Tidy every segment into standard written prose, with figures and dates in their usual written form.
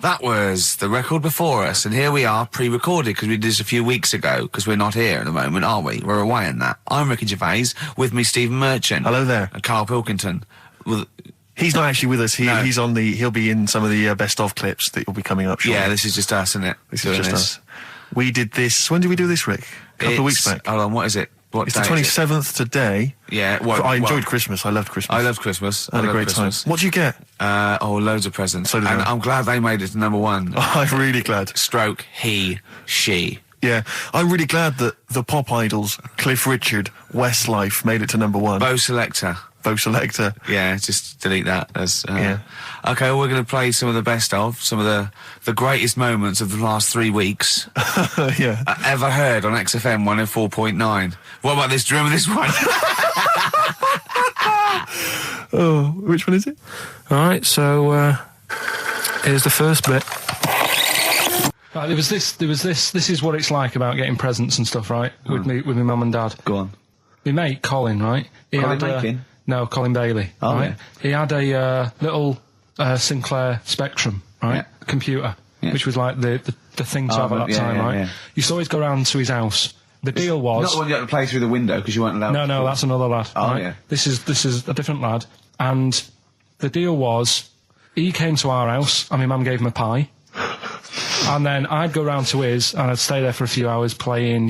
That was the record before us, and here we are, pre-recorded, because we did this a few weeks ago, because we're not here at the moment, are we? We're away in that. I'm Ricky Gervais, with me Stephen Merchant. Hello there. And Karl Pilkington. Well, he's not actually with us. No. He'll be in some of the best of clips that will be coming up shortly. Yeah, this is just us, isn't it? This is just us. We did this, when did we do this, Rick? A couple of weeks back. Hold on, what is it? It's the 27th today. Yeah, I enjoyed Christmas. I loved Christmas. I loved Christmas. I had a great time. What'd you get? Loads of presents. So did and I. I'm glad they made it to number one. I'm really glad. Stroke, he, she. Yeah, I'm really glad that the pop idols, Cliff Richard, Westlife, made it to number one. Bo Selector. Yeah, just delete that. Yeah. Okay, well, we're going to play some of the best of, some of the greatest moments of the last 3 weeks. Yeah. Ever heard on XFM 104.9. What about this? Do you remember this one? Oh, which one is it? All right, so here's the first bit. Right, there was this. This is what it's like about getting presents and stuff, right? With my mum and dad. Go on. My mate Colin, right? No, Colin Bailey. Oh, right? yeah. He had a little Sinclair Spectrum, right? Yeah. Computer, Yeah. which was like the thing to have at that time, right? Yeah. Used to always go round to his house. The deal was Not the one you had to play through the window because you weren't allowed. No, that's another lad. Oh, right? yeah. This is a different lad, and the deal was he came to our house, and my mum gave him a pie, and then I'd go round to his, and I'd stay there for a few hours playing,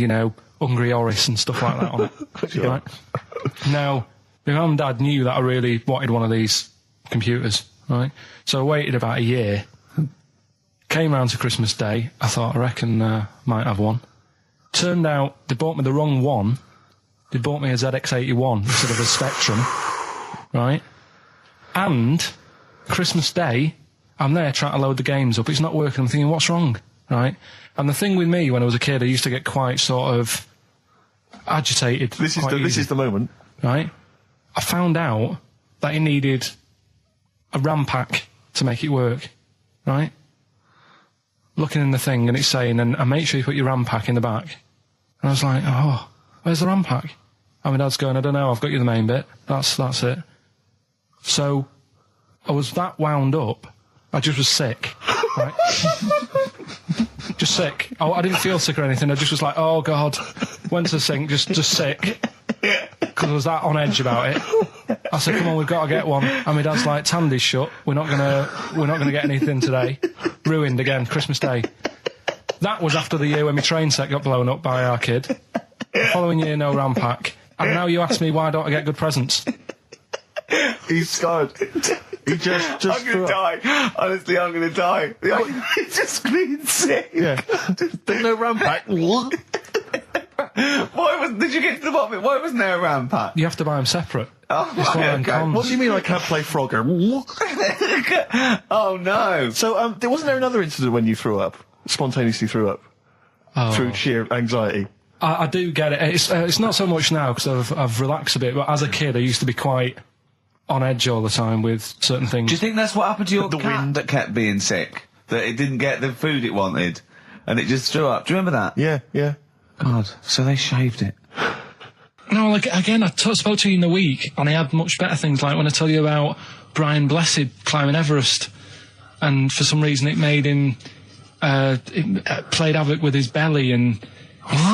Hungry Horace and stuff like that on it. Sure. Right? Now, my mum and dad knew that I really wanted one of these computers, right? So I waited about a year. Came round to Christmas Day. I thought, I reckon might have one. Turned out they bought me the wrong one. They bought me a ZX81 instead of a Spectrum, right? And Christmas Day, I'm there trying to load the games up. It's not working. I'm thinking, what's wrong, right? And the thing with me when I was a kid, I used to get quite sort of agitated. This is the moment. Right? I found out that it needed a RAM pack to make it work, right? Looking in the thing and it's saying, and make sure you put your RAM pack in the back. And I was like, oh, where's the RAM pack? And my dad's going, I don't know, I've got you the main bit. That's it. So I was that wound up, I just was sick, right? Just sick. I didn't feel sick or anything, I just was like, oh God. Went to the sink, just sick. Because I was that on edge about it. I said, come on, we've got to get one. And my dad's like, Tandy's shut. We're not gonna get anything today. Ruined again, Christmas Day. That was after the year when my train set got blown up by our kid. The following year, no RAM pack. And now you ask me why don't I get good presents? He's scarred. He just I'm gonna die. Honestly, I'm gonna die. He's just screaming sick. Yeah. There's no RAM pack. Did you get to the bottom of it? Why wasn't there a RAM pack? You have to buy them separate. Oh, It's one of them okay. cons. What do you mean I can't play Frogger? Oh no. So, wasn't there another incident when you threw up? Spontaneously threw up? Oh. Through sheer anxiety? I do get it. It's not so much now because I've relaxed a bit, but as a kid I used to be quite on edge all the time with certain things. Do you think that's what happened to your The cat wind. that kept being sick? That it didn't get the food it wanted, and it just threw up? Do you remember that? Yeah. God, so they shaved it. No, like, again, I spoke to you in the week, and I had much better things, like when I tell you about Brian Blessed climbing Everest, and for some reason it made him, it played havoc with his belly, and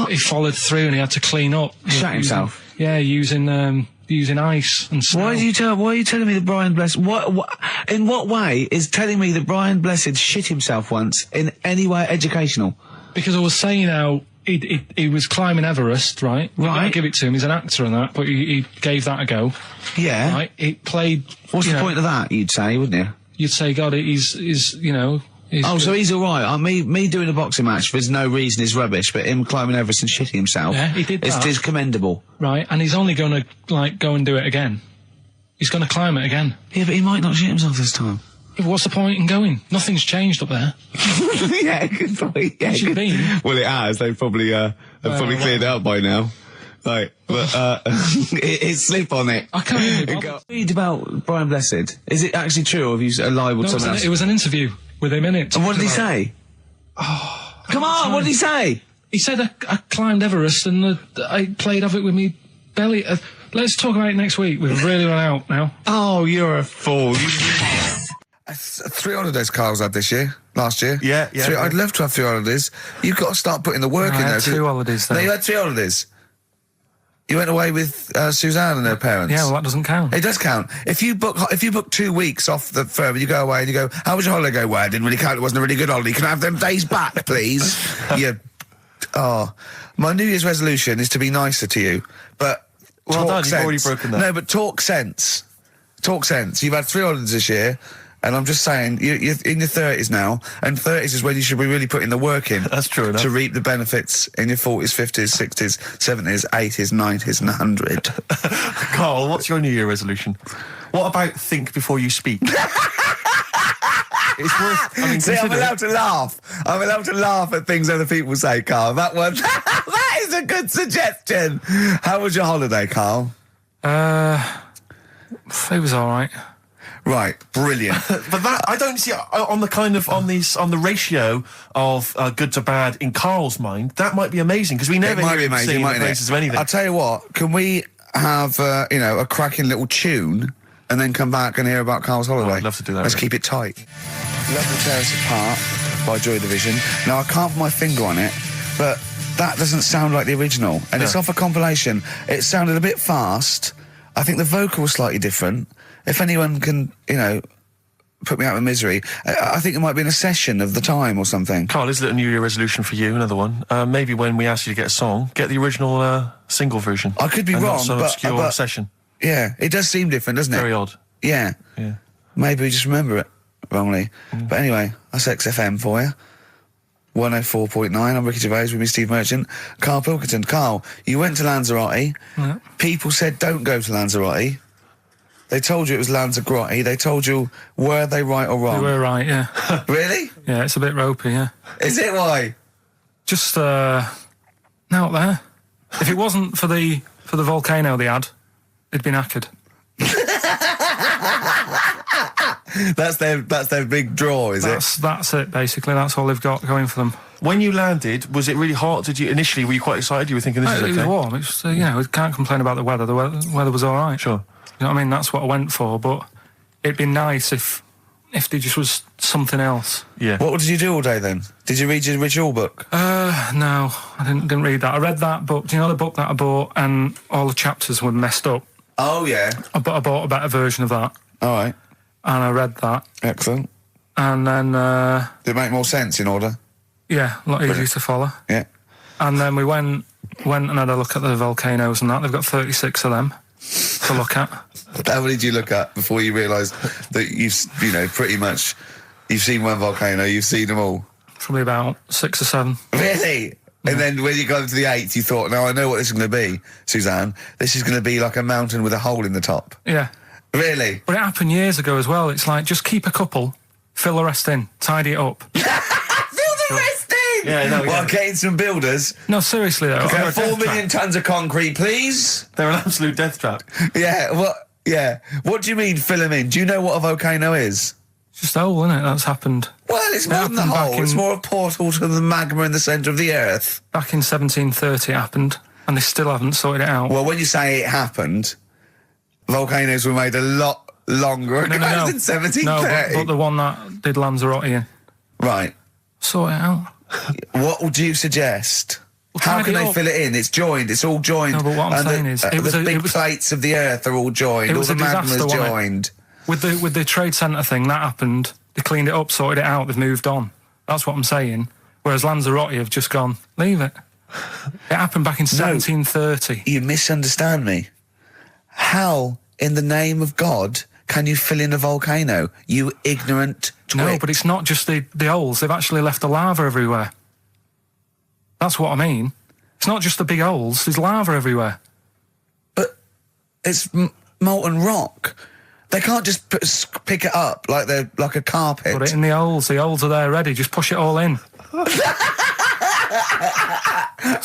he followed through and he had to clean up. Shut himself? Yeah, using ice and snow. Why are you telling me that Brian Blessed... in what way is telling me that Brian Blessed shit himself once in any way educational? Because I was saying how he was climbing Everest, right? Right. I give it to him, he's an actor and that, but he gave that a go. Yeah. Right? It played... What's the point of that, you'd say, wouldn't you? You'd say, God, he's So he's alright. Me doing a boxing match for no reason is rubbish, but him climbing Everest and shitting himself... Yeah, he did that. It's commendable. Right, and he's only going to, go and do it again. He's going to climb it again. Yeah, but he might not shit himself this time. Yeah, but what's the point in going? Nothing's changed up there. Yeah, good point. Yeah, It should be. Well, it has. They've probably cleared it up by now. Like, but it's slip on it. I can't even be bothered. Read about Brian Blessed. Is it actually true, or have you libelled someone else? It was an interview with him in it. And what did he say? Come on, what did he say? He said I climbed Everest and I played havoc with me belly. Let's talk about it next week. We've really run out now. Oh, you're a fool. 3 holidays Carl's had this year. last year. Yeah. I'd love to have 3 holidays. You've got to start putting the work in I there. had 2 holidays No, though. you had 3 holidays. You went away with Suzanne and her parents. Yeah, well, that doesn't count. It does count. If you book 2 weeks off the firm, you go away and you go, how was your holiday? Go, well, it didn't really count. It wasn't a really good holiday. Can I have them days back, please? My New Year's resolution is to be nicer to you, but Well talk done, sense. you've already broken that. No, but talk sense. Talk sense. You've had 3 holidays this year, and I'm just saying, you're in your 30s now, and 30s is when you should be really putting the work in. That's true enough. To reap the benefits in your 40s, 50s, 60s, 70s, 80s, 90s, and 100. Carl, what's your New Year resolution? What about think before you speak? It's worth. I mean, See, I'm consider it. allowed to laugh. I'm allowed to laugh at things other people say, Carl. That one, that is a good suggestion. How was your holiday, Carl? It was all right. Right, brilliant. But that I don't see on the ratio of good to bad in Carl's mind. That might be amazing because we never It might hear be him amazing, singing the mightn't praises it? of anything. I'll tell you what. Can we have a cracking little tune and then come back and hear about Carl's holiday? I'd love to do that, Let's really. keep it tight. Love to Tear Us Apart by Joy Division. Now I can't put my finger on it, but that doesn't sound like the original, and it's off a compilation. It sounded a bit fast. I think the vocal was slightly different. If anyone can, put me out of misery, I think it might be in a session of the time or something. Carl, is it a New Year resolution for you? Another one. Maybe when we ask you to get a song, get the original single version. I could be and wrong, not some but obscure session. Yeah, it does seem different, doesn't it? Very odd. Yeah. Yeah. Maybe we just remember it wrongly. But anyway, that's XFM for you. 104.9, I'm Ricky Gervais with me, Steve Merchant. Karl Pilkington. Carl, you went to Lanzarote. Yeah. People said don't go to Lanzarote. They told you it was Lanzarote. They told you, were they right or They wrong? were right, yeah. Really? Yeah, it's a bit ropey, yeah. Is it why? Just out there. If it wasn't for the volcano they had, it'd been knackered. That's their big draw, is it? That's it, basically. That's all they've got going for them. When you landed, was it really hot? Were you quite excited? You were thinking this is It was okay? warm. It's we can't complain about the weather. The weather was all right. Sure. You know what I mean? That's what I went for, but it'd be nice if there just was something else. Yeah. What did you do all day then? Did you read your ritual book? No, I didn't read that. I read that book. Do you know the book that I bought and all the chapters were messed up? Oh, yeah. I bought a better version of that, All right. and I read that, Excellent. and then, Did it make more sense in order? yeah, a lot easier to follow. Yeah. And then we went and had a look at the volcanoes and that. They've got 36 of them to look at. How many did you look at before you realised that pretty much, you've seen one volcano, you've seen them all? Probably about 6 or 7. Really? And then when you got to the 8th, you thought, now I know what this is going to be, Suzanne. This is going to be like a mountain with a hole in the top. Yeah. Really? But it happened years ago as well. It's like, just keep a couple, fill the rest in, tidy it up. Fill the rest in! Yeah, no, Well, yeah. getting some builders. No, seriously though. Okay, They're a 4 death million tons of concrete, please. They're an absolute death trap. Yeah, what do you mean fill them in? Do you know what a volcano is? It's just a hole, isn't it? That's happened. Well, it's more than the happened back hole. It's in- more a portal to the magma in the centre of the earth. Back in 1730 it happened, and they still haven't sorted it out. Well, when you say it happened, volcanoes were made a lot longer ago than 1730. No, but the one that did Lanzarote in. Right. Sort it out. What would you suggest? Well, How tidy can it they up. fill it in? It's joined. It's all joined. No, but what I'm And saying is, it was the a- big it was- plates of the earth are all joined. It All was the a disaster, magma's wasn't it? joined. With the trade centre thing, that happened. They cleaned it up, sorted it out, they've moved on. That's what I'm saying. Whereas Lanzarote have just gone, leave it. It happened back in 1730. You misunderstand me. How, in the name of God, can you fill in a volcano? You ignorant twit. No, but it's not just the holes. They've actually left the lava everywhere. That's what I mean. It's not just the big holes. There's lava everywhere. But it's molten rock. They can't just pick it up like they're like a carpet. Put it in the holes. The holes are there ready. Just push it all in. That's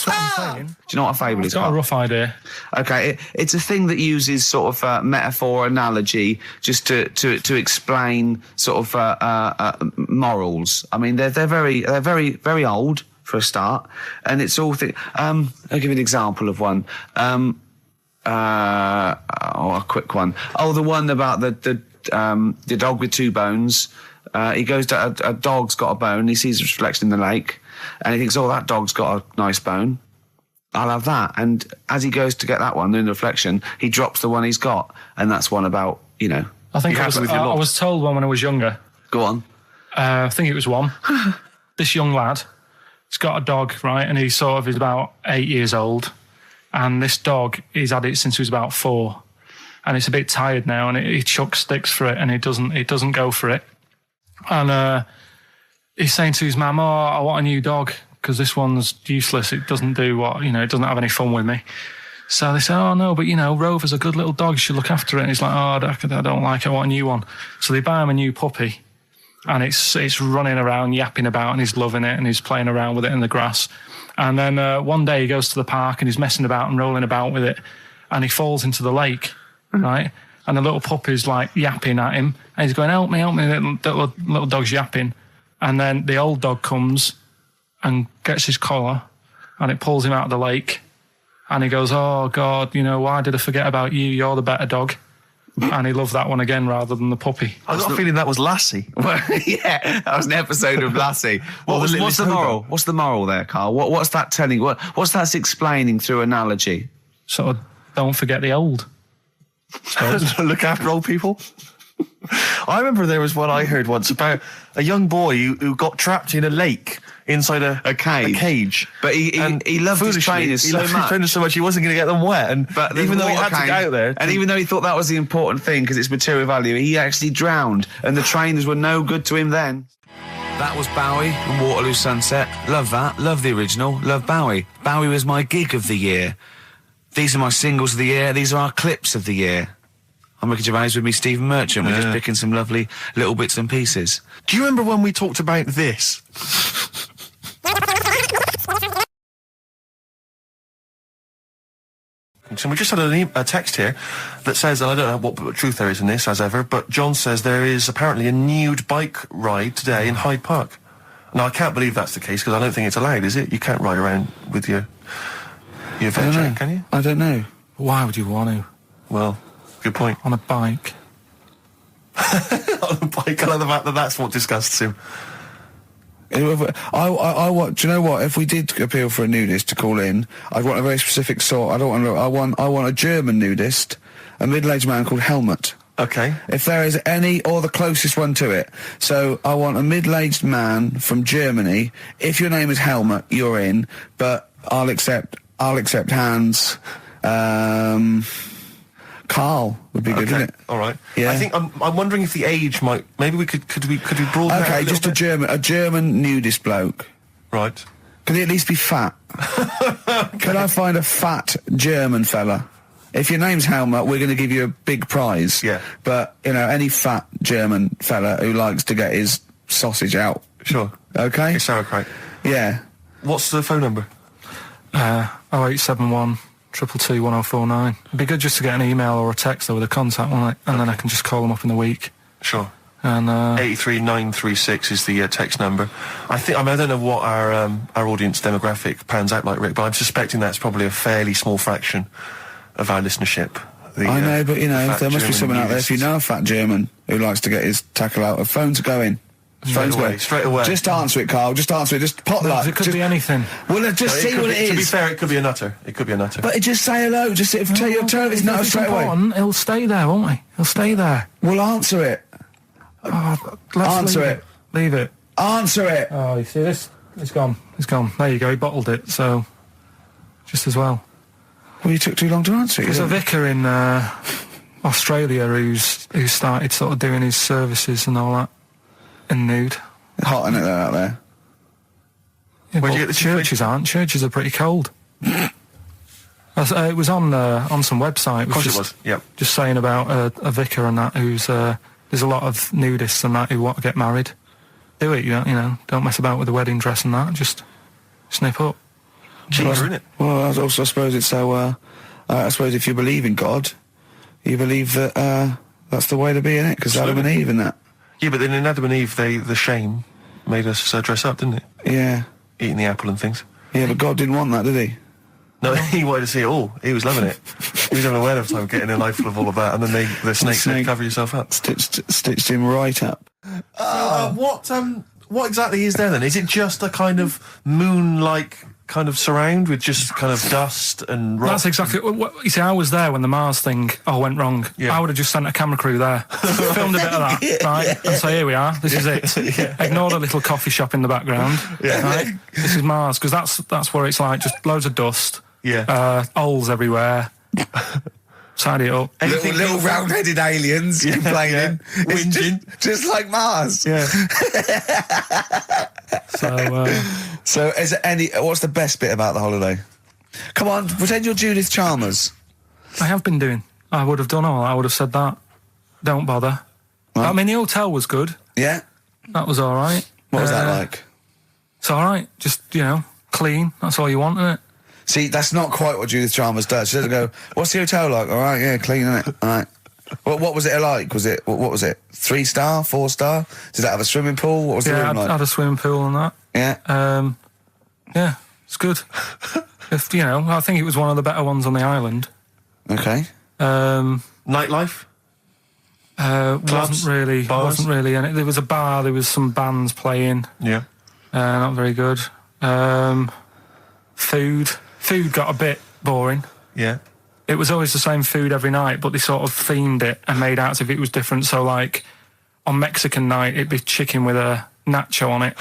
what I'm saying. Do you know what a fable is? Got a Carl? rough idea. Okay, it's a thing that uses sort of metaphor, analogy, just to explain sort of morals. I mean, they're very very old for a start, and it's all. I'll give you an example of one. A quick one. Oh, the one about the dog with 2 bones. He goes to a dog's got a bone. He sees a reflection in the lake, and he thinks, "Oh, that dog's got a nice bone. I'll have that." And as he goes to get that one in the reflection, he drops the one he's got, and that's one about, you know. I think You I happy with your lot? was told one when I was younger. Go on. I think it was one. This young lad, he's got a dog, right, and he's about 8 years old, and this dog, he's had it since he was about 4, and it's a bit tired now, and he chucks sticks for it, and it doesn't go for it, and he's saying to his mum, "Oh, I want a new dog because this one's useless. It doesn't do what, you know, it doesn't have any fun with me." So they say, "Oh no, but you know, Rover's a good little dog. You should look after it." And he's like, "Oh, I don't like it. I want a new one." So they buy him a new puppy. And it's running around, yapping about, and he's loving it, and he's playing around with it in the grass. And then one day he goes to the park and he's messing about and rolling about with it, and he falls into the lake, right? And the little puppy's like yapping at him, and he's going, help me, little dog's yapping. And then the old dog comes and gets his collar, and it pulls him out of the lake, and he goes, "Oh God, you know, why did I forget about you? You're the better dog." And he loved that one again rather than the puppy. I got a feeling that was Lassie. Well, yeah, that was an episode of Lassie. What's the moral? What's the moral there, Carl? What's that telling? What's that explaining through analogy? Sort of, don't forget the old. Look after old people. I remember there was one I heard once about a young boy who got trapped in a lake inside a cage. But he loved his trainers so much. He wasn't going to get them wet. But even though he had to get out there, and even though he thought that was the important thing because it's material value, he actually drowned, and the trainers were no good to him then. That was Bowie and Waterloo Sunset. Love that. Love the original. Love Bowie. Bowie was my gig of the year. These are my singles of the year. These are our clips of the year. I'm Ricky Gervais, with me, Stephen Merchant. We're just picking some lovely little bits and pieces. Do you remember when we talked about this? So we just had a text here that says, and I don't know what truth there is in this, as ever, but John says there is apparently a nude bike ride today in Hyde Park. Now, I can't believe that's the case, because I don't think it's allowed, is it? You can't ride around with your veg, can you? I don't know. Why would you want to? Well, good point. On a bike. On a bike, I like the fact that that's what disgusts him. I want. Do you know what? If we did appeal for a nudist to call in, I'd want a very specific sort. I want a German nudist, a middle-aged man called Helmut. Okay. If there is any, or the closest one to it. So I want a middle-aged man from Germany. If your name is Helmut, you're in. But I'll accept Hans. Carl would be good, wouldn't it? All right. Yeah. I think I'm wondering if the age might. Maybe we could broaden that Okay, a just little bit? a German nudist bloke. Right. Can he at least be fat? Can I find a fat German fella? If your name's Helmut, we're going to give you a big prize. Yeah. But, you know, any fat German fella who likes to get his sausage out. Sure. Okay? It's sauerkraut. Yeah. What's the phone number? 0871 222 1049. It'd be good just to get an email or a text with a contact on it, and then I can just call them up in the week. Sure. And 83936 is the text number. I don't know what our audience demographic pans out like, Rick, but I'm suspecting that's probably a fairly small fraction of our listenership. I know, but, you know, there must be German someone out there. If you know a fat German who likes to get his tackle out, phones are going. Straight away. Just answer it, Carl. Just answer it. Just pot luck. it could be anything. Well, just see what it is. To be fair, it could be a nutter. But just say hello. Just tell your turn. It's not straight away. He'll stay there, won't he? He'll stay there. Well, answer it. Answer it. Leave it. Answer it. Oh, you see this? It's gone. It's gone. There you go. He bottled it. So, just as well. Well, you took too long to answer it. There's a vicar in Australia who's started sort of doing his services and all that in nude. Hot, isn't it, out there? Yeah, Where'd you get the churches aren't. Churches are pretty cold. It was on some website. Of course it was. Yep. Just saying about a vicar and that who's there's a lot of nudists and that who want to get married. Do it, you know. Don't mess about with the wedding dress and that. Just snip up. Cheaper, isn't it? Well, I suppose it's so. I suppose if you believe in God, you believe that that's the way to be, innit? Because Adam and Eve and that. Yeah, but then in Adam and Eve, the shame made us dress up, didn't it? Yeah. Eating the apple and things. Yeah, but God didn't want that, did he? No, he wanted to see it all. He was loving it. You don't know ahead of time getting a knife full of all of that, and then the snake cover yourself up. Stitched him right up. What exactly is there then? Is it just a kind of moon-like kind of surround with just kind of dust and rock? That's exactly what you see. I was there when the Mars thing went wrong. Yeah. I would have just sent a camera crew there, filmed a bit of that, right, and say, here we are, this is it. Ignore the little coffee shop in the background. Right? This is Mars, because that's where it's like just loads of dust, holes everywhere. Tidy it up. Little round-headed aliens complaining, whinging, just like Mars. Yeah. So, is there what's the best bit about the holiday? Come on, pretend you're Judith Chalmers. I have been doing. I would have done all. I would have said that. Don't bother. Right. I mean, the hotel was good. Yeah. That was all right. What was that like? It's all right. Just clean. That's all you want, isn't it? See, that's not quite what Judith Chalmers does. She doesn't go, what's the hotel like? All right, yeah, clean, isn't it? All right. What was it like? What was it? 3-star, 4-star? Did it have a swimming pool? What was the room like? Yeah, had a swimming pool and that. Yeah. Yeah, it's good. I think it was one of the better ones on the island. Okay. Nightlife? Wasn't really. And there was a bar. There was some bands playing. Yeah. Not very good. Food got a bit boring. Yeah. It was always the same food every night, but they sort of themed it and made out as if it was different. So, like, on Mexican night, it'd be chicken with a nacho on it.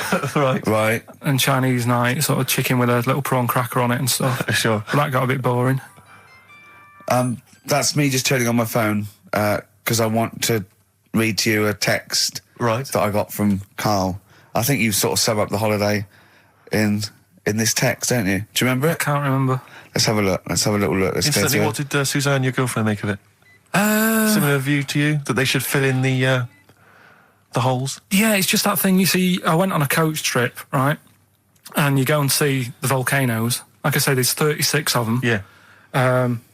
Right. And Chinese night, sort of chicken with a little prawn cracker on it and stuff. Sure. But that got a bit boring. That's me just turning on my phone, because I want to read to you a text that I got from Karl. I think you sort of sum up the holiday in this text, don't you? Do you remember it? I can't remember. Let's have a look. Let's have a little look. Instantly, what did Suzanne, your girlfriend, make of it? Similar view to you, that they should fill in the holes? Yeah, it's just that thing. You see, I went on a coach trip, right? And you go and see the volcanoes. Like I say, there's 36 of them. Yeah.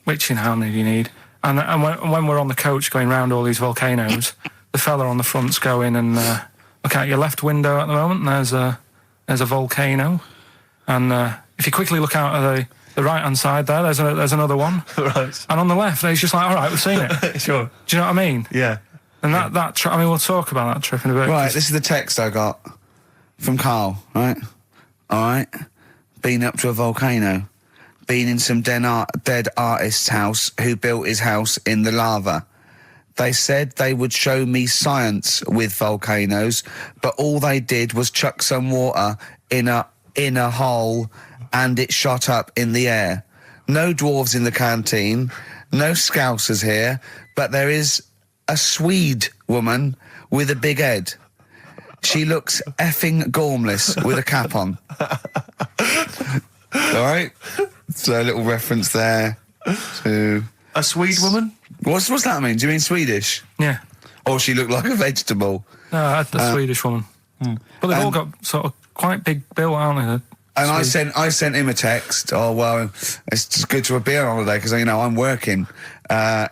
Which, how many do you need? And when we're on the coach going round all these volcanoes, the fella on the front's going and look out your left window at the moment, and there's a volcano. And if you quickly look out at the right-hand side there, there's another one. Right. And on the left, it's just like, all right, we've seen it. Sure. Do you know what I mean? Yeah. And that trip, we'll talk about that trip in a bit. Right, this is the text I got from Karl, right? All right. Been up to a volcano. Been in some dead artist's house who built his house in the lava. They said they would show me science with volcanoes, but all they did was chuck some water in a hole and it shot up in the air. No dwarves in the canteen, no scousers here, but there is a Swede woman with a big head. She looks effing gormless with a cap on. All right? So a little reference there to... A Swede woman? What's that mean? Do you mean Swedish? Yeah. Or she looked like a vegetable? No, the Swedish woman. But they've all got sort of quite big bill, aren't they? And I sent him a text. Oh, well, it's just good to be on holiday because, I'm working.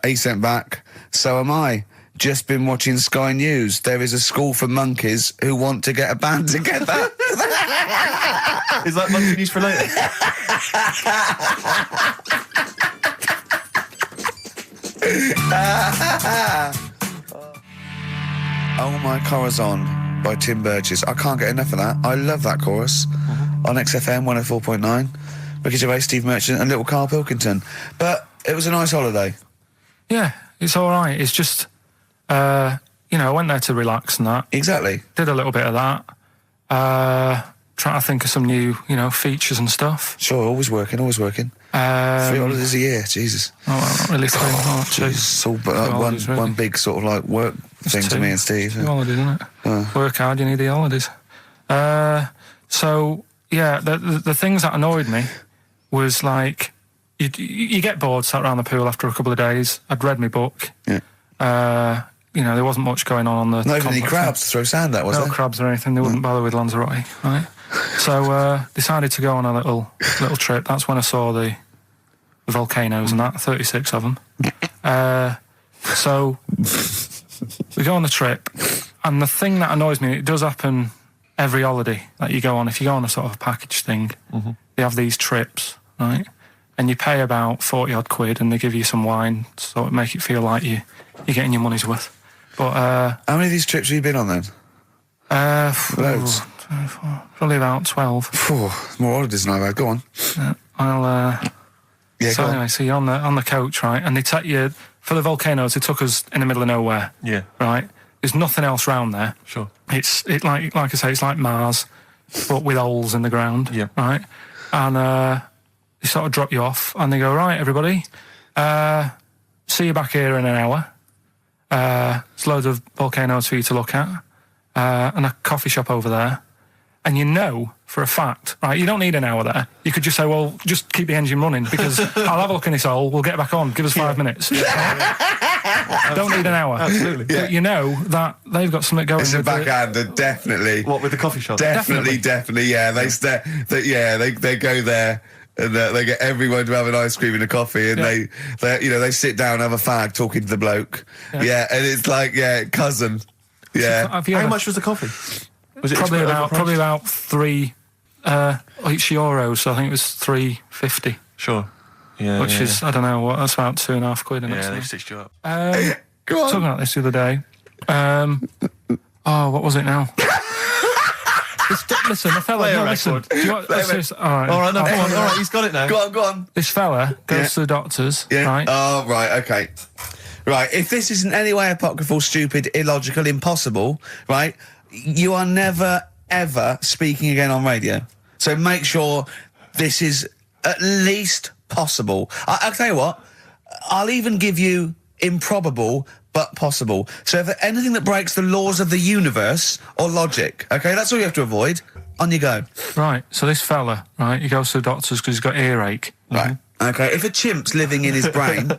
He sent back, so am I. Just been watching Sky News. There is a school for monkeys who want to get a band together. Is that monkey news for later? Oh My Corazon by Tim Burgess. I can't get enough of that. I love that chorus on XFM 104.9. Ricky Gervais, Steve Merchant and little Karl Pilkington. But it was a nice holiday. Yeah, it's all right. It's just, I went there to relax and that. Exactly. Did a little bit of that. Trying to think of some new, features and stuff. Sure, always working. 3 holidays a year, Jesus. Oh, well, not really 3. It's all one big sort of like work thing to me and Steve. 2 holidays, isn't it? Work hard, you need the holidays. So, yeah, the things that annoyed me was like, you get bored, sat around the pool after a couple of days. I'd read my book. Yeah. There wasn't much going on the... Not even any crabs to throw sand at, was there? No crabs or anything. They wouldn't bother with Lanzarote, right? So, decided to go on a little trip. That's when I saw the volcanoes and that, 36 of them. So, we go on the trip, and the thing that annoys me, it does happen every holiday that you go on. If you go on a sort of a package thing, they have these trips, right? and you pay about 40 odd quid, and they give you some wine, so it make it feel like you're getting your money's worth. But how many of these trips have you been on then? Loads. Probably about 12. More holidays than I've had. Go on. So anyway, so you're on the coach, right? And they take you for the volcanoes. They took us in the middle of nowhere. Yeah. Right. There's nothing else round there. Sure. It's like I say, it's like Mars, but with holes in the ground. Yeah. Right. And they sort of drop you off, and they go, right, everybody, see you back here in an hour. There's loads of volcanoes for you to look at, and a coffee shop over there. And you know for a fact, right, you don't need an hour there. You could just say, well, just keep the engine running, because I'll have a look in this hole, we'll get back on, give us 5 minutes. Don't need an hour. Absolutely. But you know that they've got something going. It's a backhander, definitely. What, with the coffee shop? Definitely, yeah. They go there. And they get everyone to have an ice cream and a coffee, and they sit down, have a fag, talking to the bloke. Yeah, and it's like, cousin. Yeah. How much was the coffee? Was it probably about €3 each euro? So I think it was $3.50. Sure. Yeah. Which is, I don't know what, that's about £2.50. Yeah, they stitched you up. Go on. Talking about this the other day. What was it now? Listen, the fella. Play a No, listen. record. Do you want, All right, no, come on. All right, he's got it now. Go on. This fella goes to the doctors, right? Oh, right, okay. Right, if this is in any way apocryphal, stupid, illogical, impossible, right, you are never, ever speaking again on radio. So make sure this is at least possible. I'll tell you what, I'll even give you improbable but possible. So if anything that breaks the laws of the universe or logic, okay, that's all you have to avoid. On you go. Right, so this fella, right, he goes to the doctors because he's got earache. Right, okay, if a chimp's living in his brain...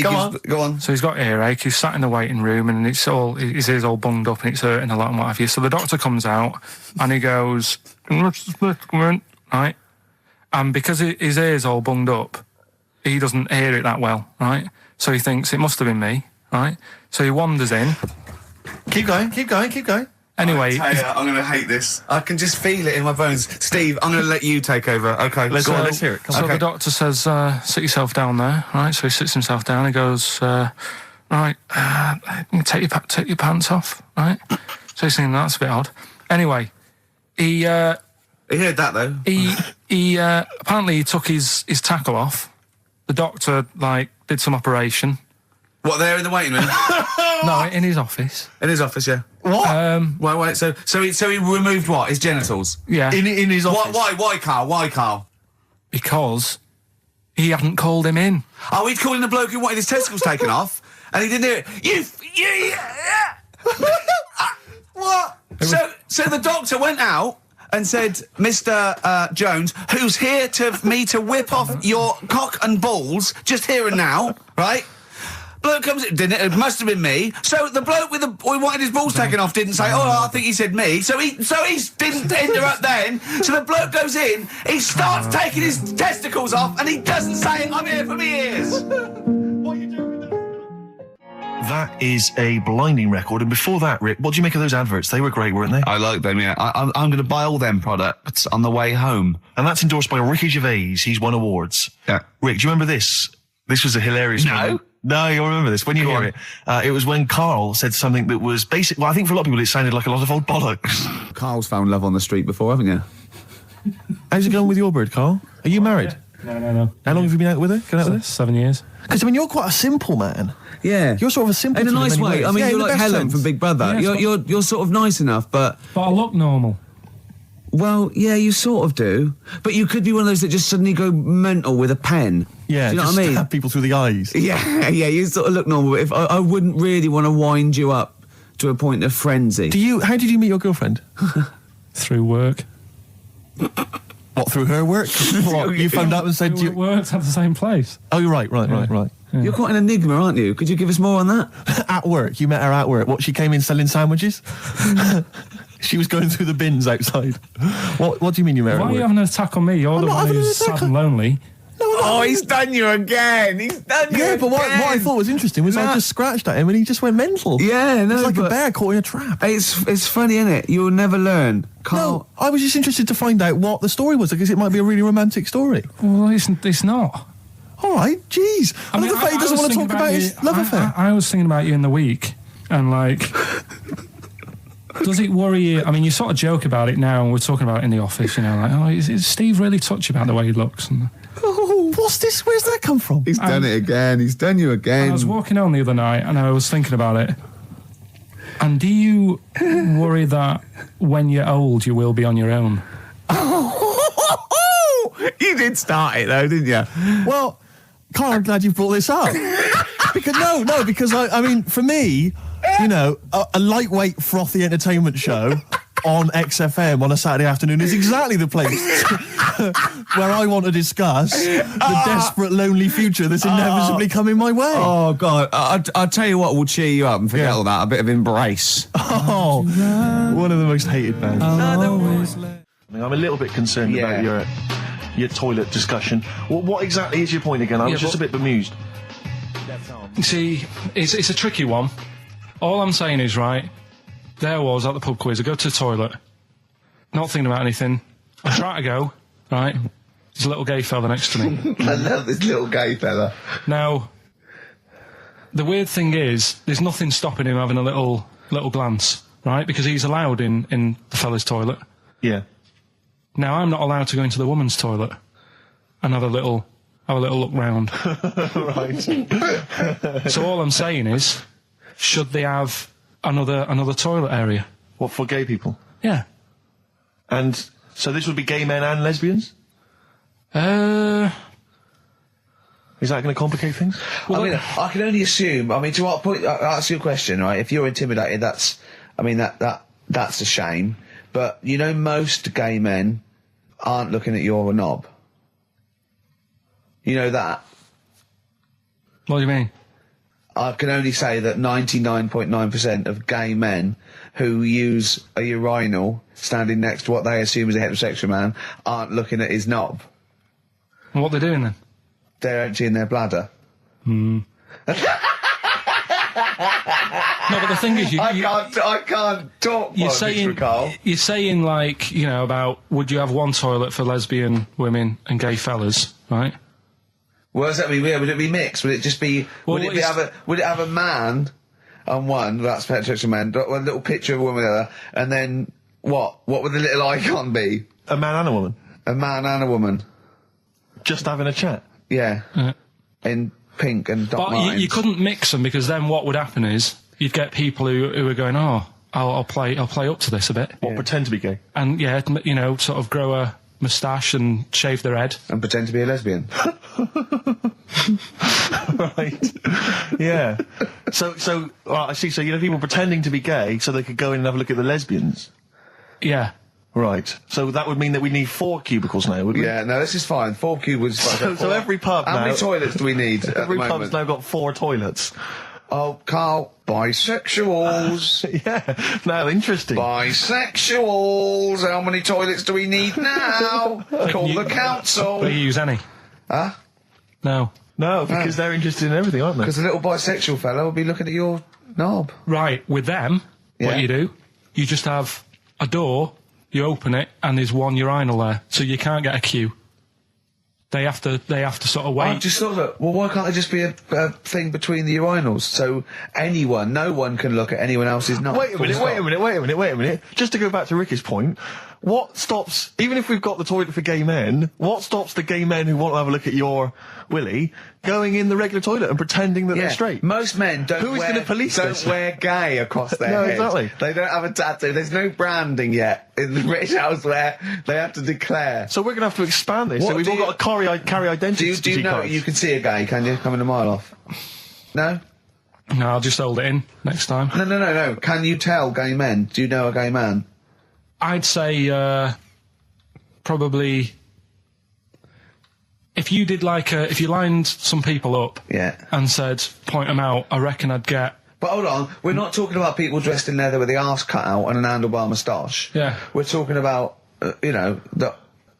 Go on. So he's got earache, he's sat in the waiting room, and his ear's all bunged up and it's hurting a lot and what have you. So the doctor comes out and he goes, right? And because his ear's all bunged up, he doesn't hear it that well, right? So he thinks it must have been me, right? So he wanders in. Keep going. Anyway, I'm going to hate this. I can just feel it in my bones. Steve, I'm going to let you take over. Okay, let's hear it. Come so on. the doctor says, sit yourself down there, right? So he sits himself down. He goes, right, take your pants off, right? So he's thinking that's a bit odd. Anyway, he heard that though. He apparently he took his tackle off. The doctor did some operation. What, there in the waiting room? No, in his office. In his office, yeah. What? Wait. So he removed what? His genitals? Yeah. In his office. Why, Carl? Because he hadn't called him in. Oh, he'd called in the bloke who wanted his testicles taken off, and he didn't hear it. What? So the doctor went out and said, Mr. Jones, who's here to whip off your cock and balls just here and now, right? Bloke comes in, didn't it? It must have been me. So the bloke who wanted his balls taken off didn't say, I think he said me. So he didn't interrupt then. So the bloke goes in, he starts taking his testicles off, and he doesn't say, I'm here for me ears. What are you doing with that? That is a blinding record. And before that, Rick, what do you make of those adverts? They were great, weren't they? I like them, yeah. I'm going to buy all them products on the way home. And that's endorsed by Ricky Gervais. He's won awards. Yeah. Rick, do you remember this? This was a hilarious moment. No, you'll remember this when you hear it. It was when Karl said something that was basic. Well, I think for a lot of people it sounded like a lot of old bollocks. Karl's found love on the street before, haven't you? How's it going with your bird, Karl? Are you married? No. How long have you been out with her? 7 years. Because, you're quite a simple man. Yeah. You're sort of a simple in a nice way. I mean, you're like Helen from Big Brother. Yeah, you're sort of nice enough, but I look normal. Well, yeah, you sort of do. But you could be one of those that just suddenly go mental with a pen. Yeah, do you know just what I mean? Stab people through the eyes. Yeah, you sort of look normal. But if I wouldn't really want to wind you up to a point of frenzy. How did you meet your girlfriend? Through work. What, through her work? What, you phoned up and said We worked at the same place. Oh, you're right. Yeah. You're quite an enigma, aren't you? Could you give us more on that? At work, you met her at work. What, she came in selling sandwiches? She was going through the bins outside. What do you mean you met her Why at are you work? having an attack on me? You're the one who's sad and lonely. Oh, he's done you again. Yeah, but what I thought was interesting was I just scratched at him and he just went mental. Yeah, no, it's like a but bear caught in a trap. It's funny, isn't it? You'll never learn. Carl. I was just interested to find out what the story was, because it might be a really romantic story. Well, it's not. All right, jeez. I love the fact he doesn't want to talk about his love affair. I was thinking about you in the week, and like, does it worry you? I mean, you sort of joke about it now, and we're talking about it in the office, you know, like, oh, is Steve really touchy about the way he looks? And, Oh, what's this? Where's that come from? He's done it again. He's done you again. I was walking home the other night, and I was thinking about it. And do you worry that when you're old, you will be on your own? You did start it though, didn't you? Well, Carl, I'm glad you brought this up. because I mean, for me, you know, a lightweight, frothy entertainment show on XFM on a Saturday afternoon is exactly the place where I want to discuss the desperate, lonely future that's inevitably coming my way. Oh, God. I'll tell you what will cheer you up and forget all that. A bit of Embrace. Oh, one of the most hated bands. I'm a little bit concerned about your toilet discussion. What exactly is your point again? I was just a bit bemused. See, it's a tricky one. All I'm saying is, right, there was at the pub quiz, I go to the toilet, not thinking about anything. I try to go, right, there's a little gay fella next to me. I love this little gay fella. Now, the weird thing is, there's nothing stopping him having a little glance, right, because he's allowed in the fella's toilet. Yeah. Now, I'm not allowed to go into the woman's toilet and have a little look round. Right. So all I'm saying is, should they have another toilet area? What, for gay people? Yeah. And so this would be gay men and lesbians? Is that going to complicate things? Well, I mean, I can only assume. I mean, to what point? I'll ask you a question, right? If you're intimidated, that's a shame. But you know, most gay men aren't looking at your knob. You know that. What do you mean? I can only say that 99.9% of gay men who use a urinal standing next to what they assume is a heterosexual man aren't looking at his knob. And what they're doing then? They're emptying their bladder. No, but the thing is, I can't talk. You're saying like, you know, about would you have one toilet for lesbian women and gay fellas, right? What does that mean? Would it be mixed? Would it just be? Well, would it have a man on one? That's heterosexual man. A little picture of a woman on the other, and then what? What would the little icon be? A man and a woman? A man and a woman. Just having a chat? Yeah. In pink and dot But lines. you couldn't mix them, because then what would happen is you'd get people who are going, oh, I'll play up to this a bit. What, pretend to be gay? And yeah, you know, sort of grow a moustache and shave their head. And pretend to be a lesbian. Right. Yeah. So, well, I see, so you know people pretending to be gay so they could go in and have a look at the lesbians? Yeah. Right. So that would mean that we need 4 cubicles now, would we? Yeah, no, this is fine. 4 cubicles. So every pub How now... many toilets do we need at Every the pub's moment? now got 4 toilets. Oh, Carl, bisexuals. Yeah. Now, interesting. Bisexuals. How many toilets do we need now? Call the council. Do you use any? Huh? No. No, because they're interested in everything, aren't they? Because the little bisexual fellow will be looking at your knob. Right, with them, what you do, you just have a door, you open it, and there's one urinal there, so you can't get a queue. They have to sort of wait. I just thought that, well, why can't there just be a thing between the urinals so no one can look at anyone else's knob? Wait a minute. Just to go back to Ricky's point, what stops, even if we've got the toilet for gay men, what stops the gay men who want to have a look at your willy going in the regular toilet and pretending that they're straight? Most men don't wear gay across their head. Exactly. They don't have a tattoo. There's no branding yet in the British House where they have to declare. So we're going to have to expand this. So we've all got to carry identity Do you know cards. you can see a gay, can you? Coming a mile off. No? No, I'll just hold it in next time. No. Can you tell gay men? Do you know a gay man? I'd say probably if you did if you lined some people up and said point them out, I reckon I'd get. But hold on, we're not talking about people dressed in leather with the arse cut out and an handlebar moustache. Yeah. We're talking about the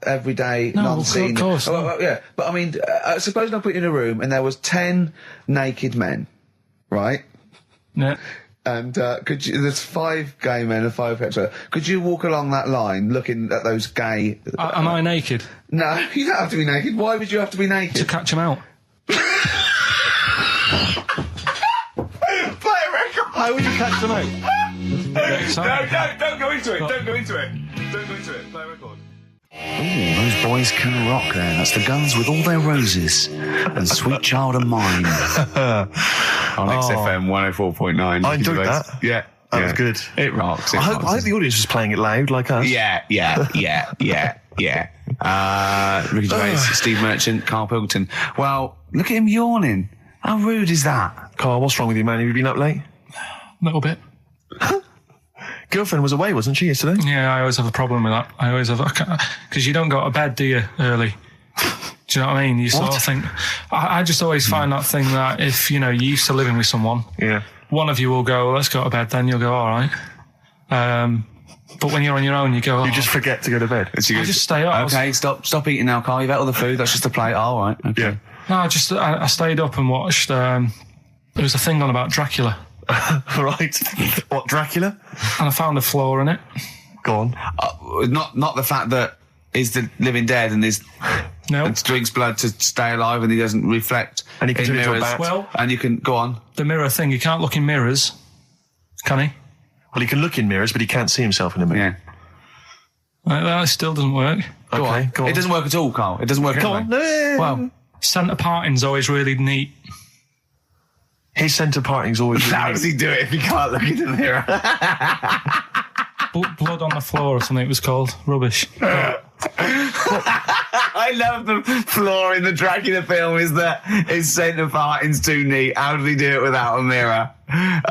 everyday, non-seen. Of course. Yeah, but I mean, suppose I put you in a room and there was 10 naked men, right? Yeah. And there's 5 gay men and 5 hetero. Could you walk along that line looking at those gay... Am I naked? No, you don't have to be naked. Why would you have to be naked? To catch them out. Play a record! How would you catch them out? Don't go into it. Don't go into it. Play a record. Ooh, those boys can rock there. That's the Guns with All Their Roses and Sweet Child of Mine. On XFM 104.9. I enjoyed that. Yeah. That was good. It rocks. I hope the audience was playing it loud like us. Yeah. Ricky Gervais, Steve Merchant, Karl Pilkington. Well, look at him yawning. How rude is that? Carl, what's wrong with you, man? Have you been up late? A little bit. Girlfriend was away, wasn't she, yesterday? Yeah, I always have a problem with that. I always have... Because you don't go to bed, do you, early? Do you know what I mean? You sort of think... I just always find that thing that if, you're used to living with someone... Yeah. One of you will go, let's go to bed, then you'll go, all right. But when you're on your own, you go... You just forget to go to bed. I just stay up. Okay, stop eating now, Carl. You've ate all the food. That's just a plate. All right. Okay. Yeah. No, I stayed up and watched... there was a thing on about Dracula. Right. What, Dracula? And I found a flaw in it. Go on. Not the fact that he's the living dead and and drinks blood to stay alive and he doesn't reflect and he can in turn into a mirrors. bat. Well, and you can go on. The mirror thing, you can't look in mirrors, can he? Well, he can look in mirrors, but he can't see himself in a mirror. Yeah. That still doesn't work. Go on. It doesn't work at all, Carl. It doesn't work Go anyway. on. No. Well, Centre parting's always really neat. His centre parting's always... how does he do it if he can't look in the mirror? Blood on the floor or something it was called. Rubbish. I love the flaw in the Dracula film is that his centre parting's too neat. How did he do it without a mirror?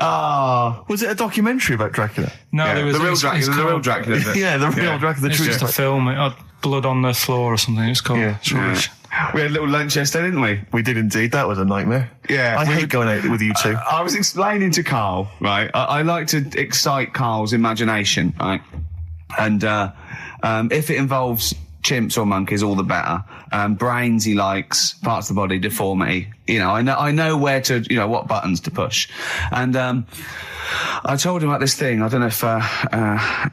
Oh. Was it a documentary about Dracula? No, Yeah, there was... the real Dracula. The real Dracula. Yeah, the real Dracula. It's just a film. It had blood on the floor or something it's called. Yeah. It's rubbish. We had a little lunch yesterday, didn't we? We did indeed. That was a nightmare. Yeah. I hate going out with you two. I was explaining to Carl, right? I like to excite Carl's imagination, right? And if it involves chimps or monkeys, all the better. Brains he likes, parts of the body, deformity. I know where to, what buttons to push. And I told him about this thing. I don't know if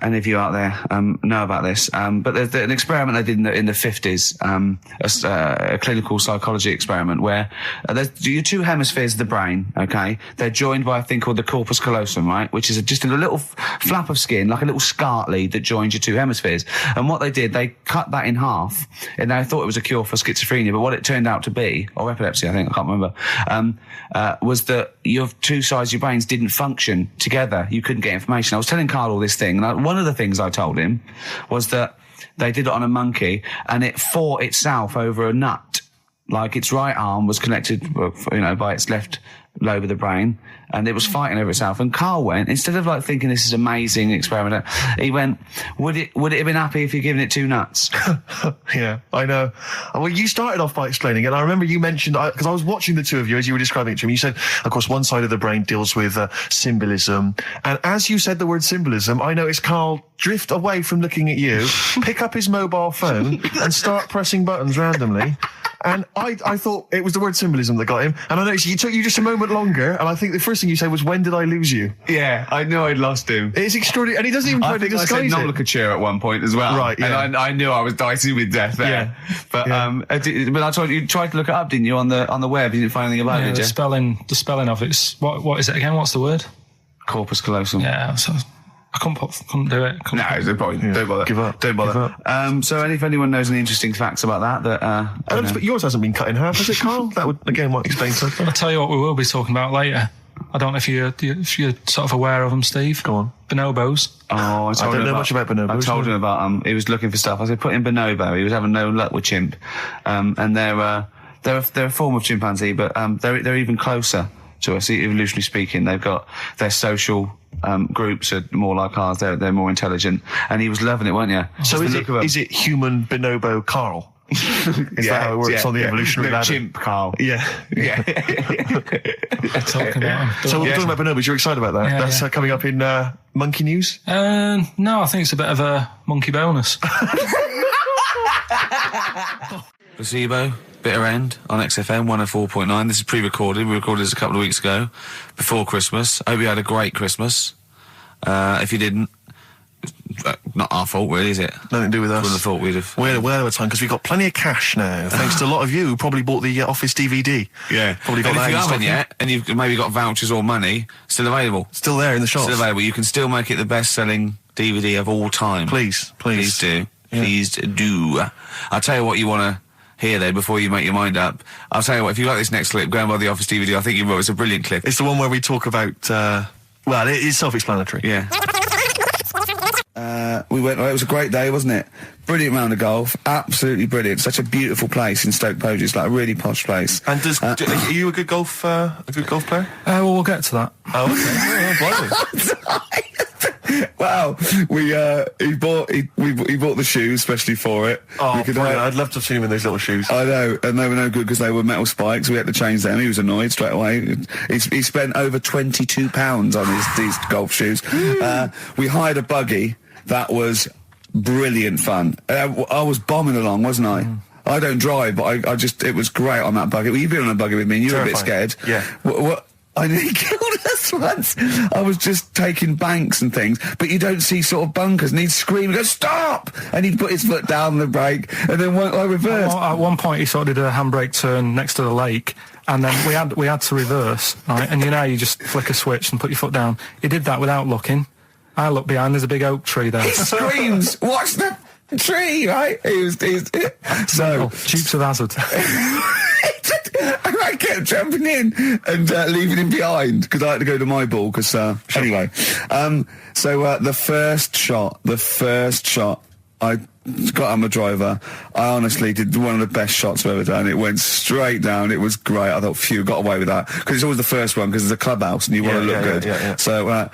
any of you out there know about this, but there's an experiment they did in the 50s, a clinical psychology experiment where there's your 2 hemispheres of the brain, okay? They're joined by a thing called the corpus callosum, right? Which is just a little flap of skin, like a little scarlet lead that joins your 2 hemispheres. And what they did, they cut that in half, and they thought it was a cure for schizophrenia, but what it turned out to be, or epilepsy, I think, I can't remember, was that your 2 sides of your brains didn't function together. You couldn't get information. I was telling Carl all this thing, and one of the things I told him was that they did it on a monkey, and it fought itself over a nut. Like its right arm was connected, by its left lobe of the brain, and it was fighting over itself. And Carl went, instead of thinking this is amazing experiment, he went, would it have been happy if you'd given it 2 nuts? Yeah, I know. Well, you started off by explaining it, and I remember you mentioned, because I was watching the 2 of you as you were describing it to me, you said, of course, one side of the brain deals with symbolism, and as you said the word symbolism, I noticed Carl drift away from looking at you, pick up his mobile phone, and start pressing buttons randomly. And I thought it was the word symbolism that got him. And I noticed it took you just a moment longer. And I think the first thing you said was, when did I lose you? Yeah, I knew I'd lost him. It's extraordinary. And he doesn't even try to disguise I said it. nomenclature at one point as well. Right, yeah. And I knew I was dicey with death there. Yeah. But, Yeah. but I told you tried to look it up, didn't you, on the web? You didn't find anything about it, did The you? spelling of it's... What is it again? What's the word? Corpus callosum. Yeah, so I couldn't do it. No, there's no point. Yeah. Don't bother. Give up. Don't bother. Give up. So if anyone knows any interesting facts about that, But yours hasn't been cut in half, has it, Carl? That would, again, might explain something. I'll tell you what we will be talking about later. I don't know if you're sort of aware of them, Steve. Go on. Bonobos. Oh, I don't know much about bonobos. I told him about he was looking for stuff. I said, put in bonobo. He was having no luck with chimp. And they're a form of chimpanzee, but they're even closer to us, evolutionarily speaking. They've got their social groups are more like ours. They're more intelligent. And he was loving it, weren't you? So is it human bonobo Carl? Is that how it works on the evolutionary ladder? Chimp, Carl. Yeah. Yeah. Talking about them. So we're talking about bonobos. You're excited about that? Yeah, That's coming up in Monkey News? No, I think it's a bit of a monkey bonus. Placebo, Bitter End on XFM 104.9. This is pre-recorded. We recorded this a couple of weeks ago, before Christmas. Hope you had a great Christmas. If you didn't, not our fault, really, is it? Nothing to do with us. Wouldn't have thought we'd have. We're well over time because we've got plenty of cash now, thanks to a lot of you who probably bought the Office DVD. Yeah. Probably got And that if you in haven't stock. yet, and you've maybe got vouchers or money, still available. Still there in the shops. Still available. You can still make it the best-selling DVD of all time. Please. Please do. Yeah. Please do. I'll tell you what you want to hear there before you make your mind up. I'll tell you what, if you like this next clip, go and buy the Office DVD. I think you will. It's a brilliant clip. It's the one where we talk about, well, it is self-explanatory. Yeah. We went, it was a great day, wasn't it? Brilliant round of golf. Absolutely brilliant. Such a beautiful place in Stoke Poges. It's like a really posh place. And are you a good golf player? Well, we'll get to that. Oh, okay. Wow, he bought the shoes especially for it. Oh, brilliant. I'd love to have seen him in those little shoes. I know, and they were no good because they were metal spikes. We had to change them. He was annoyed straight away. He spent over £22 on these golf shoes. We hired a buggy that was brilliant fun. I was bombing along, wasn't I? I don't drive, but it was great on that buggy. Well, you've been on a buggy with me and you were a bit scared. Yeah. What I nearly killed us once. I was just taking banks and things, but you don't see sort of bunkers, and he'd scream and go, stop! And he'd put his foot down the brake, and then I reversed. At one point, he sort of did a handbrake turn next to the lake, and then we had to reverse, right? And you know, how you just flick a switch and put your foot down. He did that without looking. I look behind, there's a big oak tree there. He screams, watch the tree, right? So Dukes of Hazzard. and I kept jumping in and leaving him behind because I had to go to my ball. Because anyway, the first shot, I got on my driver. I honestly did one of the best shots I've ever done. It went straight down. It was great. I thought, phew, got away with that because it's always the first one because it's a clubhouse and you want to look good. Yeah. So.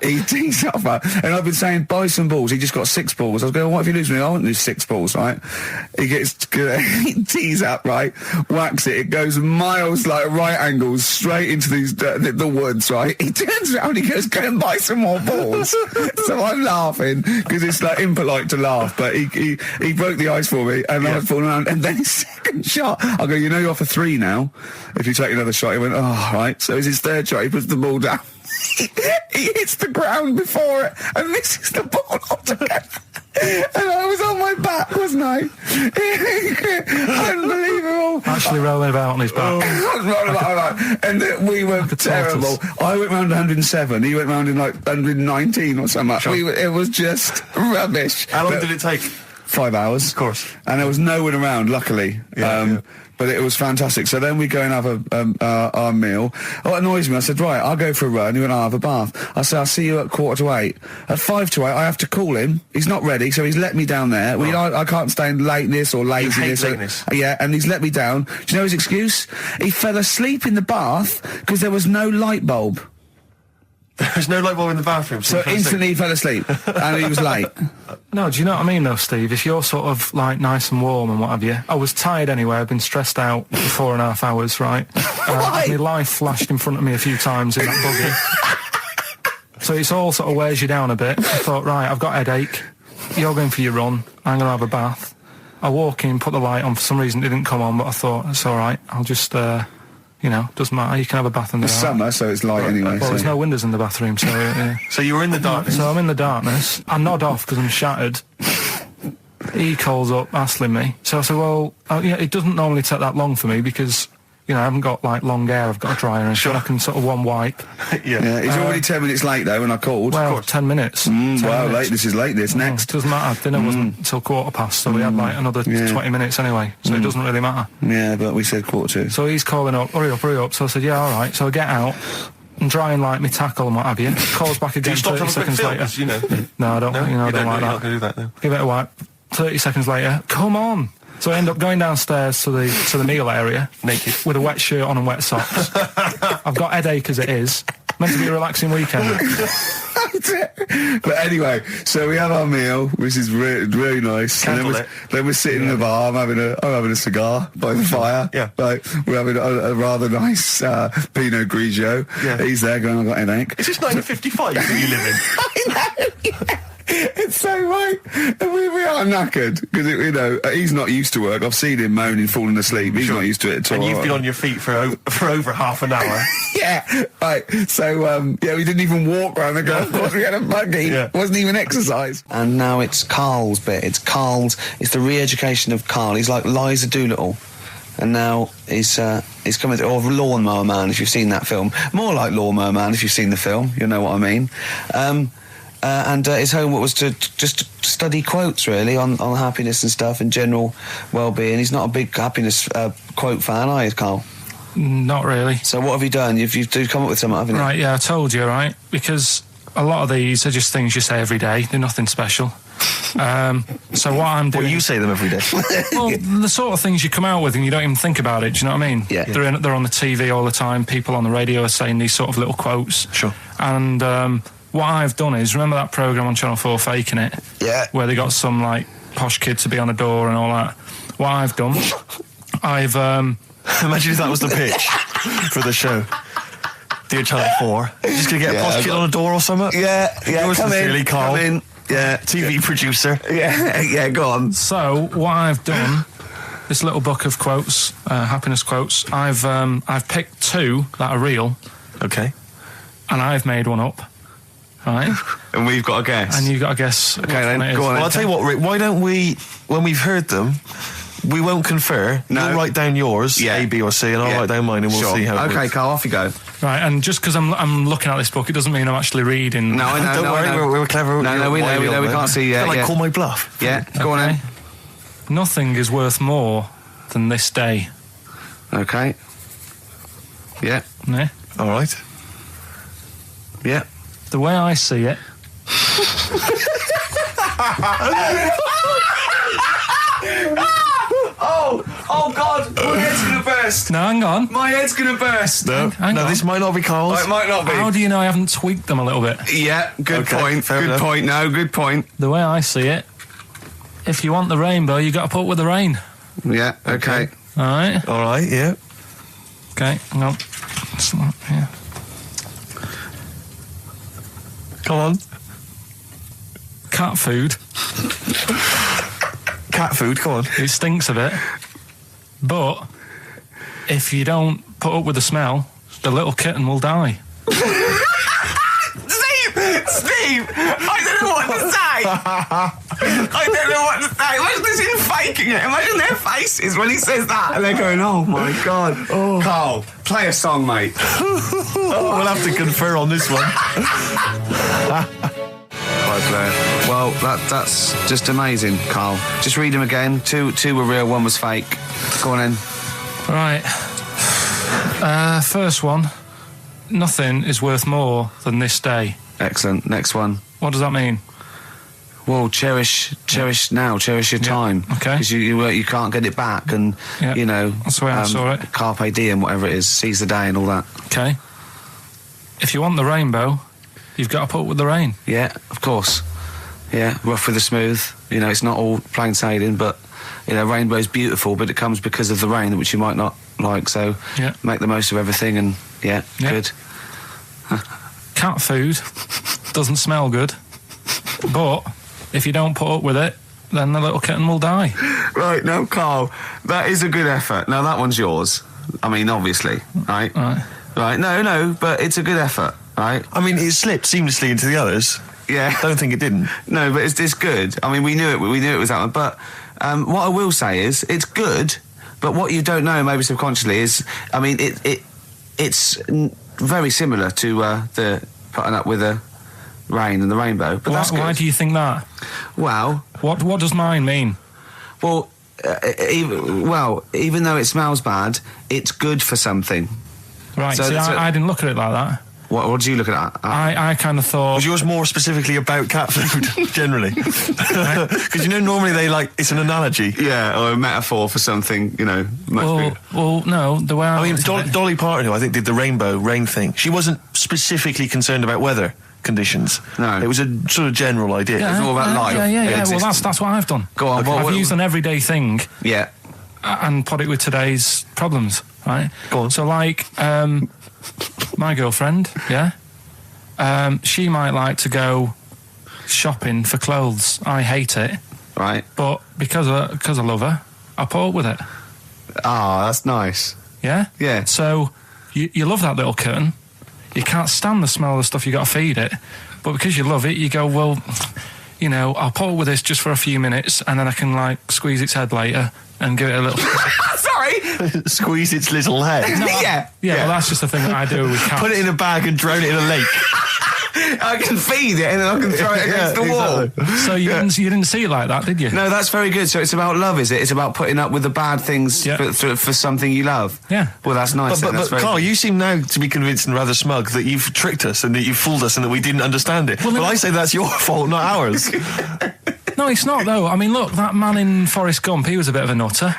He tees up, and I've been saying, buy some balls. He just got 6 balls. I was going, what if you lose me? I won't lose 6 balls, right? He tees up, right? Whacks it. It goes miles, like right angles, straight into these the woods, right? He turns around, he goes, go and buy some more balls. So I'm laughing because it's like impolite to laugh, but he broke the ice for me, and I was falling around. And then his second shot, I go, you know, you're off a 3 now. If you take another shot, he went, oh, right. So it's his third shot. He puts the ball down. He hits the ground before it and misses the ball altogether. And I was on my back, wasn't I? Unbelievable. Actually rolling about on his back. And we were terrible. I went round 107. He went round in like 119 or something. Sure. It was just rubbish. How long did it take? 5 hours. Of course. And there was no one around, luckily. But it was fantastic. So then we go and have our meal. What annoys me, I said, right, I'll go for a run. He went, I'll have a bath. I said, I'll see you at 7:45. At 7:55, I have to call him. He's not ready, so he's let me down there. I can't stand lateness or laziness. You hate lateness. Yeah, and he's let me down. Do you know his excuse? He fell asleep in the bath because there was no light bulb. There's no light bulb in the bathroom. So instantly he fell asleep, and he was late. No, do you know what I mean, though, Steve? If you're sort of, like, nice and warm and what have you. I was tired anyway. I've been stressed out for 4.5 hours, right? My life flashed in front of me a few times in that buggy. So it's all sort of wears you down a bit. I thought, right, I've got a headache. You're going for your run. I'm going to have a bath. I walk in, put the light on. For some reason, it didn't come on, but I thought, it's all right. I'll just... doesn't matter. You can have a bath in the It's summer, so it's light anyway. Well, there's no windows in the bathroom, so... So you were in the darkness? So I'm in the darkness. I nod off because I'm shattered. He calls up, hassling me. So I said, well, it doesn't normally take that long for me because, I haven't got, like, long hair. I've got a dryer and sure. I can sort of one wipe. Yeah, he's already 10 minutes late, though, when I called. Well, 10 minutes. 10 wow, minutes. this is late, this. Next. Doesn't matter. Dinner wasn't until 7:15, so we had, like, another 20 minutes anyway, so it doesn't really matter. Yeah, but we said 7:45. So he's calling up, hurry up. So I said, yeah, all right. So I get out and dry and like me tackle and what have you. Calls back again 30 seconds later. No, I don't, I don't like that. You're not going to do that, no. Give it a wipe. 30 seconds later, come on. So I end up going downstairs to the meal area. Naked. With a wet shirt on and wet socks. I've got headache as it is. Meant to be a relaxing weekend. But anyway, so we have our meal, which is really nice. And then we're sitting in the bar. I'm having a cigar by the fire. Yeah. Like, we're having a rather nice Pinot Grigio. Yeah. He's there going, I've got a headache. Is this 1955 that you live in? I know. Yeah. So, right, we are knackered, because, you know, he's not used to work. I've seen him moaning, falling asleep. He's not used to it at all. And you've been on your feet for over half an hour. Yeah, right. So, we didn't even walk around the golf course. We had a buggy. Yeah. It wasn't even exercise. And now it's Karl's bit. It's the re-education of Karl. He's like Liza Doolittle. And now he's coming to, or Lawnmower Man, if you've seen that film. More like Lawnmower Man, if you've seen the film. You know what I mean. And his homework was to just study quotes, really, on happiness and stuff and general well-being. He's not a big happiness quote fan, are you, Karl? Not really. So what have you done? You've come up with something, haven't you? Right, yeah, I told you, right? Because a lot of these are just things you say every day. They're nothing special. So what I'm doing... Well, you say them every day. Well, the sort of things you come out with and you don't even think about it, do you know what I mean? Yeah. They're on the TV all the time. People on the radio are saying these sort of little quotes. Sure. And what I've done is, remember that programme on Channel 4, Faking It? Yeah. Where they got some, like, posh kid to be on a door and all that. What I've done, I've... Imagine if that was the pitch for the show. Dear Channel 4, you're just going to get a posh kid on a door or something? Yeah, Yours sincerely, Karl. Come in. Yeah. TV producer. Yeah, go on. So, what I've done, this little book of quotes, happiness quotes, I've picked two that are real, Okay. and I've made one up, right? And we've got a guess. And you've got to guess which then, one it is. go on. Well, I'll tell you what, Rick, why don't we, when we've heard them, we won't confer. No. You'll write down yours, Yeah. A, B or C, and I'll Yeah. write down mine and we'll Sure. see how it Okay, works. Karl, off you go. Right, and just because I'm looking at this book, it doesn't mean I'm actually reading. No, I know. Don't no, worry, I know. we're clever. No, we know, we can't see yet. Like Yeah. call my bluff. Yeah, go on Okay. then. Nothing is worth more than this day. Okay. Yeah, Yeah? All right. yeah. The way I see it, Oh God, my head's gonna burst. no, hang on. My head's gonna burst. No, Hang no, on. this might not be Karl's. Oh, it might not be. How do you know I haven't tweaked them a little bit? Yeah, good Okay, point. fair Good enough. point. No, good point. The way I see it, if you want the rainbow, you got to put up with the rain. Yeah, okay. All right? All right, yeah. Okay, hang on. Yeah. Come on. Cat food, Cat food, come on. it stinks a bit. But if you don't put up with the smell, the little kitten will die. Steve, I don't know what to say. I don't know what to say. Imagine this in faking it. Imagine their faces when he says that, and they're going, "Oh my God." Oh. Karl, play a song, mate. We'll have to confer on this one. Right, Blair. Well, that's just amazing, Karl. Just read them again. Two were real, one was fake. Go on in. Right. First one. Nothing is worth more than this day. Excellent. Next one. What does that mean? Well, cherish now, cherish your time. Okay. Because you can't get it back, and Yeah, you know that's the way I saw it. Carpe diem, whatever it is, seize the day and all that. Okay. If you want the rainbow, you've got to put up with the rain. Yeah, of course. Yeah, rough with the smooth. You know, it's not all plain sailing, but you know, rainbow's beautiful, but it comes because of the rain, which you might not like. So Yeah. make the most of everything, and yeah. Good. Cat food doesn't smell good, but if you don't put up with it, then the little kitten will die. Right, now, Karl, that is a good effort. Now, that one's yours. I mean, obviously, right? Right. Right, no, but it's a good effort, right? I mean, it slipped seamlessly into the others. Yeah. Don't think it didn't. No, but it's good. I mean, we knew it was that one. But what I will say is, it's good, but what you don't know, maybe subconsciously, is, I mean, it's very similar to the putting up with the rain and the rainbow. But that's good. Why do you think that? Well, What does mine mean? well, even though it smells bad, it's good for something. Right, So- see, so- I didn't look at it like that. What did you look at? I kind of thought... Was yours more specifically about cat food, generally? Because, you know, normally it's an analogy. Yeah, or a metaphor for something, you know. Much bigger. Well, no, the way I mean, looked at it- Dolly Parton, who I think did the rainbow rain thing, she wasn't specifically concerned about weather conditions. No. It was a sort of general idea. It's all about life. Yeah. Well, Existence. that's what I've done. Go on, I've used an everyday thing Yeah. and put it with today's problems, right? Go on. So, like, my girlfriend, yeah, she might like to go shopping for clothes. I hate it. Right. But because I love her, I put up with it. Ah, that's nice. Yeah? Yeah. So you love that little kitten. You can't stand the smell of the stuff you got to feed it. But because you love it, you go, well, you know, I'll put up with this just for a few minutes and then I can, like, squeeze its head later and give it a little... Sorry! Squeeze its little head. Yeah. Yeah, well, that's just the thing that I do with cats. Put it in a bag and drone it in a lake. I can feed it and then I can throw it against the wall. Exactly. So you didn't see it like that, did you? No, that's very good. So it's about love, is it? It's about putting up with the bad things for something you love. Yeah. Well, that's nice. But that's very Carl, good. you seem now to be convinced and rather smug that you've tricked us and that you've fooled us and that we didn't understand it. Well, I say that's your fault, not ours. No, it's not, though. I mean, look, that man in Forrest Gump, he was a bit of a nutter.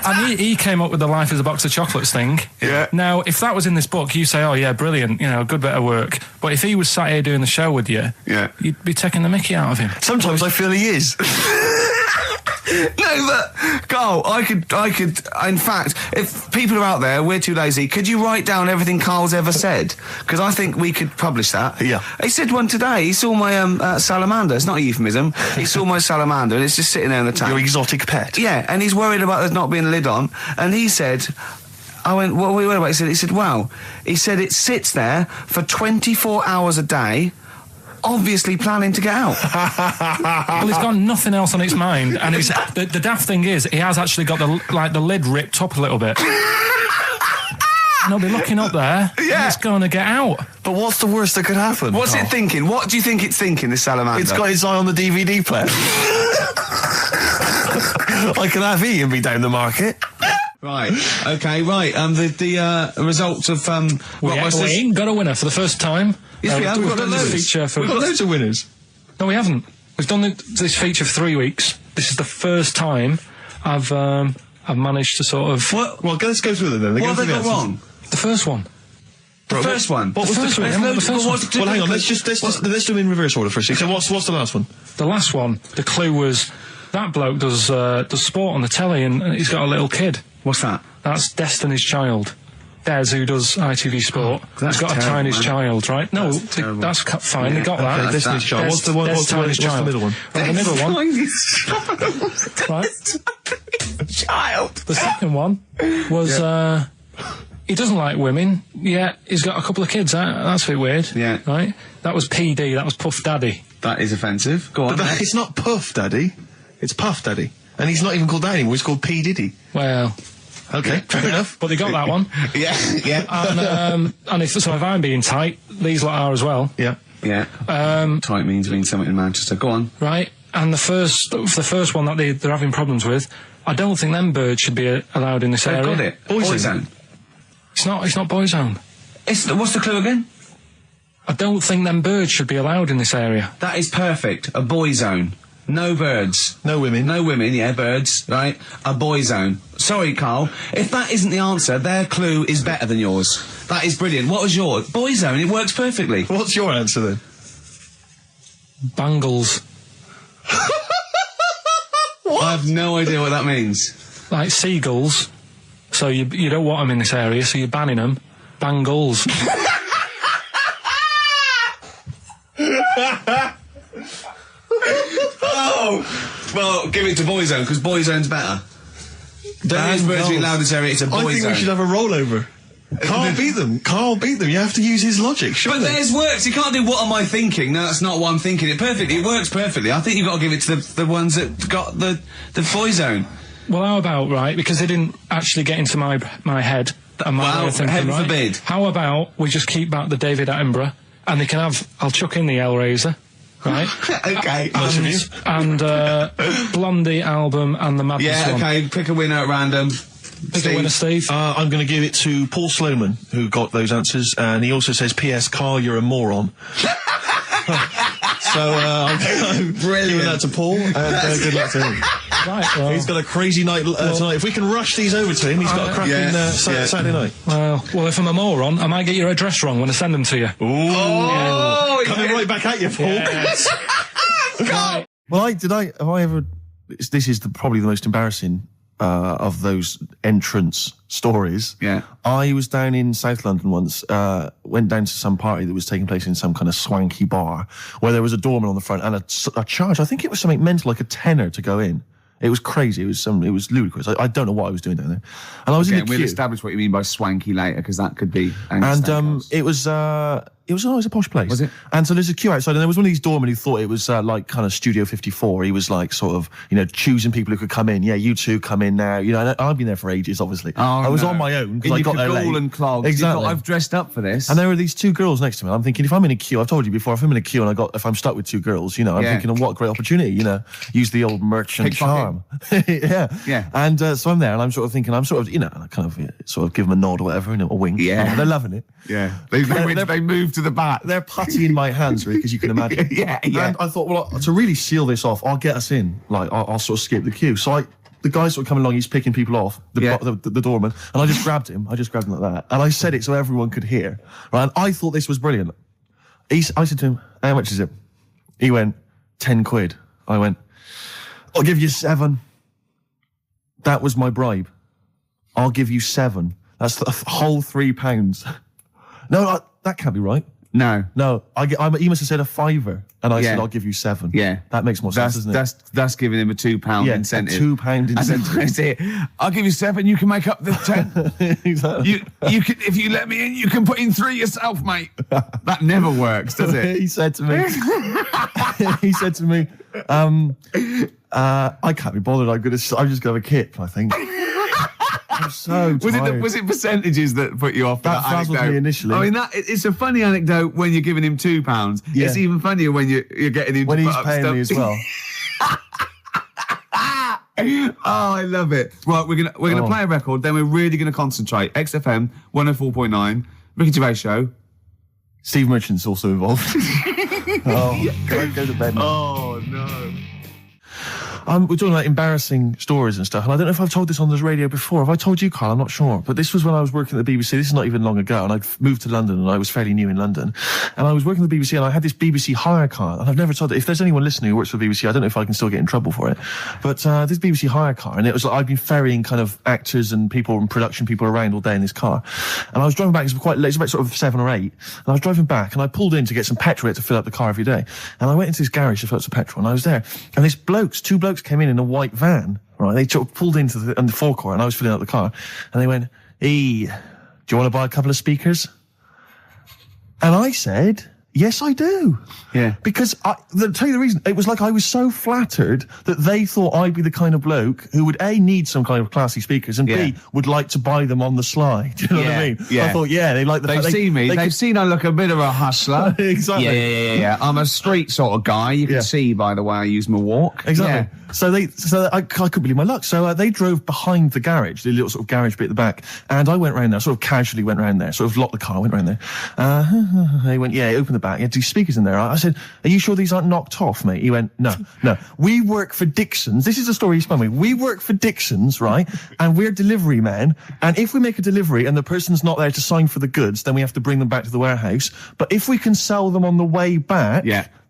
And he came up with the life as a box of chocolates thing. Yeah. Now, if that was in this book, you say, oh, yeah, brilliant, you know, good bit of work. But if he was sat here doing the show with you, you'd be taking the mickey out of him. Sometimes I feel he is. No, but Carl, I could. In fact, if people are out there, we're too lazy. Could you write down everything Carl's ever said? Because I think we could publish that. Yeah. He said one today. He saw my salamander. It's not a euphemism. He saw my salamander, and it's just sitting there in the tank. Your exotic pet. Yeah, and he's worried about there not being a lid on. And he said, I went, what are we worried about? He said, wow. He said it sits there for 24 hours a day, obviously planning to get out. Well, it's got nothing else on its mind, and it's the daft thing is, he has actually got the lid ripped up a little bit. And he'll be looking up there, and it's going to get out. But what's the worst that could happen? What's it thinking? What do you think it's thinking, this salamander? It's got its eye on the DVD player. I can have Ian be down the market. Right. Okay. Right. The results of We ain't got a winner for the first time. Yes, we have. We've We've done got this loads. feature for... We've got loads of winners. No, we haven't. We've done this feature for 3 weeks. This is the first time I've managed to sort of... Well, let's go through them then. What have they got wrong? The first one. The first one. What was the first one? Well, hang on. Let's do them in reverse order first. So what's the last one? The last one. The clue was that bloke does sport on the telly, and he's got a little kid. What's that? That's Destiny's Child. Des, who does ITV Sport, that's has got terrible, a tiny man. child, right? No, terrible. that's fine. They got that. Okay, Destiny's Child. What's the middle one? Well, the middle one. Right. Child. The second one was he doesn't like women, yet he's got a couple of kids. That's a bit weird. Yeah. Right? That was PD, that was Puff Daddy. That is offensive. Go on. But it's not Puff Daddy. It's Puff Daddy. And he's not even called that anymore. He's called P. Diddy. Well... Okay, fair enough. But they got that one. Yeah. And if I'm being tight, these lot are as well. Yeah. Yeah. Tight means something in Manchester. Go on. Right? And the first one that they're having problems with, I don't think them birds should be allowed in this area. Got it. Boyzone. It's not Boyzone. What's the clue again? I don't think them birds should be allowed in this area. That is perfect. A boy zone. No birds. No women. No women, yeah, birds, right? A boy zone. Sorry, Carl. If that isn't the answer, their clue is better than yours. That is brilliant. What was yours? Boy zone, it works perfectly. What's your answer then? Bangles. What? I have no idea what that means. Like seagulls. So you don't want them in this area, so you're banning them. Bangles. Oh! Well, give it to Boyzone, because Boyzone's better. There is virtually allowed this area, it's a Boyzone. I think we should have a rollover. Carl beat them. Carl beat them. You have to use his logic, surely. But theirs works. You can't do what am I thinking. No, that's not what I'm thinking. It perfectly. It works perfectly. I think you've got to give it to the ones that got the Boyzone. Well, how about, right, because they didn't actually get into my head and my way of thinking, heaven right? forbid. How about we just keep back the David Attenborough, and they can have, I'll chuck in the Hellraiser, right? Okay. And Blondie album and the Madness Yeah, one. okay, pick a winner at random. Pick a winner, Steve. I'm going to give it to Paul Sloman, who got those answers, and he also says, P.S. Carl, you're a moron. So, I'm giving that to Paul, and good luck to him. Right, well, He's got a crazy night tonight. If we can rush these over to him, he's got a cracking Saturday night. well, if I'm a moron, I might get your address wrong when I send them to you. Oh, Coming right back at you, Paul. Yes. Well, have I ever... This is probably the most embarrassing of those entrance stories. Yeah. I was down in South London once, went down to some party that was taking place in some kind of swanky bar where there was a doorman on the front and a charge. I think it was something mental, like a tenner to go in. It was crazy. It was ludicrous. I don't know what I was doing down there. And I was in the queue. We'll establish what you mean by swanky later, because that could be. And it was a posh place. Was it? And so there's a queue outside, and there was one of these doormen who thought it was like kind of Studio 54. He was like sort of, choosing people who could come in. Yeah, you two come in now. And I've been there for ages, obviously. Oh, I was on my own because I got there late. And clogs. Exactly. Thought, I've dressed up for this. And there were these two girls next to me. I'm thinking, if I'm in a queue, I've told you before, if I'm in a queue and if I'm stuck with two girls, I'm thinking, what a great opportunity. Use the old merchant charm. Yeah. And so I'm there, and I'm sort of thinking, I kind of sort of give them a nod or whatever, a wink. Yeah. And they're loving it. Yeah. They move to the back. They're putty in my hands, really, because you can imagine. Yeah. And I thought, well, to really seal this off, I'll get us in. Like, I'll sort of skip the queue. So the guy sort of coming along, he's picking people off, the doorman, and I just grabbed him. I just grabbed him like that. And I said it so everyone could hear. Right? And I thought this was brilliant. I said to him, how much is it? He went, 10 quid. I went, I'll give you 7. That was my bribe. I'll give you 7. That's the whole £3. No, that can't be right. No. He must have said a £5, and I said, I'll give you 7. Yeah. That makes more sense, doesn't it? That's giving him a £2 incentive. A £2 incentive. That's it. I'll give you 7, you can make up the 10. Exactly. You can, if you let me in, you can put in 3 yourself, mate. That never works, does it? He said to me, I can't be bothered. I'm just going to have a kip, I think. I'm so tired. Was it percentages that put you off? That frazzled me initially. I mean, it's a funny anecdote when you're giving him £2. Yeah. It's even funnier when you're getting him when to he's put up paying stuff. me as well. Oh, I love it. Right, we're gonna play a record. Then we're really gonna concentrate. XFM 104.9, Ricky Gervais show. Steve Merchant's also involved. Can I go to bed now? Oh no. We're talking about embarrassing stories and stuff, and I don't know if I've told this on this radio before. Have I told you, Carl? I'm not sure. But this was when I was working at the BBC. This is not even long ago, and I'd moved to London, and I was fairly new in London. And I was working at the BBC, and I had this BBC hire car, and I've never told it. If there's anyone listening who works for the BBC, I don't know if I can still get in trouble for it. But this BBC hire car, and it was like I'd been ferrying kind of actors and people and production people around all day in this car. And I was driving back, it was quite late, it was about sort of 7 or 8, and I was driving back, and I pulled in to get some petrol to fill up the car every day. And I went into this garage to fill up some petrol, and I was there, and two blokes came in a white van, right? They sort of pulled into the forecourt, and I was filling up the car, and they went, "Hey, do you want to buy a couple of speakers?" And I said, "Yes, I do." Yeah. Because I'll tell you the reason. It was like I was so flattered that they thought I'd be the kind of bloke who would A, need some kind of classy speakers, and B, would like to buy them on the sly. Do you know what I mean? Yeah. I thought, they like the They've seen me. They've seen I look a bit of a hustler. Exactly. Yeah. I'm a street sort of guy. You can see by the way I use my walk. Exactly. Yeah. So I couldn't believe my luck. So they drove behind the garage, the little sort of garage bit at the back, and I went round there, sort of casually went round there, sort of locked the car, went round there. They went, open the back. You had 2 speakers in there. I said, "Are you sure these aren't knocked off, mate?" He went, No. We work for Dixon's. This is the story he spun me. We work for Dixon's, right? And we're delivery men. And if we make a delivery and the person's not there to sign for the goods, then we have to bring them back to the warehouse. But if we can sell them on the way back,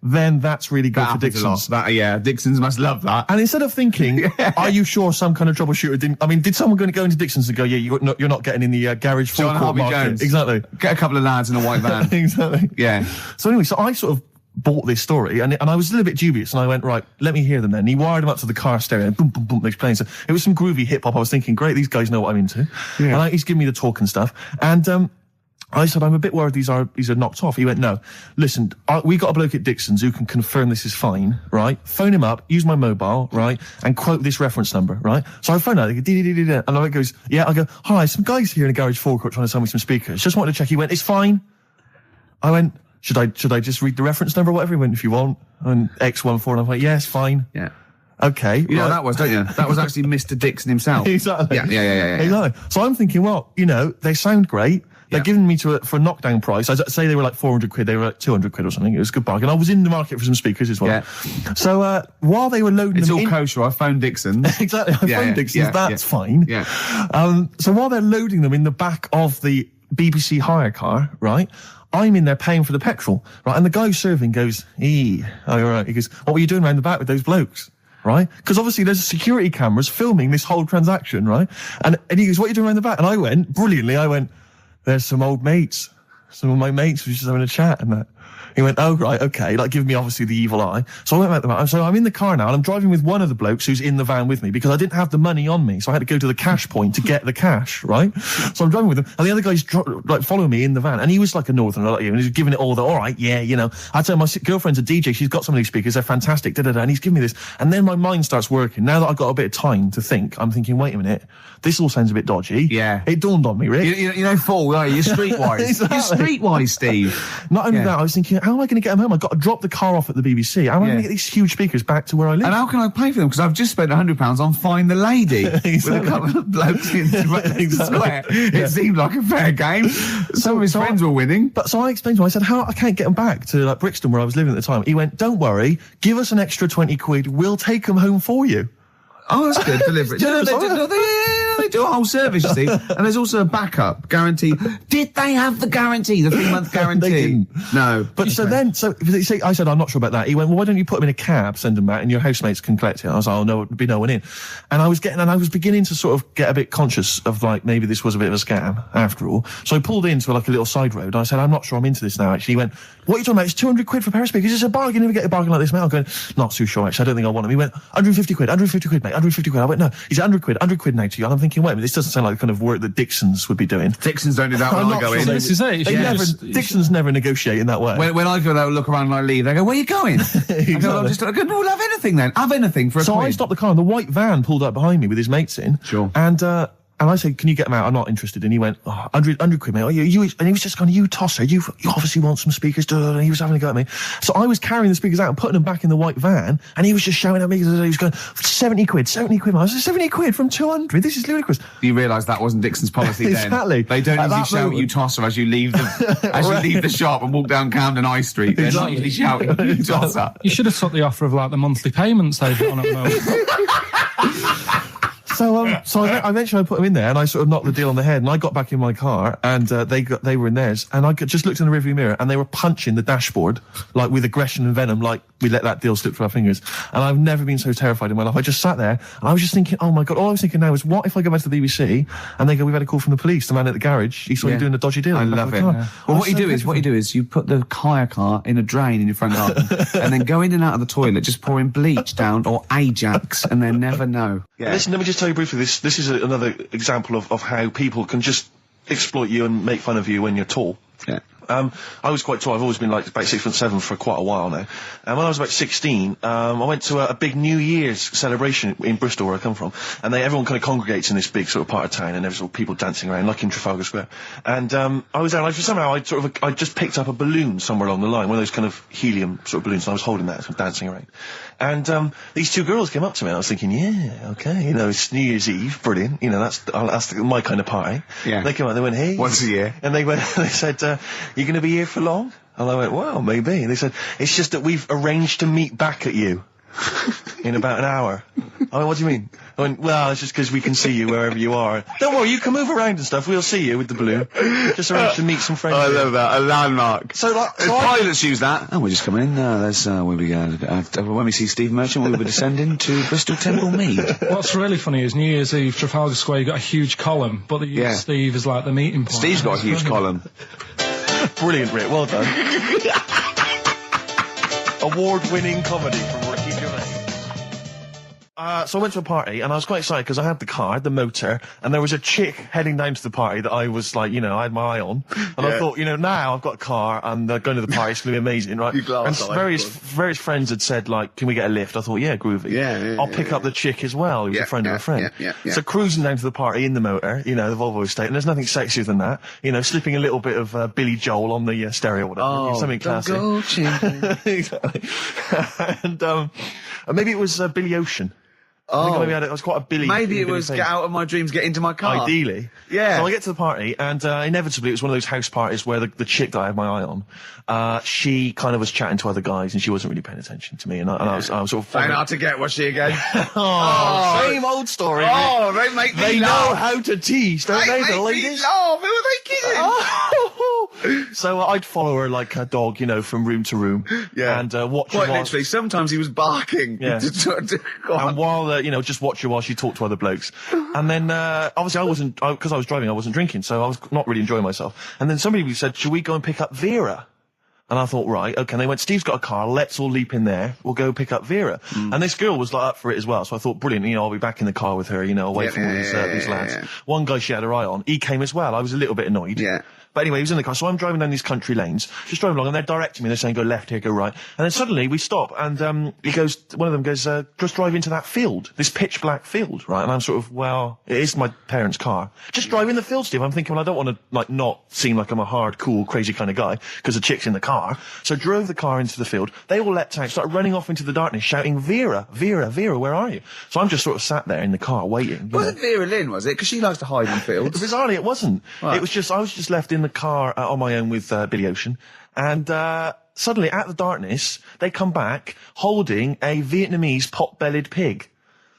then that's really good for Dixon's. Dixon's must love that. And instead of thinking, are you sure some kind of troubleshooter did someone going to go into Dixon's and go, you're not getting in the garage forecourt market? Jones. Exactly. Get a couple of lads in a white van. Exactly. Yeah. So anyway, I sort of bought this story, and I was a little bit dubious, and I went, right, let me hear them then. And he wired them up to the car stereo, and boom, boom, boom, they're playing. So it was some groovy hip-hop. I was thinking, great, these guys know what I'm into. Yeah. And he's giving me the talk and stuff. And I said, I'm a bit worried these are knocked off. He went, no, listen, we got a bloke at Dixon's who can confirm this is fine, right? Phone him up, use my mobile, right? And quote this reference number, right? So I phone out, they go, and I goes, I go, hi, some guys here in a garage forecourt trying to sell me some speakers. Just wanted to check. He went, it's fine. I went, should I just read the reference number or whatever? He went, if you want. And X14, and I'm like, yeah, it's fine. Yeah. Okay. You know what that was, don't you? That was actually Mr. Dixon himself. Exactly. Yeah. Exactly. So I'm thinking, well, they sound great. They're giving me for a knockdown price. I'd say they were like 400 quid. They were like 200 quid or something. It was a good bargain. I was in the market for some speakers as well. Yeah. So while they were loading it's them all in... kosher. I phoned Dixon. Exactly. I phoned Dixon. That's fine. Yeah. So while they're loading them in the back of the BBC hire car, right, I'm in there paying for the petrol, right, and the guy who's serving goes, oh, you're right. He goes, what were you doing around the back with those blokes? right? Because obviously there's security cameras filming this whole transaction, right? And he goes, what are you doing around the back? And I went, brilliantly, there's some old mates. Some of my mates were just having a chat and that. He went, oh, right, okay, like giving me obviously the evil eye. So I went back to the van. So I'm in the car now and I'm driving with one of the blokes who's in the van with me because I didn't have the money on me. So I had to go to the cash point to get the cash, right? So I'm driving with him and the other guy's following me in the van and he was like a northerner like you and he was giving it all the, all right, yeah, you know. I tell my girlfriend's a DJ, she's got some of these speakers, they're fantastic, da-da-da, and he's giving me this. And then my mind starts working. Now that I've got a bit of time to think, I'm thinking, wait a minute, this all sounds a bit dodgy. Yeah. It dawned on me, Rick. You know, Paul, you're streetwise. Exactly. You're streetwise, Steve. Not only that, I was thinking, how am I going to get them home? I've got to drop the car off at the BBC. How am I going to get these huge speakers back to where I live? And how can I pay for them? Because I've just spent £100 on Find the Lady with a couple of blokes in the square. It seemed like a fair game. Some of his friends were winning. But so I explained to him, I said, I can't get them back to like Brixton where I was living at the time. He went, don't worry, give us an extra 20 quid, we'll take them home for you. Oh, that's good. Deliberate. They do a whole service, you see. And there's also a backup guarantee. Did they have the guarantee? The 3-month guarantee? They didn't. No. But so I said, I'm not sure about that. He went, well, why don't you put them in a cab, send them back, and your housemates can collect it? I was like, oh, no, there'd be no one in. And I was beginning to sort of get a bit conscious of like, maybe this was a bit of a scam after all. So I pulled into like a little side road. And I said, I'm not sure I'm into this now, actually. He went, what are you talking about? It's 200 quid for a pair of speakers. It's a bargain. You never get a bargain like this, mate. I'm going, not too sure, actually. I don't think I want them. He went, 150 quid, mate. 150 quid. I went, no. He's 100 quid now to you. And I'm thinking, wait a minute, this doesn't sound like the kind of work that Dixons would be doing. Dixons don't do that when I go in. This is it. Dixons never negotiate in that way. When I go there, look around and I leave, they go, where are you going? I go, I go, no, we'll have anything then. Have anything for a So quid. I stopped the car and the white van pulled up behind me with his mates in. Sure. And I said, can you get them out? I'm not interested. And he went, 100 quid, mate. And he was just going, you tosser. You obviously want some speakers. And he was having a go at me. So I was carrying the speakers out and putting them back in the white van. And he was just shouting at me. He was going, 70 quid, mate. I was like, 70 quid from 200. This is ludicrous. You realise that wasn't Dixon's policy then. Exactly. They don't usually shout at you tosser as you leave the shop and walk down Camden High Street. They're not usually shouting at you tosser. You should have took the offer of like the monthly payments they've got on at the moment. So I eventually put them in there and I sort of knocked the deal on the head and I got back in my car and they were in theirs and I just looked in the rearview mirror and they were punching the dashboard like with aggression and venom like we let that deal slip through our fingers. And I've never been so terrified in my life. I just sat there and I was just thinking, oh my God, all I was thinking now is what if I go back to the BBC and they go, we've had a call from the police, the man at the garage, he saw you doing a dodgy deal. I love it. Yeah. Well, what you do is you put the hire car in a drain in your front garden and then go in and out of the toilet just pouring bleach down or Ajax and they never know. Yeah. Listen, let me just tell you briefly, this is another example of how people can just exploit you and make fun of you when you're tall. Yeah. I was quite tall. I've always been like about 6'7" for quite a while now. And when I was about 16, I went to a big New Year's celebration in Bristol, where I come from. And everyone kind of congregates in this big sort of part of town, and there's all people dancing around, like in Trafalgar Square. And I was there, and somehow I just picked up a balloon somewhere along the line, one of those kind of helium sort of balloons, and I was holding that, sort of dancing around. And these two girls came up to me, and I was thinking, yeah, okay, you know, it's New Year's Eve, brilliant, you know, that's my kind of party. Yeah. They came up, they went, hey. Once a year. And they said, you going to be here for long? And I went, well, maybe. And they said, it's just that we've arranged to meet back at you in about an hour. I went, what do you mean? I went, well, it's just because we can see you wherever you are. Don't worry, you can move around and stuff. We'll see you with the balloon. Just arranged to meet some friends. I love that. A landmark. So pilots use that. Oh, we're just coming in. There's when we go. When we see Steve Merchant, we'll be descending to Bristol Temple Mead. What's really funny is New Year's Eve, Trafalgar Square, you got a huge column, but they use Steve as like the meeting point. Steve's got a huge column. Brilliant, Rick. Well done. Award-winning comedy from Ricky Gervais. So I went to a party and I was quite excited because I had the car, I had the motor, and there was a chick heading down to the party that I was like, you know, I had my eye on. And I thought, you know, now I've got a car and going to the party, it's going to be amazing, right? And various friends had said, like, can we get a lift? I thought, yeah, groovy. I'll pick up the chick as well, who's a friend of a friend. So cruising down to the party in the motor, you know, the Volvo estate, and there's nothing sexier than that. You know, slipping a little bit of Billy Joel on the stereo or whatever. Something classy. Exactly. And maybe it was Billy Ocean. I think maybe I was quite a Billy. Maybe it was Get Out of My Dreams, Get Into My Car. Ideally. Yeah. So I get to the party, and inevitably it was one of those house parties where the chick that I had my eye on, she kind of was chatting to other guys, and she wasn't really paying attention to me, and I was sort of... Ain't hard to get, was she again? Same old story. Oh, they make me They laugh. know how to tease, don't they, the ladies? Who are they kidding? So I'd follow her like a dog, you know, from room to room. Yeah. And watch her Quite while... literally, sometimes he was barking. Yeah. And while, you know, just watch her while she talked to other blokes. And then, obviously because I was driving, I wasn't drinking, so I was not really enjoying myself. And then somebody said, should we go and pick up Vera? And I thought, right, okay. And they went, Steve's got a car, let's all leap in there. We'll go pick up Vera. And this girl was like up for it as well. So I thought, brilliant, you know, I'll be back in the car with her, you know, away from all these lads. Yeah. One guy she had her eye on, he came as well. I was a little bit annoyed. Yeah. But anyway, he was in the car, so I'm driving down these country lanes, just driving along, and they're directing me, they're saying, go left here, go right. And then suddenly we stop, and one of them goes, just drive into that field, this pitch black field, right? And I'm sort of, well, it is my parents' car. Just drive in the field, Steve. I'm thinking, well, I don't want to, like, not seem like I'm a hard, cool, crazy kind of guy, because the chick's in the car. So drove the car into the field. They all leapt out, started running off into the darkness, shouting, Vera, Vera, Vera, where are you? So I'm just sort of sat there in the car waiting. Wasn't Vera Lynn, was it? Because she likes to hide in fields. Bizarrely, it wasn't. Right. It was just, I was just left in the car on my own with Billy Ocean, and suddenly, at the darkness, they come back holding a Vietnamese pot-bellied pig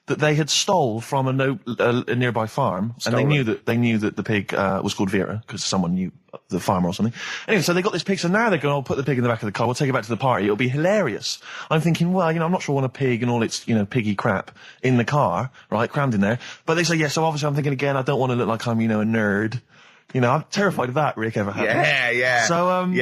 that they had stole from a nearby farm, and they knew that the pig was called Vera because someone knew the farmer or something. Anyway, so they got this pig, so now they're going, I'll put the pig in the back of the car, we'll take it back to the party, it'll be hilarious. I'm thinking, well, you know, I'm not sure I want a pig and all its, you know, piggy crap in the car, right, crammed in there. But they say, yeah, so obviously I'm thinking again, I don't want to look like I'm, you know, a nerd. You know, I'm terrified of that, Rick, ever happened. Yeah. So,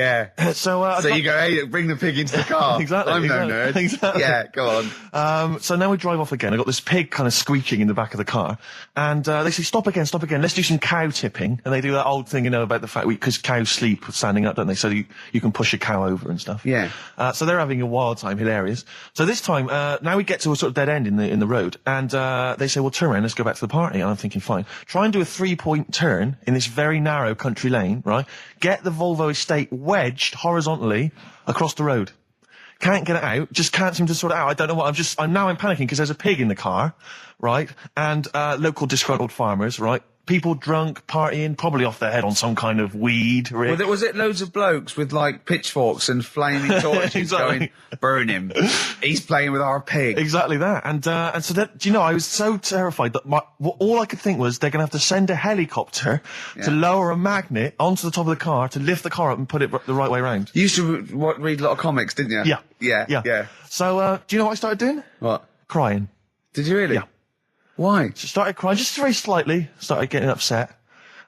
So you go, hey, bring the pig into the car. Exactly. I'm no nerd. Exactly. Yeah, go on. So now we drive off again. I got this pig kind of squeaking in the back of the car. And, they say, stop again. Let's do some cow tipping. And they do that old thing, you know, about the fact because cows sleep standing up, don't they? So you can push a cow over and stuff. Yeah. So they're having a wild time, hilarious. So this time, now we get to a sort of dead end in the road. And, they say, well, turn around, let's go back to the party. And I'm thinking, fine. Try and do a 3-point turn in this very narrow country lane, right? Get the Volvo estate wedged horizontally across the road. Can't get it out. Just can't seem to sort it out. I don't know what. I'm panicking because there's a pig in the car, right? And, local disgruntled farmers, right? People drunk, partying, probably off their head on some kind of weed, Rick. Was it loads of blokes with, like, pitchforks and flaming torches Exactly. going, burn him. He's playing with our pig. Exactly that. And so that, do you know, I was so terrified that all I could think was they're going to have to send a helicopter to lower a magnet onto the top of the car to lift the car up and put it the right way around. You used to read a lot of comics, didn't you? Yeah. So, do you know what I started doing? What? Crying. Did you really? Yeah. Why? So started crying, just very slightly, started getting upset.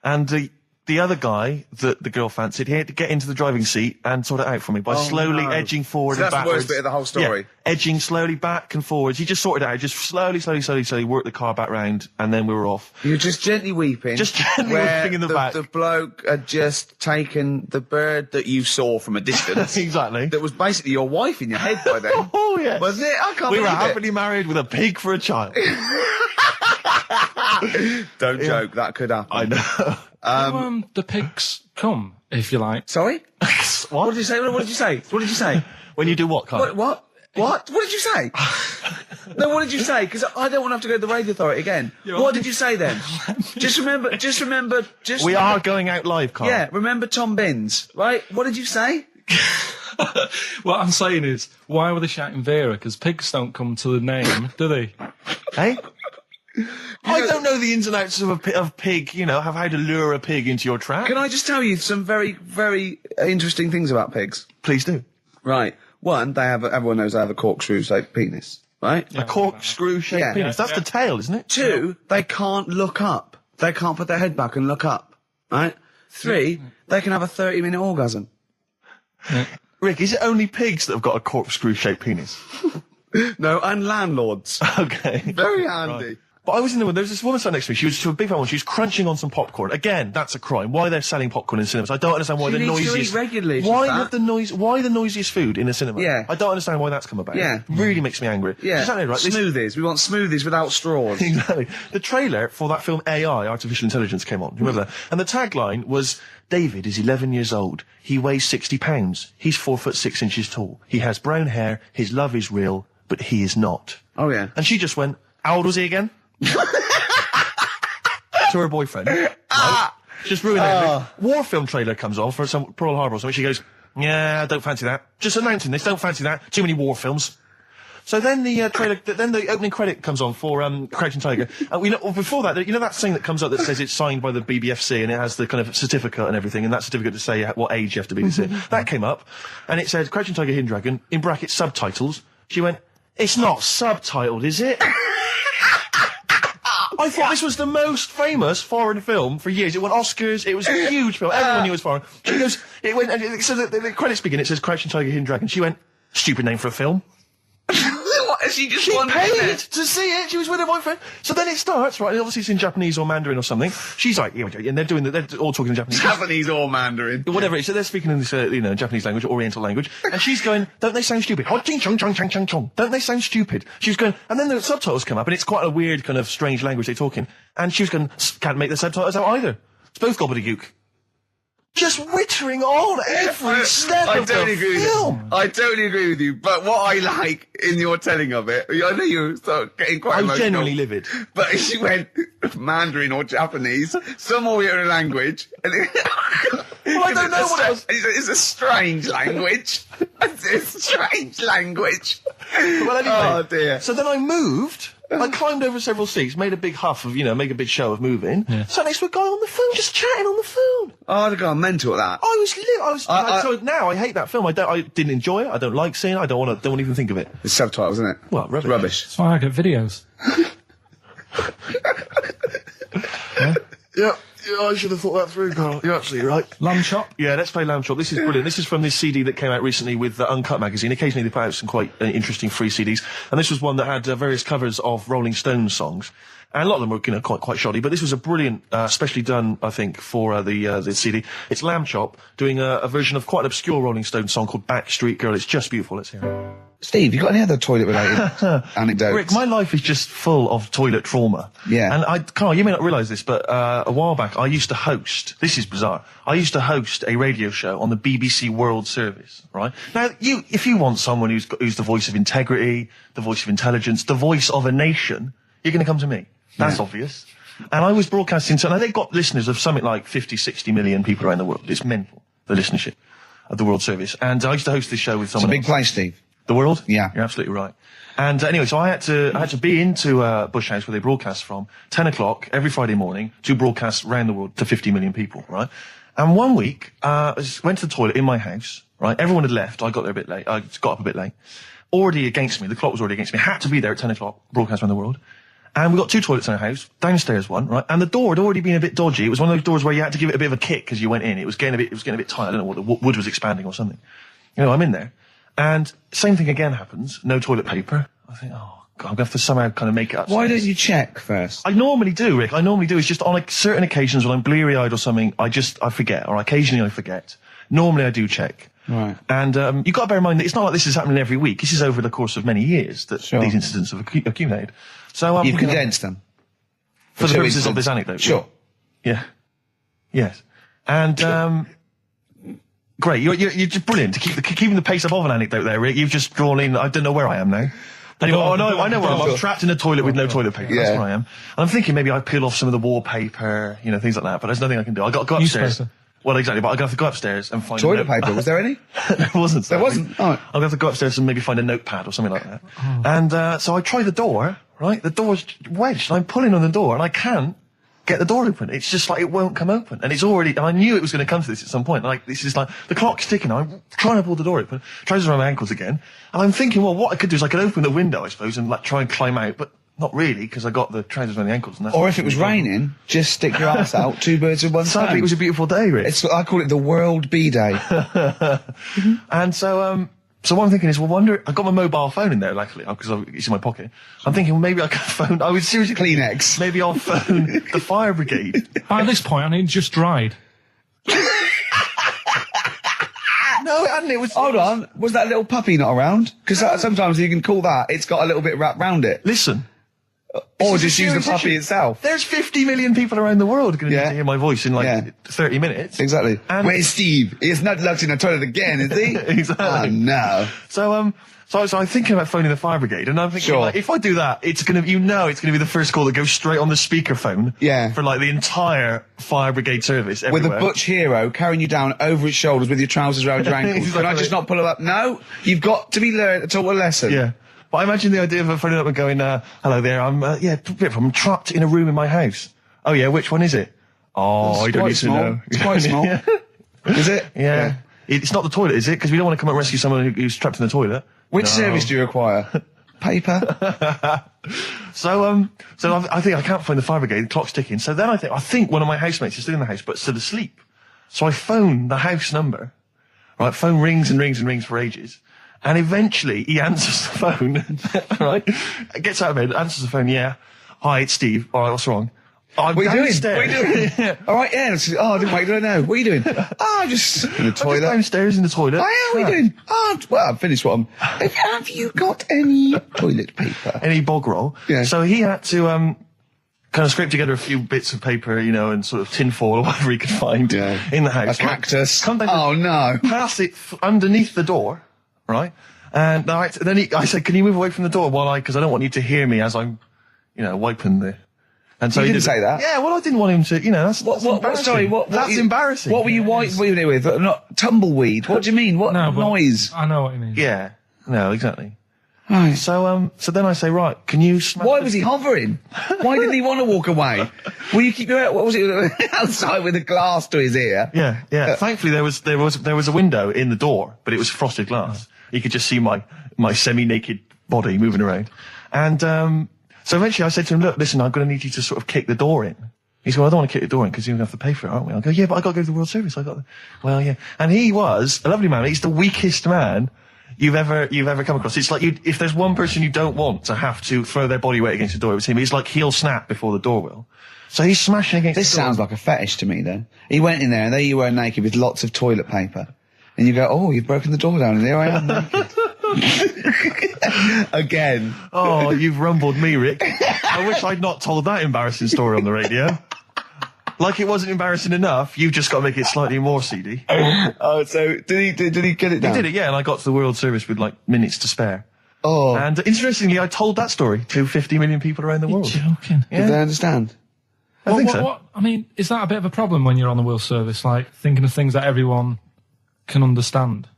And the other guy that the girl fancied, he had to get into the driving seat and sort it out for me by slowly edging forward So and that's the backwards. worst bit of the whole story. Yeah, edging slowly back and forwards. He just sorted it out, just slowly worked the car back round, and then we were off. You were just gently weeping. Just gently weeping in the back. The bloke had just taken the bird that you saw from a distance. Exactly. That was basically your wife in your head by then. Oh, yes. Was it? I can't We were believe it. happily married with a pig for a child. Don't joke, that could happen. I know. The pigs come, if you like. Sorry? What did you say? What did you say? What did you say? When you do what, Carl? What? What did you say? No, what did you say? Because I don't want to have to go to the radio authority again. What did you say then? Just remember. We are going out live, Carl. Yeah, remember Tom Binns, right? What did you say? What I'm saying is, why were they shouting Vera? Because pigs don't come to the name, do they? Hey? I don't know the ins and outs of pig, you know, how to lure a pig into your trap. Can I just tell you some very, very interesting things about pigs? Please do. Right. One, everyone knows they have a corkscrew-shaped penis, right? A corkscrew-shaped penis. That's the tail, isn't it? Two, they can't look up. They can't put their head back and look up, right? Three, they can have a 30-minute orgasm. Rick, is it only pigs that have got a corkscrew-shaped penis? No, and landlords. Okay. Very handy. Right. But I was in there was this woman sat next to me. She was a big fan one. She was crunching on some popcorn. Again, that's a crime. Why they're selling popcorn in cinemas? I don't understand why She the needs to noisiest. eat regularly, she's Why fat. have the noise? Why the noisiest food in a cinema? Yeah. I don't understand why that's come about. Yeah. Really makes me angry. Yeah. She's right. This- Smoothies. We want smoothies without straws. Exactly. The trailer for that film AI, Artificial Intelligence, came on. Remember that? And the tagline was, David is 11 years old. He weighs 60 pounds. He's 4'6" tall. He has brown hair. His love is real, but he is not. Oh, yeah. And she just went, how old was he again? To her boyfriend. Right? Just ruined everything. War film trailer comes on for some Pearl Harbor or something. She goes, yeah, I don't fancy that. Just announcing this, don't fancy that. Too many war films. So then the trailer, then the opening credit comes on for Crouching Tiger. And before that, you know that thing that comes up that says it's signed by the BBFC and it has the kind of certificate and everything, and that certificate to say what age you have to be to see it. That came up, and it said Crouching Tiger, Hidden Dragon in brackets subtitles. She went, "It's not subtitled, is it?" I thought this was the most famous foreign film for years. It won Oscars. It was a huge film. Everyone knew it was foreign. She goes, it went, and so the credits begin. It says Crouching Tiger, Hidden Dragon. She went, "Stupid name for a film." What? She just She wanted paid it. to see it. She was with her boyfriend. So then it starts, right? And obviously it's in Japanese or Mandarin or something. She's like, yeah, and they're all talking in Japanese. Japanese or Mandarin. Whatever it is. So they're speaking in this, Japanese language, Oriental language. And she's going, "Don't they sound stupid? Don't they sound stupid?" She was going, and then the subtitles come up, and it's quite a weird kind of strange language they're talking. And she was going, "Can't make the subtitles out either. It's both gobbledygook." Just wittering on every step of the film. I totally agree with you. But what I like in your telling of it, I know you're getting quite emotional. I'm genuinely livid. But she went Mandarin or Japanese, some Oriental language. And Well, I don't know what else. It's a strange language. It's a strange language. Well, anyway. Oh, dear. So then I moved. I climbed over several seats, made a big huff of, make a big show of moving. Yeah. Sat next to a guy on the phone, just chatting on the phone. Oh, I'd have gone mental at that. So now I hate that film. I didn't enjoy it. I don't like seeing it. I don't want to even think of it. It's subtitles, isn't it? Well, rubbish. Rubbish. That's why I get videos. Yeah, I should have thought that through, Carl. You're absolutely right. Lamb chop. Yeah, let's play Lamb Chop. This is brilliant. This is from this CD that came out recently with Uncut magazine. Occasionally they put out some quite interesting free CDs. And this was one that had various covers of Rolling Stones songs. And a lot of them were, quite shoddy, but this was a brilliant, specially done, I think, for the CD. It's Lamb Chop doing a version of quite an obscure Rolling Stones song called Backstreet Girl. It's just beautiful. Let's hear it. Steve, you got any other toilet-related anecdotes? Rick, my life is just full of toilet trauma. Yeah. And Carl, you may not realise this, but a while back I used to host, this is bizarre, I used to host a radio show on the BBC World Service, right? Now, if you want someone who's the voice of integrity, the voice of intelligence, the voice of a nation, you're going to come to me. That's obvious. And I was broadcasting, so now they've got listeners of something like 50, 60 million people around the world. It's mental, the listenership of the World Service. And I used to host this show with someone It's a big place, Steve. The World? Yeah. You're absolutely right. And anyway, so I had to be into Bush House where they broadcast from 10 o'clock every Friday morning to broadcast around the world to 50 million people, right? And one week, I went to the toilet in my house, right? Everyone had left. I got there a bit late. I got up a bit late. Already against me. The clock was already against me. Had to be there at 10 o'clock, broadcast around the world. And we got two toilets in our house, downstairs one, right? And the door had already been a bit dodgy. It was one of those doors where you had to give it a bit of a kick as you went in. It was getting a bit tight. I don't know what the wood was expanding or something. I'm in there. And same thing again happens. No toilet paper. I think, oh, God, I'm going to have to somehow kind of make it up. Why don't you check first? I normally do, Rick. I normally do. It's just on certain occasions when I'm bleary-eyed or something, I forget. Or occasionally I forget. Normally I do check. Right. And you've got to bear in mind that it's not like this is happening every week. This is over the course of many years that Sure. these incidents have accumulated. So You've condensed them. for the two purposes of incidents. this anecdote. Sure. Yeah. Yes. And great. You're just brilliant. Keeping the pace up of an anecdote there, Rick. You've just drawn in. I don't know where I am now. Anyway, I know where I am. I'm trapped in a toilet with no toilet paper. Yeah. That's where I am. And I'm thinking maybe I peel off some of the wallpaper, things like that. But there's nothing I can do. I got to go upstairs. Newspaper. Well, exactly. But I have to go upstairs and find Toilet paper, was there any? There wasn't. There sadly. wasn't? Oh. I'll have to go upstairs and maybe find a notepad or something like that. And so I try the door, right? The door's wedged. I'm pulling on the door and I can't get the door open. It's just like it won't come open. And it's already, and I knew it was going to come to this at some point. Like, this is like, the clock's ticking. I'm trying to pull the door open, trousers around my ankles again. And I'm thinking, well, what I could do is I could open the window, I suppose, and like try and climb out. But not really, because I got the trousers around the ankles. And that's Or if it was raining, just stick your ass out, two birds with one stone. Sadly, it was a beautiful day, Rick. I call it the World Bee Day. And so what I'm thinking is, I got my mobile phone in there, luckily, because it's in my pocket. I'm thinking, well, maybe I can phone, I would seriously, Kleenex. maybe I'll phone the fire brigade. At this point, I mean, it just dried. No, it hadn't, it was... Hold on, was that little puppy not around? Because sometimes you can call that, it's got a little bit wrapped round it. Listen. Or This is just a use the serious puppy issue. itself. There's 50 million people around the world going to need Yeah. to hear my voice in like Yeah. 30 minutes. Exactly. And Where's Steve? He's not locked in a toilet again, is he? Exactly. Oh, no. So I'm thinking about phoning the fire brigade, and I'm thinking, Sure. like, if I do that, it's gonna be the first call that goes straight on the speakerphone. Yeah. For like the entire fire brigade service With everywhere. a butch hero carrying you down over his shoulders with your trousers around your ankles. Can I Exactly. just not pull him up? No, you've got to be taught a lesson. Yeah. But I imagine the idea of her phoning up and going, hello there, I'm trapped in a room in my house. Oh yeah, which one is it? Oh, I don't need to know. It's quite small. Is it? Yeah. It's not the toilet, is it? Because we don't want to come and rescue someone who's trapped in the toilet. Which service do you require? Paper? So I think I can't find the fire brigade, the clock's ticking. So then I think one of my housemates is still in the house, but still asleep. So I phone the house number. Right, phone rings and rings and rings for ages. And eventually he answers the phone, right? Gets out of bed, answers the phone, yeah. Hi, it's Steve. All right, what's wrong? What are you doing? Downstairs. What are you doing? All right, yeah. I didn't wait. I don't know. What are you doing? Just in the toilet. Downstairs in the toilet. Oh, yeah, what are you doing? Well, I've finished what I'm... Have you got any toilet paper? Any bog roll? Yeah. So he had to, kind of scrape together a few bits of paper, and sort of tinfoil or whatever he could find in the house. A cactus. Come down, oh, no. Pass it underneath the door, right? And then I said, can you move away from the door because I don't want you to hear me as I'm, wiping the... And so you he didn't say that? Yeah, well, I didn't want him to, that's embarrassing. Sorry, that's embarrassing. What were you wiping it with? Not tumbleweed. What do you mean? What noise? I know what you mean. Yeah. No, exactly. Right. So then I say, right, can you smash... Why was he hovering? Why didn't he want to walk away? Will you keep your... What was it? Outside with a glass to his ear? Yeah. Thankfully, there was a window in the door, but it was frosted glass. You could just see my semi-naked body moving around. And, so eventually I said to him, look, listen, I'm going to need you to sort of kick the door in. He said, well, I don't want to kick the door in because you're going to have to pay for it, aren't we? I go, yeah, but I got to go to the World Service. Well, yeah. And he was a lovely man. He's the weakest man you've ever come across. It's like if there's one person you don't want to have to throw their body weight against the door, it was him. He's like he'll snap before the door will. So he's smashing against This the door. sounds like a fetish to me, then. He went in there and there you were naked with lots of toilet paper. And you go, oh, you've broken the door down and there I am naked. Again. Oh, you've rumbled me, Rick. I wish I'd not told that embarrassing story on the radio. Like it wasn't embarrassing enough, you've just got to make it slightly more seedy. Oh, so did he get it down? He did it, yeah, and I got to the World Service with minutes to spare. Oh. And interestingly, I told that story to 50 million people around the world. You're joking. Yeah. Did they understand? I think so. I mean, is that a bit of a problem when you're on the World Service, like thinking of things that everyone can understand?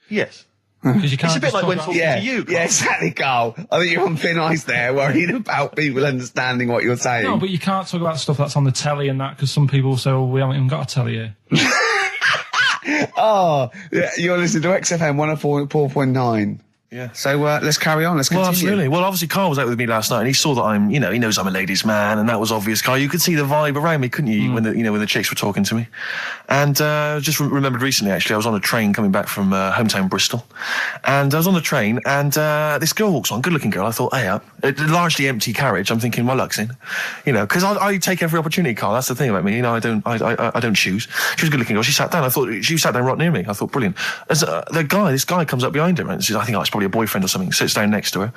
Yes. Because you can't. It's a bit like when talking to you, Carl. Yeah, exactly, Carl. I think you're on thin ice there, worried about people understanding what you're saying. No, but you can't talk about stuff that's on the telly and that, because some people say, well, we haven't even got a telly here. Oh, yeah, you're listening to XFM 104.9. Yeah. So let's carry on. Let's continue. Well, absolutely. Well, obviously, Carl was out with me last night, and he saw that I'm, he knows I'm a ladies' man, and that was obvious. Carl, you could see the vibe around me, couldn't you? When the chicks were talking to me, and just remembered recently, actually, I was on a train coming back from hometown Bristol, and I was on the train, and this girl walks on, good-looking girl. I thought, hey, up, a largely empty carriage. I'm thinking, my luck's in, because I take every opportunity, Carl. That's the thing about me, I don't choose. She was a good-looking girl. She sat down. I thought she sat down right near me. I thought, brilliant. As this guy comes up behind her, and says, I think that's probably a boyfriend or something, sits down next to her.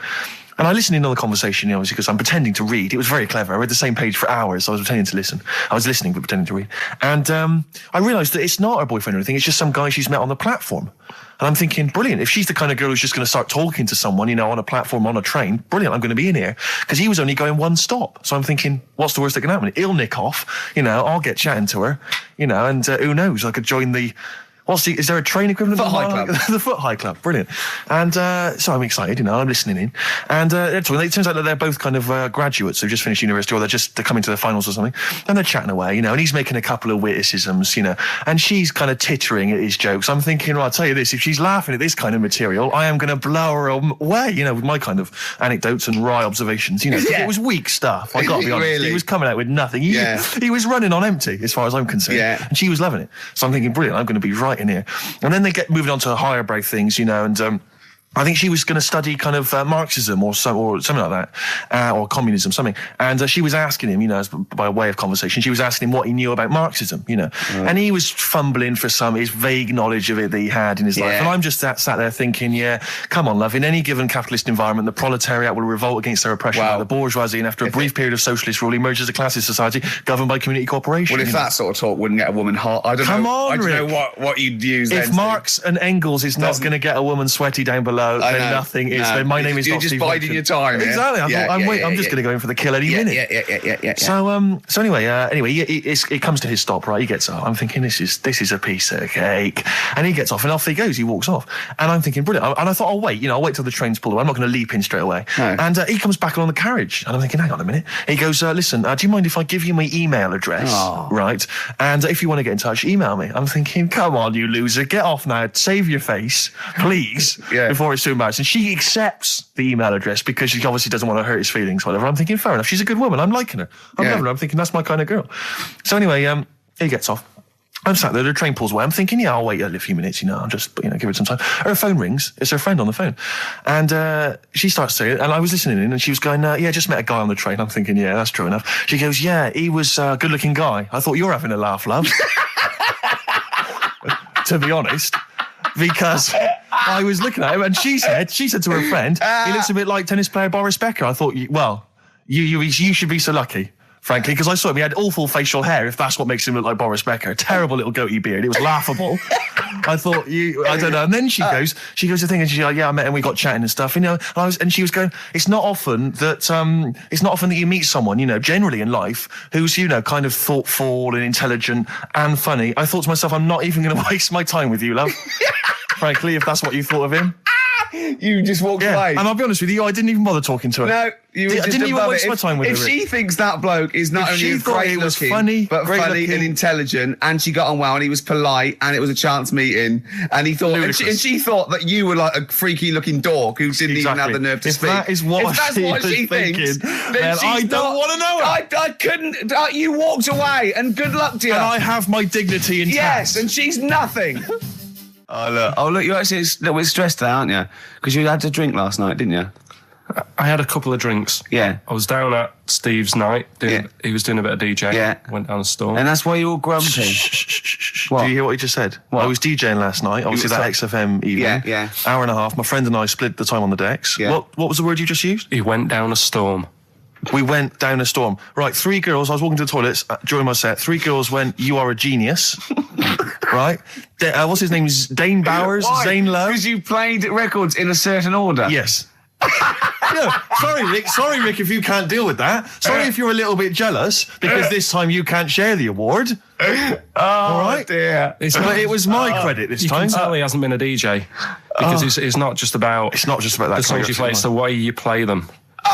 And I listened in on the conversation, obviously, because I'm pretending to read. It was very clever. I read the same page for hours, so I was pretending to listen. I was listening, but pretending to read. And I realised that it's not her boyfriend or anything. It's just some guy she's met on the platform. And I'm thinking, brilliant. If she's the kind of girl who's just going to start talking to someone, on a platform, on a train, brilliant, I'm going to be in here. Because he was only going one stop. So I'm thinking, what's the worst that can happen? He'll nick off, I'll get chatting to her, and who knows, I could join the... is there a train equivalent? Foot High Club. The Foot High Club, brilliant. And so I'm excited, I'm listening in. And it turns out that they're both kind of graduates who've just finished university, or they're coming to their finals or something. And they're chatting away, and he's making a couple of witticisms, and she's kind of tittering at his jokes. I'm thinking, well, I'll tell you this, if she's laughing at this kind of material, I am going to blow her away, with my kind of anecdotes and wry observations, It was weak stuff, I got to be honest. Really? He was coming out with nothing. He was running on empty, as far as I'm concerned. Yeah. And she was loving it. So I'm thinking, brilliant, I'm going to be right in here. And then they get moving on to higher brow things, and I think she was going to study kind of Marxism or something like that, or communism, something. And she was asking him, by way of conversation, she was asking him what he knew about Marxism, And he was fumbling for his vague knowledge of it that he had in his life. And I'm just sat there thinking, come on, love, in any given capitalist environment, the proletariat will revolt against their oppression by the bourgeoisie, and after a brief period of socialist rule, emerges a classist society governed by community cooperation. Well, if that sort of talk wouldn't get a woman hot, I don't know. I don't know what you'd use. If Marx and Engels is not going to get a woman sweaty down below, No, I then know. nothing is. No. Then my name is You're not just Steve biding Hodgson. your time. Yeah? Exactly. I'm just going to go in for the kill any minute. Yeah. So anyway, it comes to his stop, right? He gets off. I'm thinking this is a piece of cake, and he gets off, and off he goes. He walks off, and I'm thinking brilliant. And I thought, I'll wait till the train's pulled away. I'm not going to leap in straight away. No. And he comes back along the carriage, and I'm thinking, hang on a minute. He goes, listen, do you mind if I give you my email address, right? And if you want to get in touch, email me. I'm thinking, come on, you loser, get off now, save your face, please, before it's too embarrassing. She accepts the email address because she obviously doesn't want to hurt his feelings, whatever. I'm thinking, fair enough, she's a good woman, I'm liking her. I'm loving her, I'm thinking that's my kind of girl. So anyway, he gets off. I'm sat there, the train pulls away. I'm thinking, I'll wait a few minutes, I'll just, give it some time. Her phone rings. It's her friend on the phone. And she starts saying it, and I was listening in, and she was going, just met a guy on the train. I'm thinking, that's true enough. She goes, he was a good-looking guy. I thought, you're having a laugh, love. To be honest. Because I was looking at him, and she said to her friend, he looks a bit like tennis player Boris Becker. I thought, you should be so lucky. Frankly, because I saw him, he had awful facial hair, if that's what makes him look like Boris Becker. Terrible little goatee beard. It was laughable. I thought, I don't know. And then she goes to thing, and she's like, I met him, we got chatting and stuff, and she was going, it's not often that you meet someone, generally in life, who's, kind of thoughtful and intelligent and funny. I thought to myself, I'm not even going to waste my time with you, love. Frankly, if that's what you thought of him. You just walked away. And I'll be honest with you, I didn't even bother talking to her. No, you were just didn't even above waste it. my time with her. If she thinks that bloke is not only great looking, but funny and intelligent, and she got on well, and he was polite, and it was a chance meeting, and he thought, and she thought that you were like a freaky looking dork who didn't even have the nerve to speak. That is what she thinks, then I don't want to know her. I couldn't. You walked away, and good luck to you. And I have my dignity intact. Yes, and she's nothing. Oh look, you're actually a little bit stressed today, aren't you? Because you had to drink last night, didn't you? I had a couple of drinks. Yeah. I was down at Steve's night. He was doing a bit of DJ. Yeah. Went down a storm. And that's why you're all grumpy. What? Do you hear what he just said? What? I was DJing last night, obviously that XFM evening. Yeah. Hour and a half. My friend and I split the time on the decks. Yeah. What was the word you just used? He went down a storm. We went down a storm. Right, 3 girls, I was walking to the toilets during my set. 3 girls went, you are a genius. Right? What's his name? Dane Bowers? Why? Zane Lowe? Because you played records in a certain order. Yes. Sorry, Rick, if you can't deal with that. Sorry if you're a little bit jealous, because this time you can't share the award. All right? Dear. But it was my credit this You time. can tell he hasn't been a DJ. Because it's not just about... It's not just about that. the songs you play, it's the way you play them.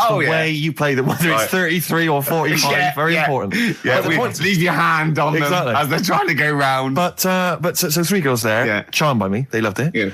The way you play them, whether it's 33 or 45, very important. Yeah, But the point- leave your hand on Exactly. them as they're trying to go round. But so 3 girls there, charmed by me, they loved it. Yeah.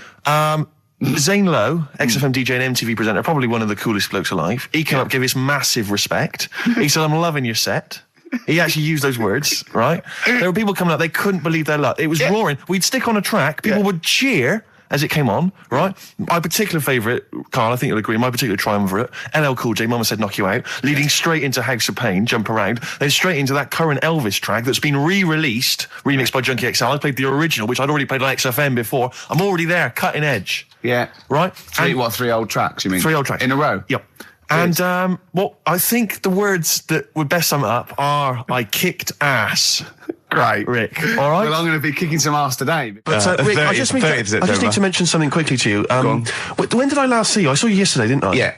Zane Lowe, XFM DJ and MTV presenter, probably one of the coolest blokes alive. He came up, gave us massive respect. He said, I'm loving your set. He actually used those words, right? There were people coming up, they couldn't believe their luck. It was roaring. We'd stick on a track, people would cheer as it came on, right? My particular favourite, Karl, I think you'll agree, my particular triumvirate, LL Cool J, Mama Said Knock You Out, leading straight into House of Pain, Jump Around, then straight into that current Elvis track that's been re-released, remixed by Junkie XL. I played the original, which I'd already played on XFM before. I'm already there, cutting edge. Yeah. Right? 3 old tracks, you mean? 3 old tracks. In a row? Yep. And I think the words that would best sum it up are, I kicked ass. Great. Rick. All right? Well, I'm going to be kicking some ass today. But Rick, I just need to mention something quickly to you. When did I last see you? I saw you yesterday, didn't I? Yeah.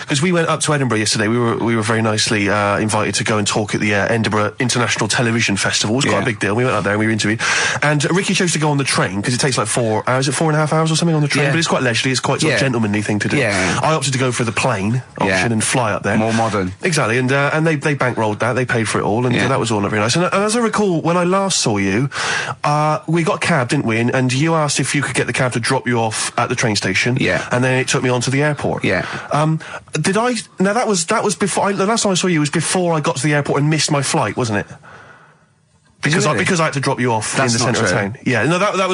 Because we went up to Edinburgh yesterday. We were very nicely invited to go and talk at the Edinburgh International Television Festival. It was quite a big deal. We went up there and we were interviewed. And Ricky chose to go on the train because it takes like 4 hours. Is it 4.5 hours or something on the train? Yeah. But it's quite leisurely. It's quite sort of gentlemanly thing to do. Yeah. I opted to go for the plane option and fly up there. More modern. Exactly. And they bankrolled that. They paid for it all. And that was all not very nice. And as I recall, when I last saw you, we got a cab, didn't we? And you asked if you could get the cab to drop you off at the train station. Yeah. And then it took me on to the airport. Yeah. Did I? Now that was before. The last time I saw you was before I got to the airport and missed my flight, wasn't it? Because I had to drop you off in the centre of town. Yeah. No, that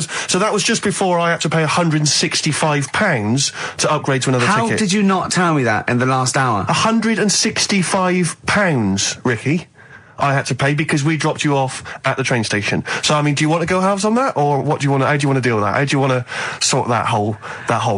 was just before I had to pay £165 to upgrade to another ticket. How did you not tell me that in the last hour? £165, Ricky. I had to pay because we dropped you off at the train station. So, I mean, do you want to go halves on that, or what do you want? How do you want to deal with that? How do you want to sort that whole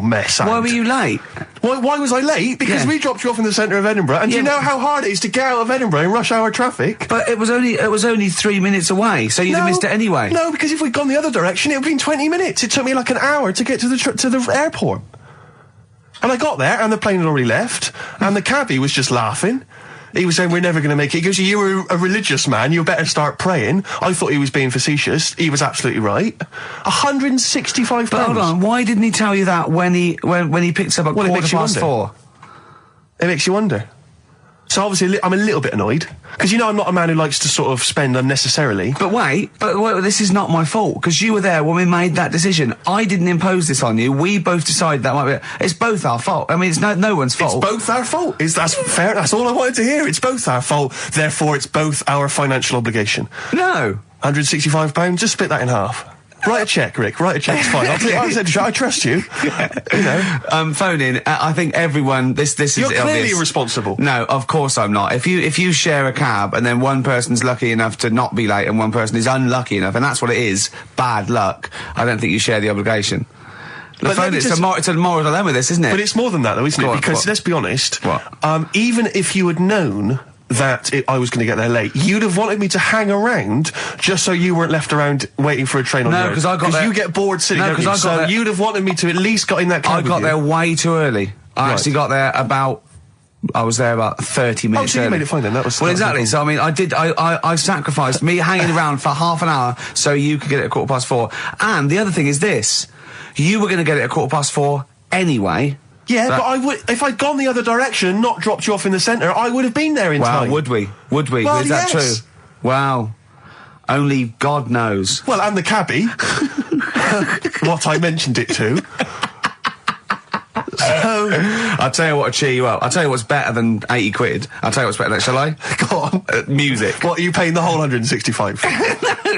mess out? Why were you late? Why was I late? Because we dropped you off in the centre of Edinburgh, and do you know how hard it is to get out of Edinburgh in rush hour traffic? But it was only 3 minutes away, so you'd have missed it anyway. No, because if we'd gone the other direction, it would have been 20 minutes. It took me like an hour to get to the airport. And I got there, and the plane had already left, and the cabbie was just laughing. He was saying, we're never going to make it. He goes, you were a religious man, you better start praying. I thought he was being facetious. He was absolutely right. £165. But hold on, why didn't he tell you that when he picked up at Well, it makes you wonder. 4:15? It makes you wonder. So obviously, I'm a little bit annoyed. Because, you know, I'm not a man who likes to sort of spend unnecessarily. But wait, this is not my fault, because you were there when we made that decision. I didn't impose this on you. We both decided that might be... It's both our fault. I mean, it's no one's fault. It's both our fault. That's fair. That's all I wanted to hear. It's both our fault. Therefore, it's both our financial obligation. No. £165, just split that in half. Write a cheque, Rick. Write a cheque. It's fine. I trust you. You know. Phone in. I think everyone. This is. You're clearly obvious. irresponsible. No, of course I'm not. If you share a cab and then one person's lucky enough to not be late and one person is unlucky enough, and that's what it is, bad luck. I don't think you share the obligation. But Phone it's a moral dilemma, this, isn't it? But it's more than that, though, isn't it? Because let's be honest. Even if you had known that I was going to get there late, you'd have wanted me to hang around just so you weren't left around waiting for a train on your own. No, because I got there... you get bored sitting there. So you'd have wanted me to at least got in that cab. I got there way too early. I actually got there I was there about 30 minutes early. early. You made it fine then. That was exactly. So I mean, I sacrificed me hanging around for half an hour so you could get it at 4:15. And the other thing is this: you were going to get it at 4:15 anyway. Yeah, but I would, if I'd gone the other direction and not dropped you off in the centre, I would have been there in time. Would we? Well, is that yes. true? Wow. Only God knows. Well, and the cabbie. What I mentioned it to. So, I'll tell you what will cheer you up. I'll tell you what's better than 80 quid. I'll tell you what's better than, shall I? Go on. Music. What, are you paying the whole 165?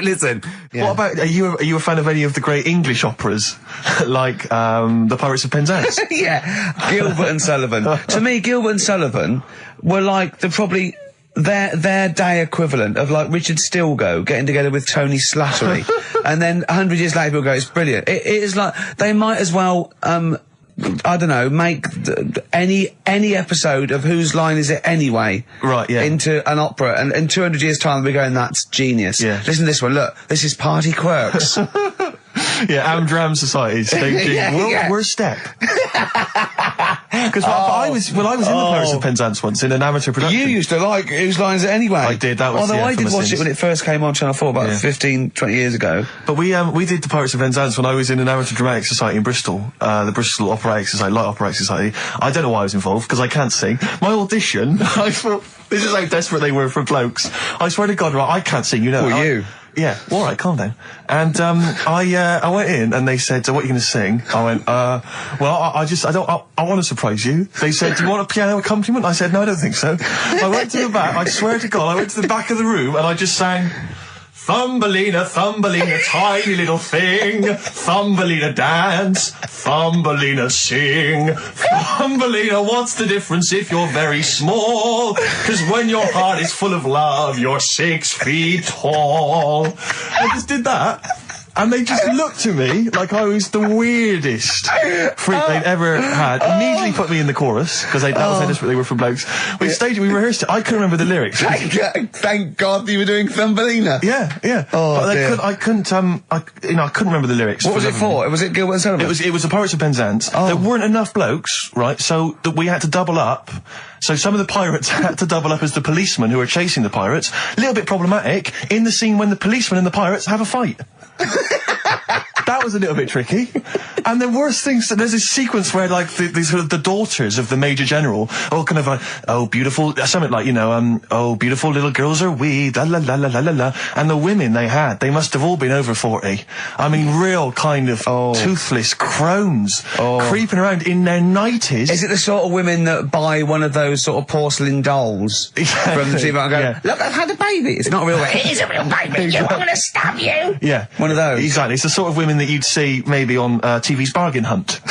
Listen. Yeah. What about, are you a fan of any of the great English operas? Like, The Pirates of Penzance? Yeah. Gilbert and Sullivan. To me, Gilbert and Sullivan were like probably their day equivalent of like Richard Stilgoe getting together with Tony Slattery. And then 100 years later people go, it's brilliant. It is like, they might as well, I don't know, make any episode of Whose Line Is It Anyway? Right, yeah. Into an opera, and in 200 years' time we're going, that's genius. Yeah. Listen to this one, look, this is Party Quirks. Yeah, Amdram Society staging Worst Step. Because I was in the Pirates of Penzance once in an amateur production. You used to like Whose Line Is It Anyway? I did, that was Although I did watch it when it first came on Channel 4 about 15, 20 years ago. But we did the Pirates of Penzance when I was in an amateur dramatic society in Bristol, the Bristol Operatic Society, Light Operatic Society. I don't know why I was involved, because I can't sing. My audition, I thought, this is how desperate they were for blokes. I swear to God, right, I can't sing, you know. Well, you? Yeah, all right, calm down. And I went in and they said, "What are you going to sing?" I went, "Well, I want to surprise you." They said, "Do you want a piano accompaniment?" I said, "No, I don't think so." I went to the back. I swear to God, I went to the back of the room and I just sang. Thumbelina, Thumbelina, tiny little thing. Thumbelina dance, Thumbelina sing. Thumbelina, what's the difference if you're very small? 'Cause when your heart is full of love, you're 6 feet tall. I just did that. And they just looked at me like I was the weirdest freak they'd ever had. Immediately put me in the chorus, because that was how desperate they were for blokes. We staged it, we rehearsed it. I couldn't remember the lyrics. Thank God you were doing Thumbelina. Yeah. Oh, but dear. I couldn't remember the lyrics. What was it for? Was it Gilbert and Sullivan? It was the Pirates of Penzance. Oh. There weren't enough blokes, right? So we had to double up. So some of the pirates had to double up as the policemen who were chasing the pirates. A little bit problematic in the scene when the policemen and the pirates have a fight. That was a little bit tricky. And the worst things, there's this sequence where like the daughters of the Major General all kind of like, oh beautiful, something like, you know, oh beautiful little girls are we, la la la la la la la. And the women they must have all been over 40. I mean, real kind of toothless crones creeping around in their 90s. Is it the sort of women that buy one of those sort of porcelain dolls from the TV and go, look, I've had a baby. It's not a real baby. It is a real baby. I'm going to stab you. Yeah. One of those. Exactly. It's the sort of women that you'd see maybe on TV's Bargain Hunt.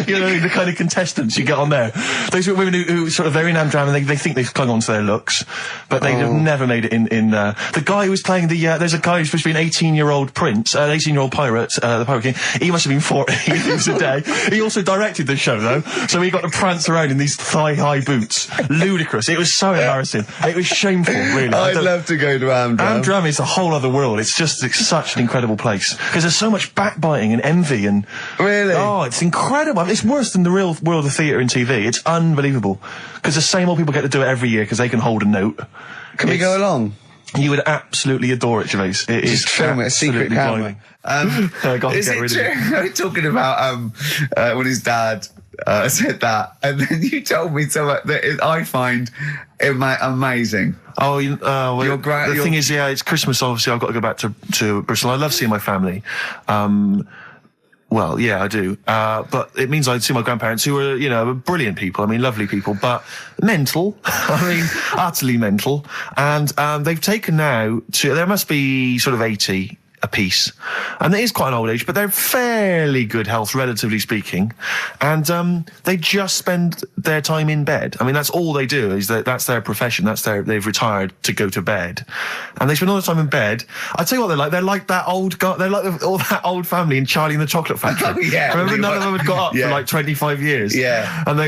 You know, the kind of contestants you get on there. Those are women who sort of, they're in Amdram and they think they've clung on to their looks, but they have never made it in the guy who was playing there's a guy who's supposed to be an 18-year-old prince, an 18-year-old pirate, the Pirate King. He must have been 40 if it was a day. He also directed the show though, so he got to prance around in these thigh-high boots. Ludicrous. It was so embarrassing. It was shameful, really. I'd love to go to Amdram. Amdram is a whole other world. It's such an incredible place. Because there's so much much backbiting and envy and... Really? Oh, it's incredible. It's worse than the real world of theatre and TV. It's unbelievable. Because the same old people get to do it every year because they can hold a note. Can we go along? You would absolutely adore it, Gervais. It is film it, a secret camera. I got to Is get it rid true? of it. We're talking about when his dad said that, and then you told me something that I find amazing. Oh, well, the thing is, yeah, it's Christmas. Obviously, I've got to go back to Bristol. I love seeing my family. Well, yeah, I do. But it means I'd see my grandparents, who are, brilliant people. I mean, lovely people, but mental. I mean, utterly mental. And they've taken now there must be sort of 80 apiece. And it is quite an old age, but they're fairly good health, relatively speaking. And they just spend their time in bed. I mean, that's all they do, that's their profession. They've retired to go to bed. And they spend all the time in bed. I tell you what they're like. They're like that old all that old family in Charlie and the Chocolate Factory. Oh, yeah. Remember, none of them had got up for like 25 years. Yeah. And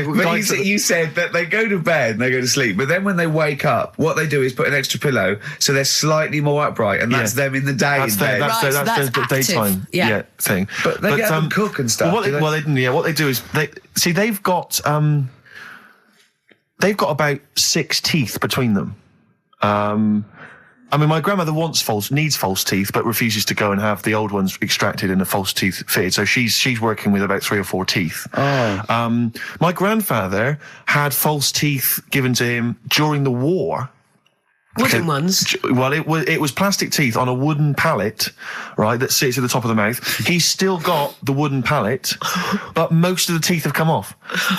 you said that they go to bed and they go to sleep, but then when they wake up, what they do is put an extra pillow so they're slightly more upright, and that's them in the day in bed. That's their daytime thing. But they get up and cook and stuff. What they do is they've got about 6 teeth between them. I mean, my grandmother needs false teeth, but refuses to go and have the old ones extracted and the false teeth fitted. So she's working with about 3 or 4 teeth. Oh. My grandfather had false teeth given to him during the war. Wooden ones? Well, it was plastic teeth on a wooden pallet, right, that sits at the top of the mouth. He's still got the wooden pallet, but most of the teeth have come off.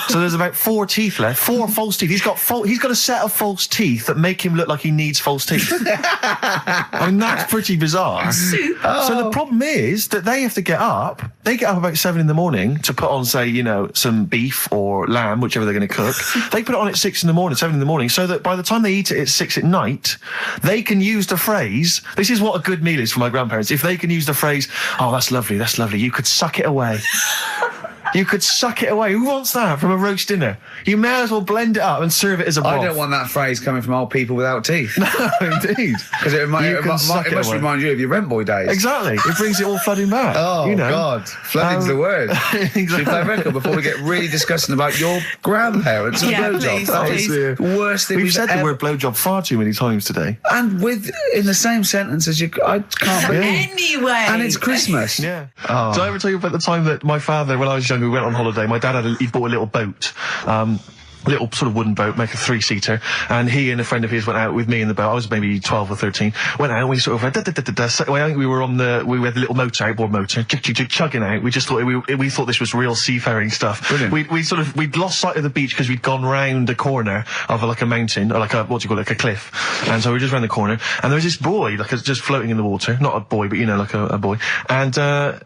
So there's about 4 teeth left, 4 false teeth. He's got a set of false teeth that make him look like he needs false teeth. I mean, that's pretty bizarre. So the problem is that they have to get up. They get up about 7 in the morning to put on, say, some beef or lamb, whichever they're going to cook. They put it on at 6 in the morning, 7 in the morning, so that by the time they eat it at 6 at night, they can use the phrase, this is what a good meal is for my grandparents, if they can use the phrase, oh, that's lovely, you could suck it away. You could suck it away. Who wants that from a roast dinner? You may as well blend it up and serve it as a broth. I don't want that phrase coming from old people without teeth. No, indeed. Because it must remind you of your rent boy days. Exactly. It brings it all flooding back. Oh, God. Flooding's the word. Exactly. Should we play a record before we get really disgusting about your grandparents and blowjobs? That is the worst thing we've said the word blowjob far too many times today. And in the same sentence as I can't believe. Anyway. And it's Christmas. Yeah. Oh. Did I ever tell you about the time that my father, when I was younger, we went on holiday, my dad he'd bought a little boat, little sort of wooden boat, make a 3-seater, and he and a friend of his went out with me in the boat. I was maybe 12 or 13. Went out and we sort of went, I think we were we had the little motor, outboard motor, chugging out. We just thought we thought this was real seafaring stuff. Brilliant. We'd lost sight of the beach because we'd gone round a corner of like a mountain, or like a cliff. And so we just round the corner, and there was this boy, just floating in the water. Not a boy, but like a boy. And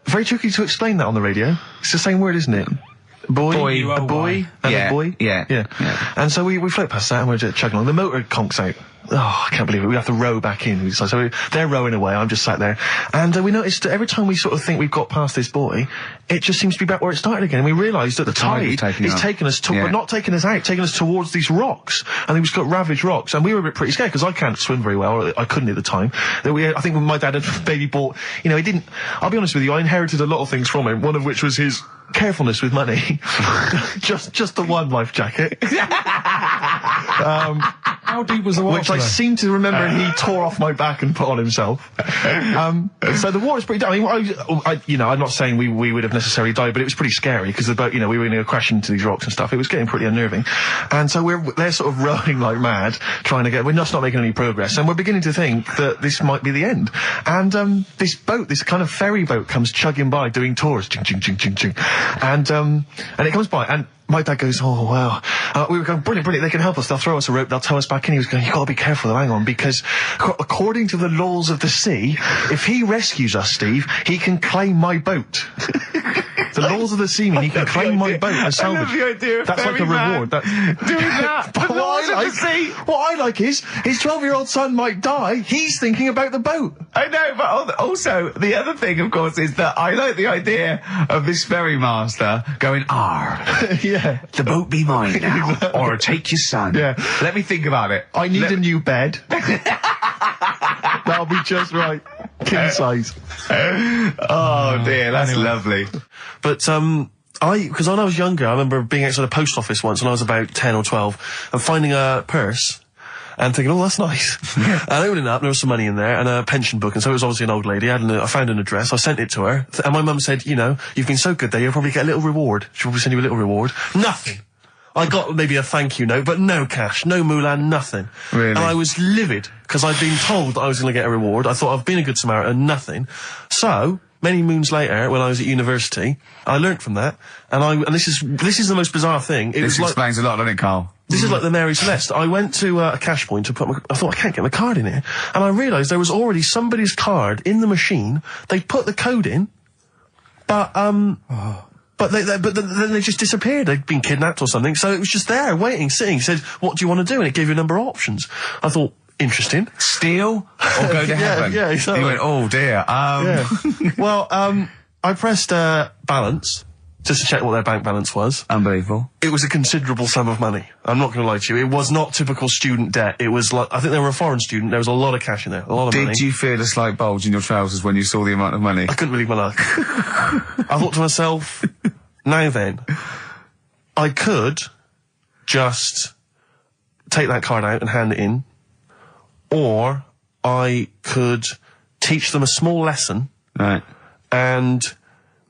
very tricky to explain that on the radio. It's the same word, isn't it? Boy, a boy, and a boy. Yeah. And so we float past that and we're just chugging along. The motor conks out. Oh, I can't believe it. We have to row back in. So they're rowing away. I'm just sat there. And we noticed that every time we sort of think we've got past this boy, it just seems to be back where it started again. And we realised that the tide is taking us but not taking us out, taking us towards these rocks. And we've just got ravaged rocks. And we were a bit pretty scared because I can't swim very well. Or I couldn't at the time. I think when my dad had maybe bought, he didn't, I'll be honest with you, I inherited a lot of things from him. One of which was his carefulness with money. just the one life jacket. How deep was the water? Which I seem to remember he tore off my back and put on himself. So the water's pretty down. I'm not saying we would have necessarily died, but it was pretty scary because the boat, we were going to crash into these rocks and stuff. It was getting pretty unnerving. And so they're sort of rowing like mad, we're just not making any progress. And we're beginning to think that this might be the end. And this boat, this kind of ferry boat, comes chugging by doing tours. Ching, ching, ching, ching, ching. And it comes by and my dad goes, oh, wow. We were going, brilliant, they can help us. They'll throw us a rope, they'll tow us back in. He was going, you've got to be careful, hang on, because according to the laws of the sea, if he rescues us, Steve, he can claim my boat. The laws of the sea mean he can claim my boat as salvage. I love the idea of that's like a reward. Doing that. But what I like is, his 12-year-old son might die, he's thinking about the boat. I know, but also, the other thing, of course, is that I like the idea of this ferry master going, Yeah. the boat be mine now, or take your son. Yeah. Let me think about it. I need a new bed. That'll be just right. King size. Oh dear, that's lovely. But, because when I was younger, I remember being outside a post office once when I was about 10 or 12 and finding a purse and thinking, oh, that's nice. And opening it up, there was some money in there and a pension book, and so it was obviously an old lady. I found an address, I sent it to her, and my mum said, you know, you've been so good there, you'll probably get a little reward. She'll probably send you a little reward. Nothing. I got maybe a thank you note, but no cash, no moolah, nothing. Really? And I was livid, because I'd been told that I was going to get a reward. I thought I've been a good Samaritan, nothing. So, many moons later, when I was at university, I learnt from that, and this is the most bizarre thing. This explains a lot, doesn't it, Carl? This is like the Mary Celeste. I went to a cash point to I thought, I can't get my card in here. And I realised there was already somebody's card in the machine. They put the code in, but then they just disappeared. They'd been kidnapped or something. So it was just there, waiting, sitting. It said, what do you want to do? And it gave you a number of options. I thought, interesting. Steal or go to heaven? Yeah, exactly. You went, oh dear. Yeah. Well, I pressed balance, just to check what their bank balance was. Unbelievable. It was a considerable sum of money. I'm not going to lie to you. It was not typical student debt. It was like, I think they were a foreign student. There was a lot of cash in there. A lot of money. Did you feel a slight bulge in your trousers when you saw the amount of money? I couldn't believe my luck. I thought to myself, now then, I could just take that card out and hand it in, or I could teach them a small lesson. Right. And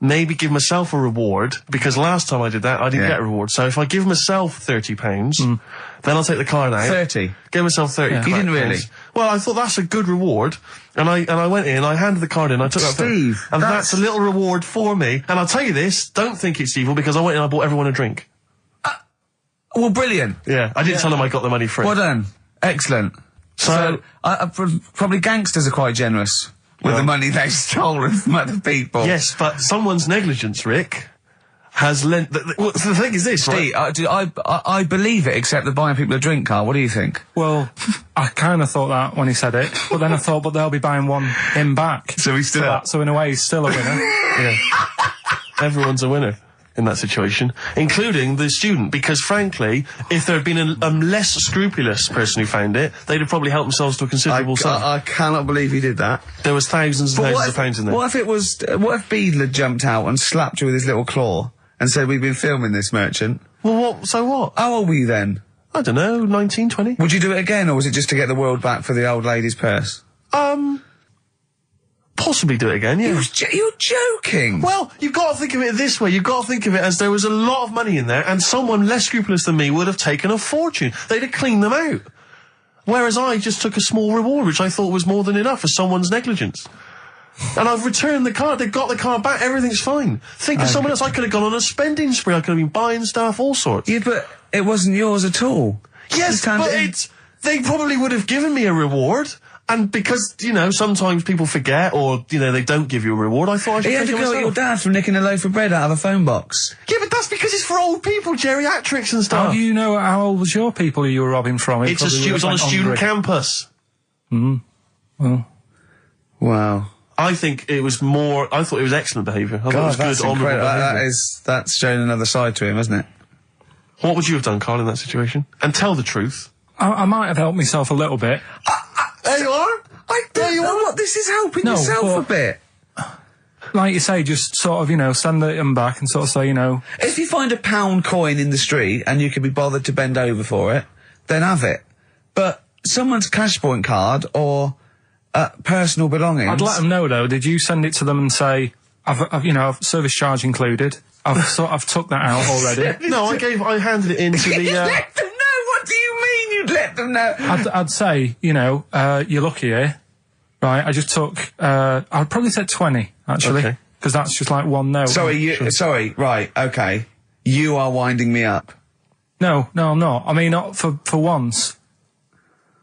maybe give myself a reward, because last time I did that, I didn't get a reward. So if I give myself £30, then I'll take the card out. 30? Give myself 30. You didn't really? Well, I thought that's a good reward. And I went in, I handed the card in, I took that. Steve, and that's a little reward for me. And I'll tell you this, don't think it's evil, because I went in and I bought everyone a drink. Well, brilliant. Yeah, I didn't tell them I got the money free. Well done. Excellent. So probably gangsters are quite generous with the money they've stolen from other people. Yes, but someone's negligence, Rick, has lent... the thing is this, Steve, right? I believe it, except that buying people a drink, Carl. What do you think? Well, I kind of thought that when he said it, but then I thought, but they'll be buying him back. So he's still... So in a way, he's still a winner. Yeah. Everyone's a winner in that situation, including the student, because frankly, if there had been a less scrupulous person who found it, they'd have probably helped themselves to a considerable sum. I cannot believe he did that. There was thousands and thousands of pounds in there. What if Beadle had jumped out and slapped you with his little claw and said, we've been filming this merchant? Well, so what? How old were you then? I don't know, 19, 20? Would you do it again, or was it just to get the world back for the old lady's purse? Possibly do it again, yeah. You're joking! Well, you've got to think of it this way. You've got to think of it as there was a lot of money in there, and someone less scrupulous than me would have taken a fortune. They'd have cleaned them out. Whereas I just took a small reward, which I thought was more than enough for someone's negligence. And I've returned the card. They've got the card back. Everything's fine. Think of someone else. I could have gone on a spending spree. I could have been buying stuff, all sorts. Yeah, but it wasn't yours at all. Yes, but they probably would have given me a reward. And because, you know, sometimes people forget or, you know, they don't give you a reward, I thought I should take it myself. You had to go at your dad for nicking a loaf of bread out of a phone box. Yeah, but that's because it's for old people, geriatrics and stuff. How do you know how old was your people who you were robbing from? It was on a student campus. Well. Wow. I think it was I thought it was excellent behaviour. I thought it was that's good, honourable behaviour. That's showing another side to him, isn't it? What would you have done, Carl, in that situation? And tell the truth. I might have helped myself a little bit. There you are. I don't know what this is helping yourself a bit. Like you say, just sort of, you know, send them back and sort of say, you know... If you find a £1 coin in the street and you can be bothered to bend over for it, then have it. But someone's cash point card or personal belongings... I'd let them know, though. Did you send it to them and say, I've service charge included? I've took that out already. No, I handed it in to the... You let them know? What do you mean you'd let them know? I'd say, you know, you're lucky here. Right, I just took, I'd probably say 20, actually. Okay. Because that's just like one note. Sorry, right, okay. You are winding me up. No, I'm not. I mean, not for once.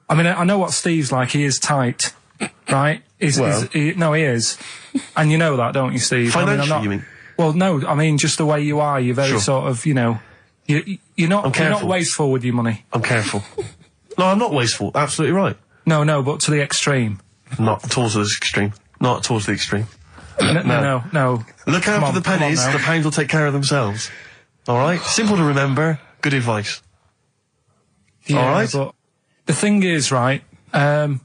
I mean, I know what Steve's like. He is tight, right? He is. And you know that, don't you, Steve? Financially, you mean? Well, no, I mean, just the way you are. You're very sort of, you know, you're not wasteful with your money. I'm careful. No, I'm not wasteful. Absolutely right. No, but to the extreme. Not towards the extreme. Not towards the extreme. No. Look out for the pennies. The pounds will take care of themselves. All right? Simple to remember. Good advice. Yeah, all right? But the thing is, right, I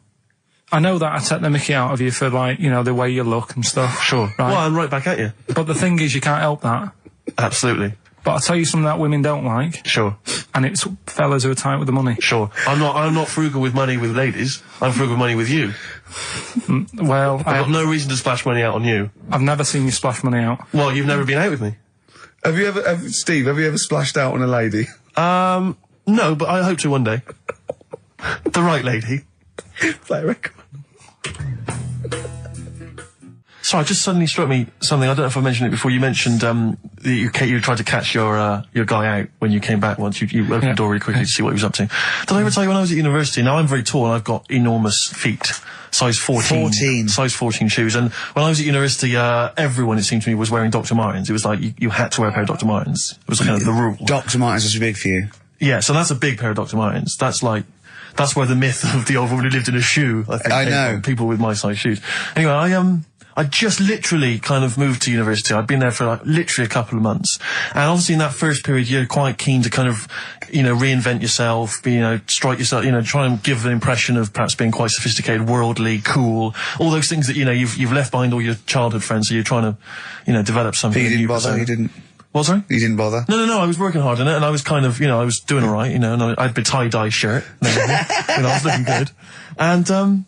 I know that I take the mickey out of you for, like, you know, the way you look and stuff. Sure. Right? Well, I'm right back at you. But the thing is, you can't help that. Absolutely. But I'll tell you something that women don't like. Sure. And it's fellas who are tight with the money. Sure. I'm not frugal with money with ladies. I'm frugal with money with you. Well, I've got no reason to splash money out on you. I've never seen you splash money out. Well, you've never been out with me. Steve, have you ever splashed out on a lady? No, but I hope to one day. The right lady. Play a record. Sorry, just suddenly struck me something. I don't know if I mentioned it before. You mentioned that you tried to catch your guy out when you came back once. You opened the door really quickly to see what he was up to. Did I ever tell you when I was at university? Now, I'm very tall and I've got enormous feet. Size 14. Size 14 shoes. And when I was at university, everyone, it seemed to me, was wearing Dr. Martens. It was like you had to wear a pair of Dr. Martens. It was kind of the rule. Dr. Martens was big for you. Yeah, so that's a big pair of Dr. Martens. That's where the myth of the old woman who lived in a shoe, I think, I came know. from. People with my size shoes. Anyway, I just literally kind of moved to university. I'd been there for like literally a couple of months. And obviously in that first period, you're quite keen to kind of, you know, reinvent yourself, strike yourself, try and give an impression of perhaps being quite sophisticated, worldly, cool, all those things that, you've left behind all your childhood friends. So you're trying to, develop something. But you didn't new bother, persona. you didn't? What, sorry? You didn't bother? No, I was working hard on it, and I was kind of, I was doing alright, and I had a tie-dye shirt, I was looking good. And,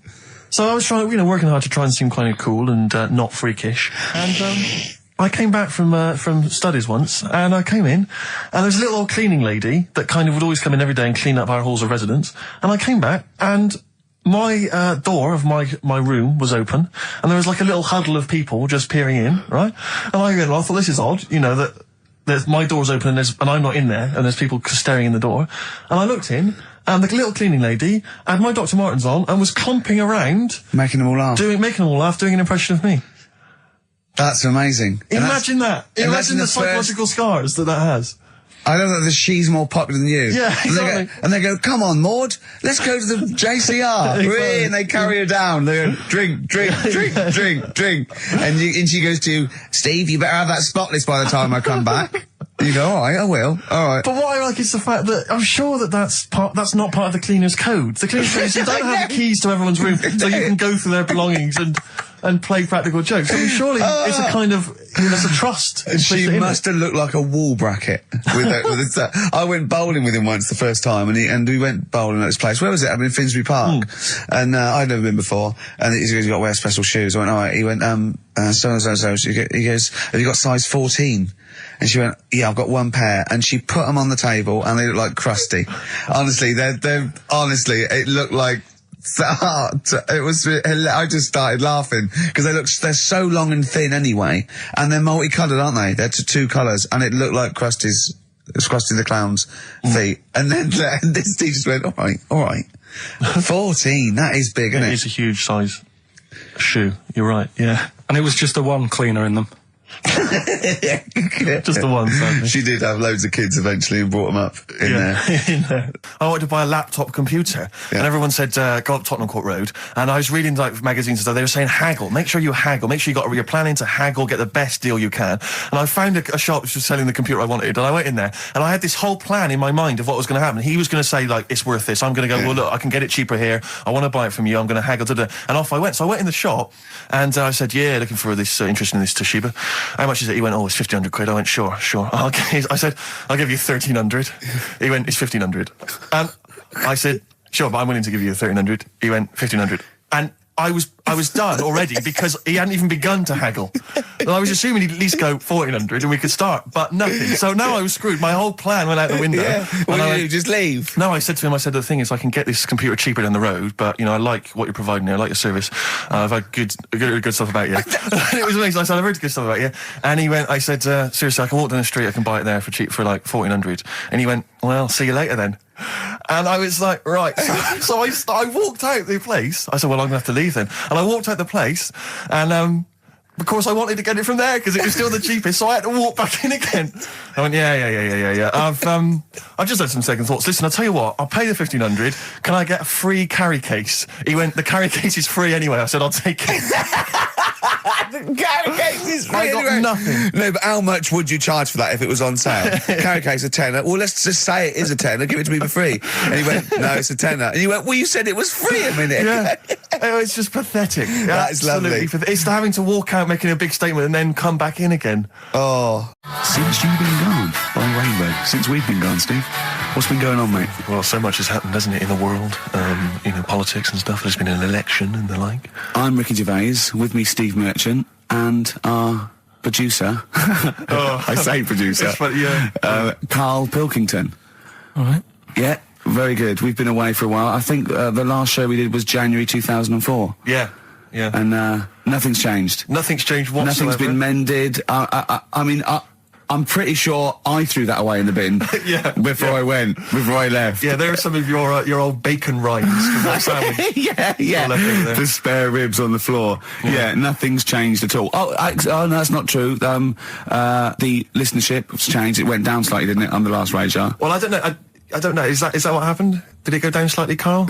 so I was trying, working hard to try and seem kind of cool and, not freakish. And, I came back from studies once, and I came in, and there was a little old cleaning lady that kind of would always come in every day and clean up our halls of residence. And I came back, and my door of my room was open, and there was like a little huddle of people just peering in, right? And I thought, this is odd, that my door's open and I'm not in there, and there's people staring in the door. And I looked in, and the little cleaning lady had my Dr. Martens on and was clumping around, Making them all laugh. making them all laugh, doing an impression of me. That's amazing. Imagine that. Imagine the the psychological scars that has. I know that she's more popular than you. Yeah, exactly. And they go, come on, Maud, let's go to the JCR. Exactly. And they carry her down. They go, drink. And she goes to, Steve, you better have that spotless by the time I come back. You go, all right, I will. All right. But what I like is the fact that I'm sure that's not part of the cleaner's code. The cleaner's code is you don't have the keys to everyone's room so you can go through their belongings and play practical jokes. I mean, surely it's a kind of, there's a trust. She must have looked like a wall bracket with that. I went bowling with him once the first time, and we went bowling at this place. Where was it? I mean, Finsbury Park. And I'd never been before. And he goes, "You got to wear special shoes." I went, "All right." He went, so. He goes, "Have you got size 14?" And she went, "Yeah, I've got one pair." And she put them on the table, and they look like crusty. Honestly, honestly, it looked like. It was. I just started laughing because they're so long and thin anyway, and they're multicoloured, aren't they? They're two colours, and it looked like Krusty the Clown's feet. And then this teacher went, all right, 14. That is big, isn't it? It's a huge size shoe. You're right. Yeah, And it was just the one cleaner in them. just the one. Sadly. She did have loads of kids eventually and brought them up in there. I wanted to buy a laptop computer, and everyone said, go up Tottenham Court Road, and I was reading like magazines and stuff, they were saying haggle, make sure you haggle, make sure you're planning to haggle, get the best deal you can. And I found a shop which was selling the computer I wanted, and I went in there, and I had this whole plan in my mind of what was going to happen. He was going to say, like, it's worth this. I'm going to go, well, look, I can get it cheaper here, I want to buy it from you, I'm going to haggle, and off I went. So I went in the shop, and I said, yeah, looking for this, interested in this Toshiba. How much is it? He went, oh, it's 1,500 quid. I went, sure. Okay. I said, I'll give you 1,300. He went, it's 1,500. And I said, sure, but I'm willing to give you 1,300. He went, 1,500. And I was done already because he hadn't even begun to haggle. And I was assuming he'd at least go 1,400 and we could start, but nothing. So now I was screwed. My whole plan went out the window. Yeah. What did you do? Just leave? No, I said to him, the thing is, I can get this computer cheaper down the road, but, I like what you're providing here, I like your service. I've had good stuff about you. And it was amazing. I said, I've heard good stuff about you. And he went, I said, seriously, I can walk down the street, I can buy it there for cheap, for like 1,400. And he went, well, see you later then. And I was like, right. So I walked out the place. I said, well, I'm going to have to leave then. And I walked out the place, and of course I wanted to get it from there because it was still the cheapest, so I had to walk back in again. I went, yeah. I've just had some second thoughts. Listen, I'll tell you what, I'll pay the 1,500. Can I get a free carry case? He went, the carry case is free anyway. I said, I'll take it. The carry case is free I got anyway. nothing. No, but how much would you charge for that if it was on sale? Carry case a tenner. Well, let's just say it is a tenner. Give it to me for free. And he went, no, it's a tenner. And you went, well, you said it was free a minute. Yeah. Oh, it's just pathetic. That's lovely. It's having to walk out making a big statement and then come back in again. Oh. Since you've been gone on Rainbow, since we've been gone, Steve, what's been going on, mate? Well, so much has happened, hasn't it, in the world? Politics and stuff. There's been an election and the like. I'm Ricky Gervais, with me Steve Merchant, and our producer, I say producer, Karl Pilkington. All right. Yeah, very good. We've been away for a while. I think the last show we did was January 2004. Yeah. And nothing's changed. Nothing's changed whatsoever. Nothing's been mended. I'm pretty sure I threw that away in the bin before I left. Yeah, there are some of your old bacon rinds from that sandwich. yeah. The spare ribs on the floor. Yeah, nothing's changed at all. Oh, no, that's not true. The listenership has changed. It went down slightly, didn't it, on the last radio show? Well, I don't know. I don't know. Is that what happened? Did it go down slightly, Carl?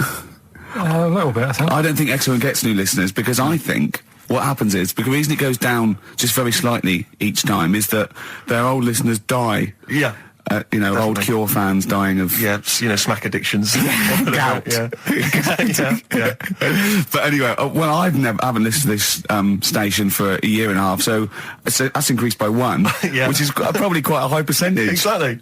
A little bit, I think. I don't think XFM gets new listeners because I think what happens is, because the reason it goes down just very slightly each time is that their old listeners die. Yeah. Definitely. Old Cure fans dying of... Yeah, smack addictions. Gout. Yeah. But anyway, I haven't listened to this station for a year and a half, so that's increased by 1, which is probably quite a high percentage. Exactly.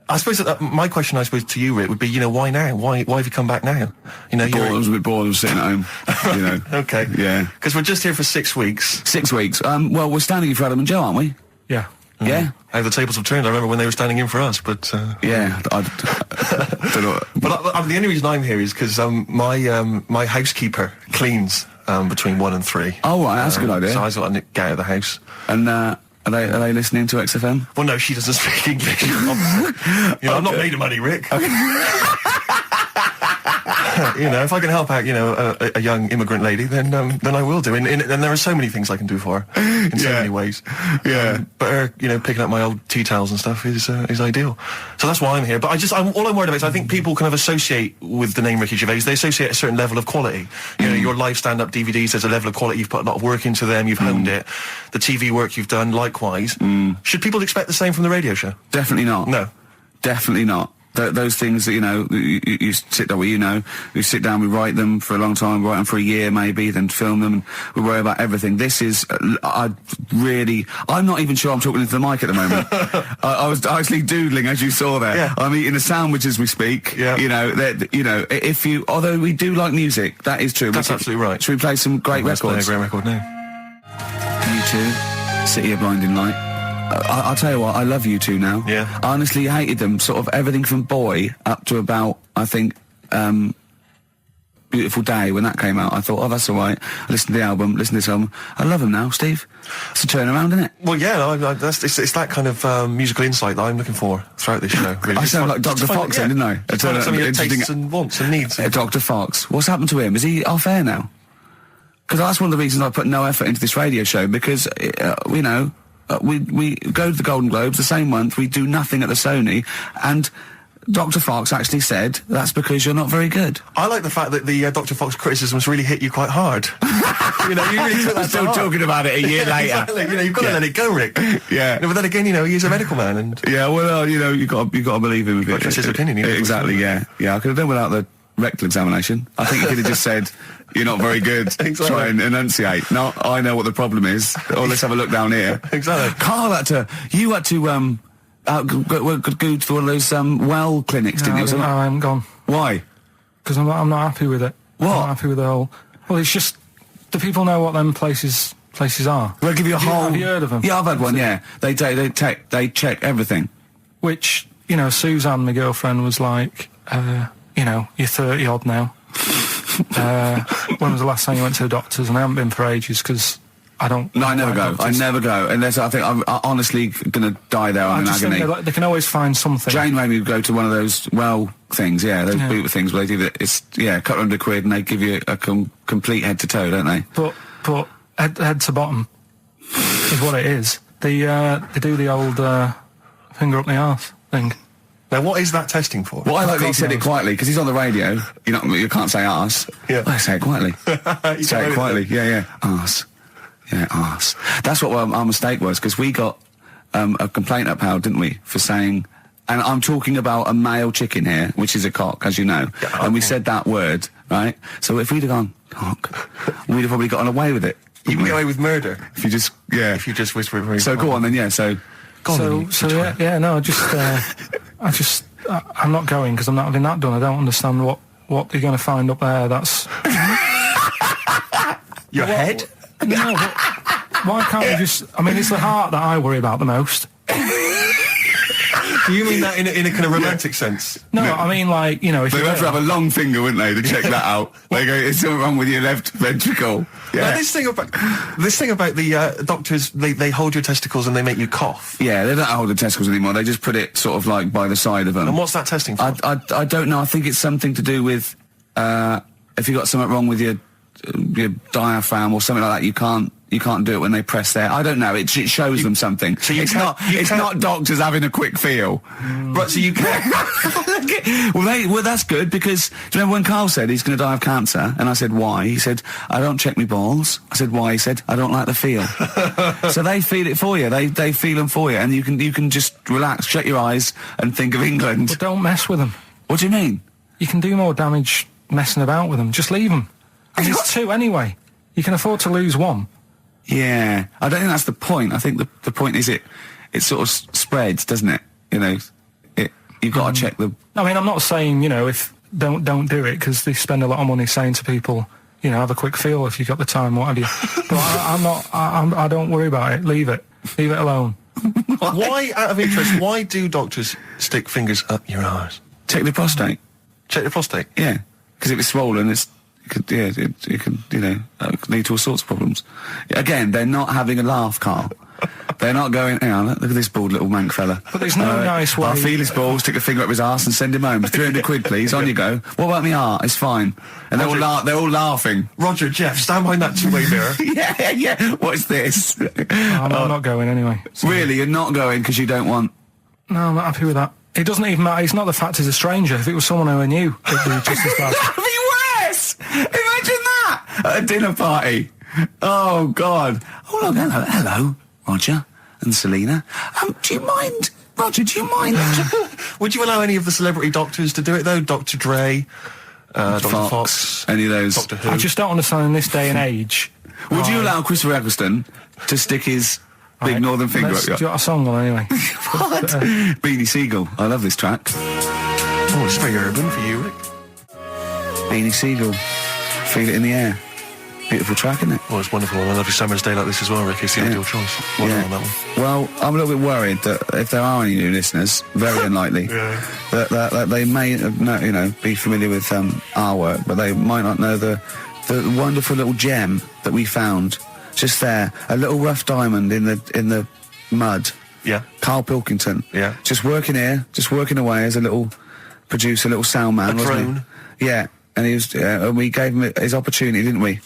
I suppose that my question, to you, Rick, would be, why now? Why have you come back now? I was a bit bored of sitting at home. Okay. Yeah. Because we're just here for 6 weeks. 6 weeks. Well, we're standing in for Adam and Joe, aren't we? Yeah. Yeah. How the tables have turned. I remember when they were standing in for us, but... Yeah. I don't know. But the only reason I'm here is because my housekeeper cleans between 1 and 3. Oh, right, that's a good idea. So I just got to get out of the house. And, Are they listening to XFM? Well, no, she doesn't speak English. I'm not made of money, Rick. Okay. If I can help out, a young immigrant lady, then I will do. And there are so many things I can do for her in so many ways. Yeah. But her, picking up my old tea towels and stuff is ideal. So that's why I'm here. But all I'm worried about is I think people kind of associate with the name Ricky Gervais. They associate a certain level of quality. Your live stand-up DVDs, there's a level of quality. You've put a lot of work into them. You've honed it. The TV work you've done, likewise. Should people expect the same from the radio show? Definitely not. No. Definitely not. Those things that, you sit down, we sit down, we write them for a long time, write them for a year maybe, then film them, and we worry about everything. This is, I'm not even sure I'm talking into the mic at the moment. I was actually doodling, as you saw there. Yeah. I'm eating a sandwich as we speak. Yeah. Although we do like music, that is true. That's absolutely right. Should we play some great records? Let's play a great record now. U2, City of Blinding Light. I'll tell you what, I love U2 now. Yeah. I honestly hated them, sort of everything from Boy up to about, I think, Beautiful Day, when that came out. I thought, that's all right. I listened to the album, listened to this album. I love them now, Steve. It's a turnaround, isn't it? Well, yeah, it's that kind of musical insight that I'm looking for throughout this show. Really. I sound like Dr. Fox then, didn't I? Some of your tastes and wants and needs. Dr. Fox. What's happened to him? Is he off air now? Because that's one of the reasons I put no effort into this radio show, because, we go to the Golden Globes the same month, we do nothing at the Sony, and Dr. Fox actually said that's because you're not very good. I like the fact that the Dr. Fox criticisms really hit you quite hard. You really took that still talking about it a year later. Exactly. You've got to let it go, Rick. Yeah. But then again, he's a medical man, and you got to believe him a bit. That's his opinion. Exactly. Yeah. I could have done without the rectal examination. I think he could have just said, you're not very good. Exactly. Try and enunciate. No, I know what the problem is. Or let's have a look down here. Exactly. Carl had to go to one of those well clinics, didn't you? No, I haven't gone. Why? Because I'm not happy with it. What? I'm not happy with the whole... Well, it's just... Do people know what them places are? They'll give you a whole... Have you heard of them? Yeah, I've had one, yeah. They check everything. Which, Suzanne, my girlfriend, was like, you're 30-odd now. When was the last time you went to the doctors? And I haven't been for ages because I don't... No, I never go. Doctors. I never go. Unless I think I'm honestly going to die there on an agony. Think they can always find something. Jane made me go to one of those things, those boot things where they do that. It's, £200 and they give you a complete head to toe, don't they? But head to bottom is what it is. They do the old finger up the arse thing. Now, what is that testing for? Well, I like that he said it quietly, because he's on the radio. You can't say arse. Yeah. I say it quietly. Say it quietly. Yeah. Arse. Yeah, arse. That's what our mistake was, because we got a complaint upheld, didn't we, for saying and I'm talking about a male chicken here, which is a cock, as you know, and we said that word, right? So if we'd have gone cock, we'd have probably gotten away with it. You can get away with murder If you just, yeah. if you just whisper it very So go on then, yeah, so... I'm not going because I'm not having that done. I don't understand what you're going to find up there. That's your head. no. But why can't we just? I mean, it's the heart that I worry about the most. Do you mean that in a kind of romantic sense? No, I mean if They'd have to have a long finger, wouldn't they, to check that out? They go, "Is something wrong with your left ventricle?" Yeah. Now, this thing about the doctors, they hold your testicles and they make you cough. Yeah, they don't hold the testicles anymore. They just put it sort of like by the side of them. And what's that testing for? I don't know. I think it's something to do with if you got something wrong with your diaphragm or something like that. You can't do it when they press there. I don't know. It shows them something. So it's not doctors having a quick feel. Right, so you can't. Well, that's good because do you remember when Karl said he's going to die of cancer? And I said, why? He said, I don't check my balls. I said, why? He said, I don't like the feel. So they feel it for you. They feel them for you, and you can just relax, shut your eyes, and think of England. But don't mess with them. What do you mean? You can do more damage messing about with them. Just leave them. And there's two anyway. You can afford to lose one. Yeah, I don't think that's the point. I think the point is it sort of spreads, doesn't it? You've got to check the... I mean, I'm not saying, if don't do it, because they spend a lot of money saying to people, have a quick feel if you've got the time, what have you. But I don't worry about it. Leave it alone. Why, out of interest, why do doctors stick fingers up your arse? Check the prostate. Check the prostate? Yeah, because if it's swollen, it could lead to all sorts of problems. Again, they're not having a laugh, Karl. They're not going, hang on, look at this bald little mank fella. But there's no nice way. I'll feel his balls, stick a finger up his arse and send him home. 300 quid, please, on you go. What about me heart? It's fine. And they're all laughing. Roger, Jeff, stand behind that two-way mirror. yeah. What's this? I'm not going anyway. So. Really? You're not going because you don't want... No, I'm not happy with that. It doesn't even matter. It's not the fact he's a stranger. If it was someone who I knew, it'd be just as bad. That'd be worse! Imagine that! At a dinner party. Oh, God. Oh, look, hello, Roger and Selena. Do you mind... Roger, do you mind... Would you allow any of the celebrity doctors to do it, though? Dr. Dre, Dr. Fox, any of those... Doctor Who. I just don't understand in this day and age... Would you allow Christopher Eccleston to stick his big northern finger up your... Do you got a song on anyway? What? Beanie Siegel. I love this track. Oh, it's very urban for you, Rick. Beanie Siegel. Feel it in the air. Beautiful track, isn't it? Well, it's wonderful on a lovely summer's day like this as well, Rick. It's the ideal choice. Well done on that one. Well, I'm a little bit worried that if there are any new listeners, very unlikely, that they may be familiar with our work, but they might not know the wonderful little gem that we found just there, a little rough diamond in the mud. Yeah. Karl Pilkington. Yeah. Just working here, just working away as a little producer, little sound man, wasn't drone. he? Yeah. And he was, and we gave him his opportunity, didn't we?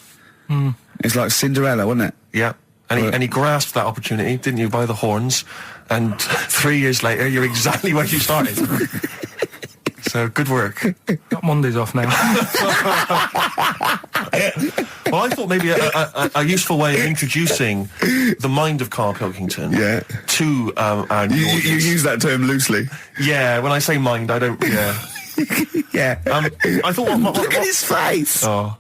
Mm. It's like Cinderella, wasn't it? Yeah. And he grasped that opportunity, didn't you, by the horns, and 3 years later, you're exactly where you started. So, good work. Got Mondays off now. Well, I thought maybe a useful way of introducing the mind of Karl Pilkington to our new audience. You use that term loosely. Yeah, when I say mind, I don't... Yeah. Yeah. I thought... Look at his face! Oh.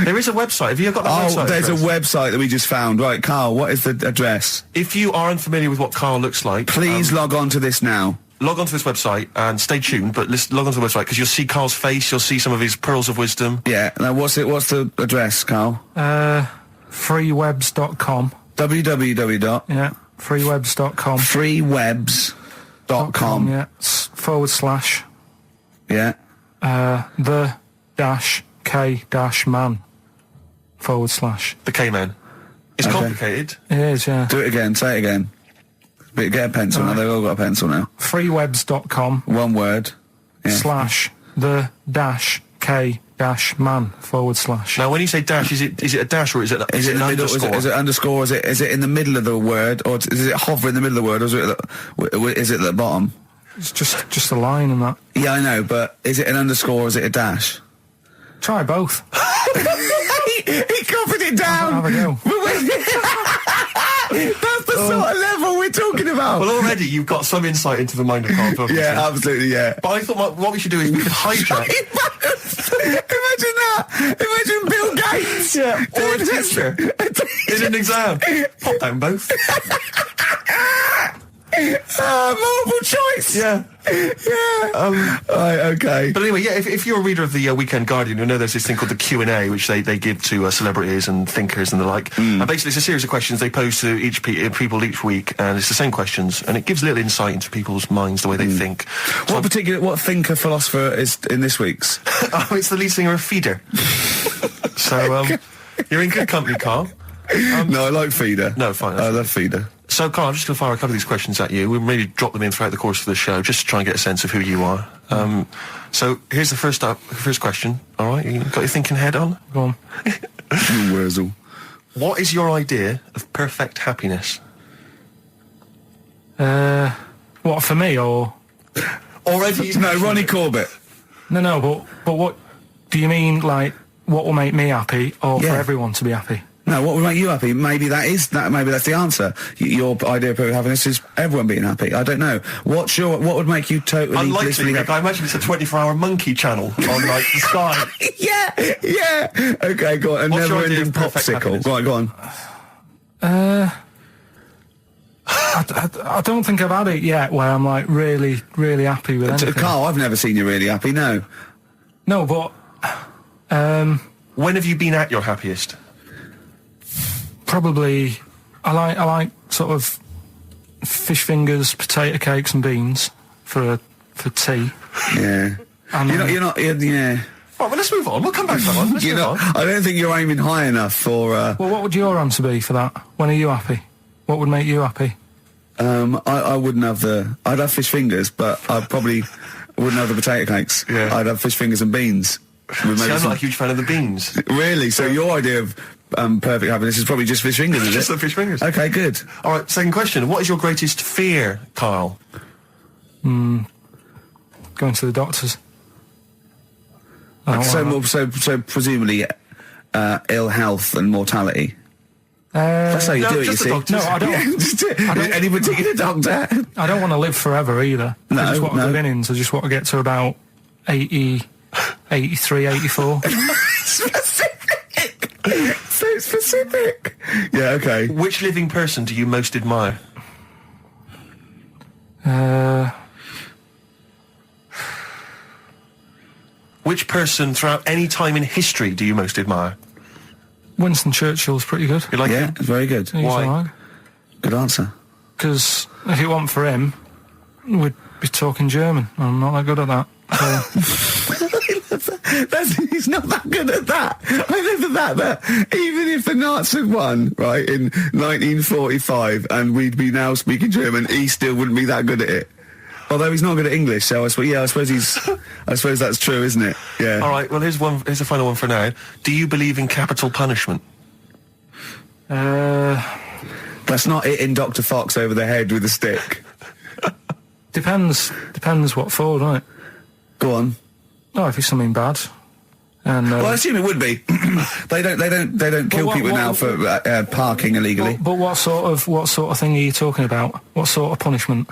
There is a website. Have you got the website? Oh, there's address? a website that we just found. Right, Karl, what is the address? If you are unfamiliar with what Karl looks like... Please log on to this now. Log on to this website and stay tuned, but log on to the website because you'll see Karl's face, you'll see some of his pearls of wisdom. Yeah, now what's the address, Karl? Freewebs.com. www. Yeah, freewebs.com. Freewebs.com. Yeah, / Yeah. the K-man / The K-man. It's complicated. It is, yeah. Do it again, say it again. But get a pencil now, they've all got a pencil now. Freewebs.com. One word. Yeah. / the K-man / Now, when you say dash, is it a dash or is it an underscore? Is it underscore? Is it in the middle of the word, or is it hover in the middle of the word, or is it at the bottom? It's just a line and that. Yeah, I know, but is it an underscore or is it a dash? Try both. He copied it down. Have a go. That's the sort of level we're talking about. Well, already you've got some insight into the mind of Karl Pilkington. Yeah, absolutely, yeah. But I thought what we should do is we could hijack. Imagine that. Imagine Bill Gates. Yeah, or a teacher in an exam. Pop down both. Multiple choice. Yeah. Yeah. Right, okay. But anyway, yeah, if you're a reader of the Weekend Guardian, you'll know there's this thing called the Q&A, which they give to celebrities and thinkers and the like. And basically it's a series of questions they pose to people each week, and it's the same questions, and it gives a little insight into people's minds, the way they think. What thinker philosopher is in this week's? Oh, it's the lead singer of Feeder. So, you're in good company, Karl. No, I like Feeder. No, fine. I love Feeder. So, Karl, I'm just going to fire a couple of these questions at you. We'll maybe drop them in throughout the course of the show, just to try and get a sense of who you are. So, here's the first question. All right, you got your thinking head on? Go on. Wurzel. What is your idea of perfect happiness? What, for me, or... Already? No, Ronnie Corbett. No, but what do you mean, like, what will make me happy, or for everyone to be happy? No, what would make you happy? Maybe that's the answer. Your idea of perfect happiness is everyone being happy. I don't know. What would make you totally Unlikely, happy? I imagine it's a 24-hour monkey channel on, like, the Sky. Yeah. Okay, go on. A What's your idea never-ending of perfect popsicle. happiness? Right, go on. I don't think I've had it yet where I'm, like, really, really happy with anything. Karl, I've never seen you really happy, no. No, but... When have you been at your happiest? Probably, I like sort of fish fingers, potato cakes and beans for tea. Yeah. And You're not, yeah. Right, well, let's move on. We'll come back to that one. Let's move on. I don't think you're aiming high enough for, Well, what would your answer be for that? When are you happy? What would make you happy? I wouldn't have I'd have fish fingers, but I probably wouldn't have the potato cakes. Yeah. I'd have fish fingers and beans. See, I'm not a huge fan of the beans. Really? So your idea of perfect happiness is probably just fish fingers, is Just it? the fish fingers. Okay, good. All right, second question. What is your greatest fear, Karl? Going to the doctors. I don't want So presumably ill health and mortality. That's how you do it, you just the see. doctors. No, I don't. Any particular doctor? I don't want to live forever either. No, I just want to no. live innings. I just want to get to about 80, 83, 84. Specific. So specific. Yeah, okay. Which living person do you most admire? Which person throughout any time in history do you most admire? Winston Churchill's pretty good. You like Yeah, him? it's very good. Why? Good answer. Because if it wasn't for him, we'd be talking German. I'm not that good at that. So. He's not that good at that. I love that even if the Nazis won, right, in 1945, and we'd be now speaking German, he still wouldn't be that good at it. Although he's not good at English, so I suppose that's true, isn't it? Yeah. All right, well, here's the final one for now. Do you believe in capital punishment? That's not hitting Dr. Fox over the head with a stick. Depends what for, doesn't it? Go on. Oh, if it's something bad. And Well, I assume it would be. they don't kill people now for parking illegally. but what sort of thing are you talking about? What sort of punishment?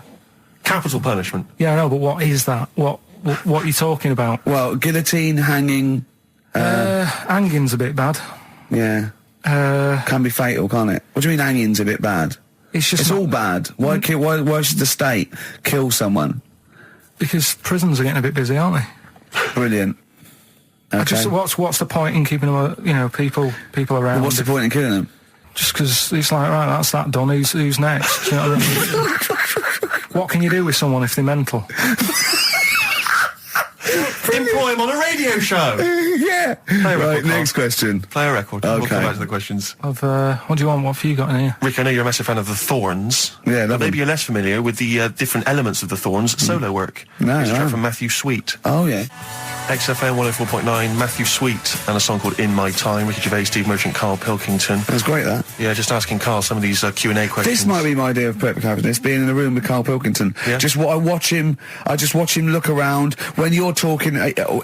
Capital punishment. Yeah, I know, but what is that? What are you talking about? Well, guillotine, hanging. Hanging's a bit bad. Yeah. Can be fatal, can't it? What do you mean hanging's a bit bad? It's just It's not- all bad. Why should the state kill someone? because prisons are getting a bit busy, aren't they? Brilliant. Okay. Just what's the point in keeping them, people around? What's the point in killing them? Just because it's like, right, that's that done. Who's next? Do you know what I mean? What can you do with someone if they're mental? Employ him on a radio show. Yeah. Play a Right, record, next Karl. question. Play a record. We'll Okay. come back to the questions. What do you want? What have you got in here? Rick, I know you're a massive fan of the Thorns. Yeah, love but maybe them. you're less familiar with the different elements of the Thorns' solo work. No, It's a track no. from Matthew Sweet. Oh, yeah. XFM 104.9, Matthew Sweet, and a song called In My Time, Ricky Gervais, Steve Merchant, Karl Pilkington. That's great, that. Yeah, just asking Karl some of these Q&A questions. This might be my idea of perfect happiness, being in a room with Karl Pilkington. Yeah. Just what I just watch him look around. When you're talking,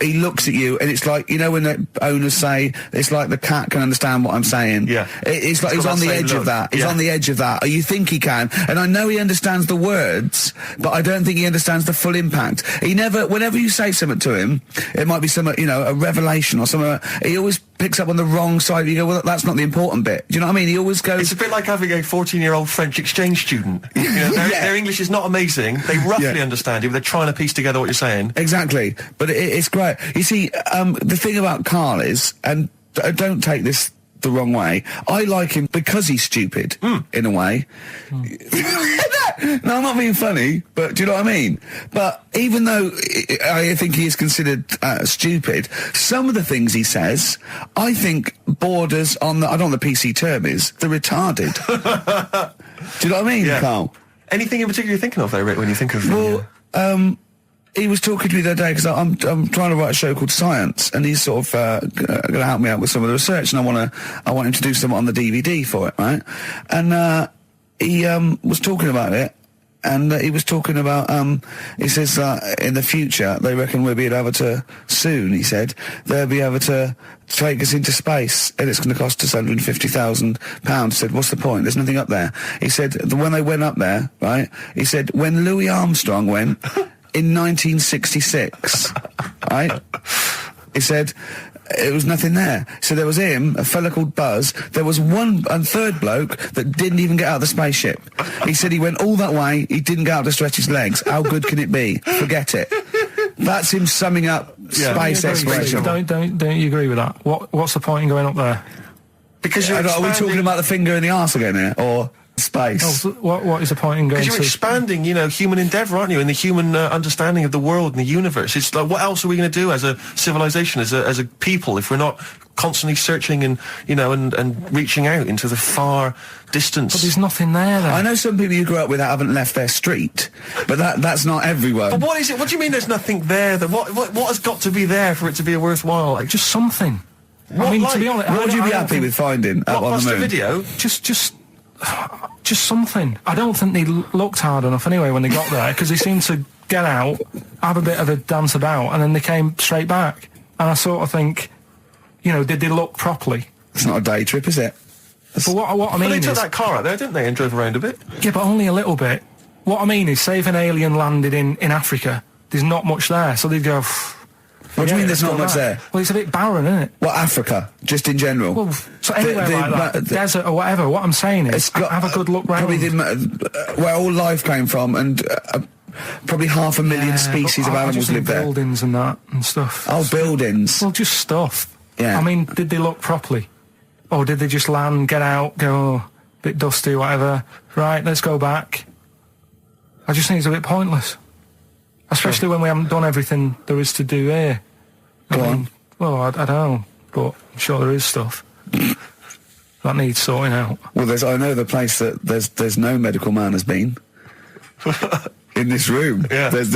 he looks at you, and it's like, you know when the owners say, it's like the cat can understand what I'm saying. Yeah. It's like It's he's got on that the same edge look. of that. He's Yeah. on the edge of that. Or you think he can. And I know he understands the words, but I don't think he understands the full impact. Whenever you say something to him, it might be some, you know, a revelation or something. He always picks up on the wrong side. You go, well, that's not the important bit. Do you know what I mean? He always goes... It's a bit like having a 14-year-old French exchange student. You know, their English is not amazing. They roughly understand you, but they're trying to piece together what you're saying. Exactly. But it's great. You see, the thing about Karl is, and don't take this the wrong way, I like him because he's stupid, in a way. No, I'm not being funny, but do you know what I mean? But even though I think he is considered stupid, some of the things he says, I think borders on I don't know what the PC term is, the retarded. Do you know what I mean, Yeah. Karl? Anything in particular you're thinking of, though, Rick, when you think of... Well, he was talking to me the other day because I'm trying to write a show called Science, and he's sort of going to help me out with some of the research, and I want him to do something on the DVD for it, right? And he was talking about it, and he was talking about he says in the future they reckon we'll be able to soon. He said they'll be able to take us into space, and it's going to cost us £150,000. He said, what's the point? There's nothing up there. He said when they went up there, right? He said when Louis Armstrong went. In 1966, right? He said it was nothing there. So there was him, a fella called Buzz. There was a third bloke that didn't even get out of the spaceship. He said he went all that way. He didn't get out to stretch his legs. How good can it be? Forget it. That's him summing up space exploration. Don't you agree with that? What's the point in going up there? Because you're Are we expanding... talking about the finger in the arse again here, or space? Oh, what is the point in going Because you're to... expanding, you know, human endeavour, aren't you, and the human understanding of the world and the universe. It's like, what else are we going to do as a civilization, as a people, if we're not constantly searching and, you know, and reaching out into the far distance? But there's nothing there, then. I know some people you grew up with that haven't left their street, but that's not everyone. But what is it? What do you mean there's nothing there? What has got to be there for it to be a worthwhile? Like, Just something. What, I mean, like, to be honest... What would you I be don't happy think- with finding out on the Blockbuster moon? video? Just something. I don't think they looked hard enough anyway when they got there, because they seemed to get out, have a bit of a dance about, and then they came straight back. And I sort of think, you know, did they look properly? It's not a day trip, is it? But what I But mean they is... took that car out there, didn't they, and drove around a bit? Yeah, but only a little bit. What I mean is, say if an alien landed in Africa, there's not much there, so they'd go... What do you mean there's not much back. there? Well, it's a bit barren, isn't it? Well, Africa, just in general. Well, so anywhere like that, desert or whatever, what I'm saying is, have a good look round. Probably where all life came from, and probably 500,000 species of I animals just live think there. buildings and that and stuff. Oh, buildings. Well, just stuff. Yeah. I mean, did they look properly? Or did they just land, get out, go, oh, bit dusty, whatever, right, let's go back? I just think it's a bit pointless. Especially when we haven't done everything there is to do here. Go on. Well, I don't know, but I'm sure there is stuff that needs sorting out. Well, I know the place that there's no medical man has been in this room. Yeah. There's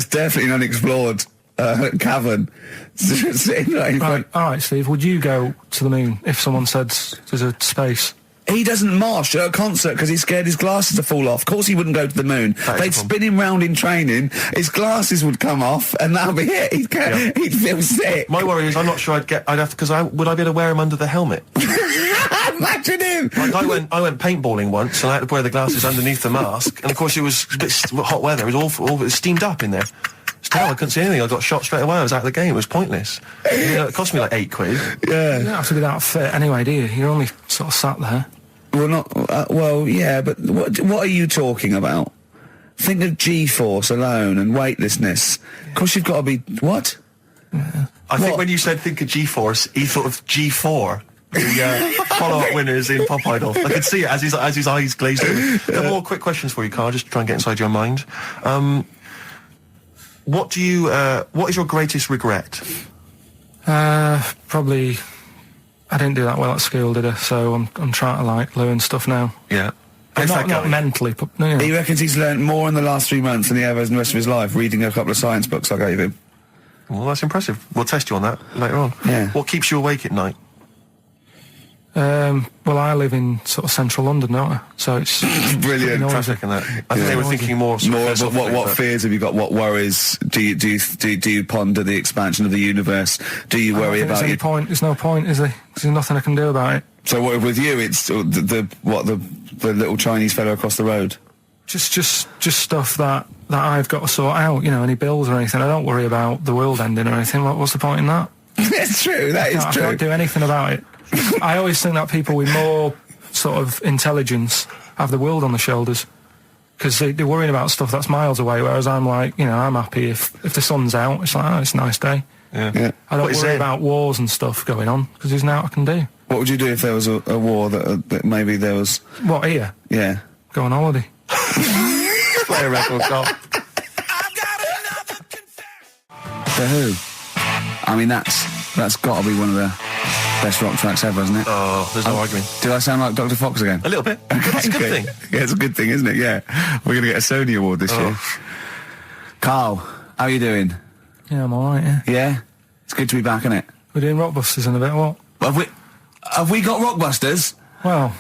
definitely an unexplored cavern. Sitting right in front. Right, all right, Steve, would you go to the moon if someone said there's a space? He doesn't march at a concert because he's scared his glasses to fall off. Of course he wouldn't go to the moon. They'd spin him round in training, his glasses would come off, and that'll be it. He'd feel sick. My worry is I'm not sure I'd have to, because would I be able to wear them under the helmet? Imagine him! Like I went paintballing once, and I had to wear the glasses underneath the mask, and of course it was a bit hot weather. It was awful. It was steamed up in there. It's terrible. I couldn't see anything. I got shot straight away. I was out of the game. It was pointless. You know, it cost me like £8. You don't have to be that fit anyway, do you? You're only sort of sat there. Well, not well, yeah, but what are you talking about? Think of G-force alone and weightlessness. Of course, you've got to be what? I think when you said think of G-force, he thought of G4. The follow-up winners in Pop Idol. I could see it as his eyes glazed over. A couple more quick questions for you, Karl, just to try and get inside your mind. What is your greatest regret? Probably I didn't do that well at school, did I? So I'm trying to like learn stuff now. Yeah. But not mentally, but no. He reckons he's learnt more in the last 3 months than he ever has in the rest of his life, reading a couple of science books I gave him. Well, that's impressive. We'll test you on that later on. Yeah. What keeps you awake at night? Well, I live in sort of central London, don't I? So it's Brilliant. noisy. Traffic and that. I think they were thinking more. Sort of More, but philosophically, what but- fears have you got? What worries do you ponder the expansion of the universe? Do you worry I don't think about there's any your... point. There's no point, is there? 'Cause there's nothing I can do about it. So what, with you, it's the little Chinese fellow across the road? Just stuff that I've got to sort out. You know, any bills or anything. I don't worry about the world ending or anything. What's the point in that? It's true. That is I true. can't do anything about it. I always think that people with more sort of intelligence have the world on their shoulders because they're worrying about stuff that's miles away, whereas I'm like, you know, I'm happy if the sun's out, it's like, oh, it's a nice day. Yeah. I don't What is worry it? about wars and stuff going on because there's nothing I can do. What would you do if there was a war that maybe there was... What, here? Yeah. Go on holiday. Play a record, Carl. The Who. I mean, that's got to be one of the best rock tracks ever, isn't it? Oh, there's no arguing. Did I sound like Dr. Fox again? A little bit. That's a good Okay. thing. Yeah, it's a good thing, isn't it? Yeah. We're going to get a Sony award this year. Carl, how are you doing? Yeah, I'm alright, yeah. Yeah? It's good to be back, isn't it? We're doing Rockbusters in a bit, what? Have we got Rockbusters? Well,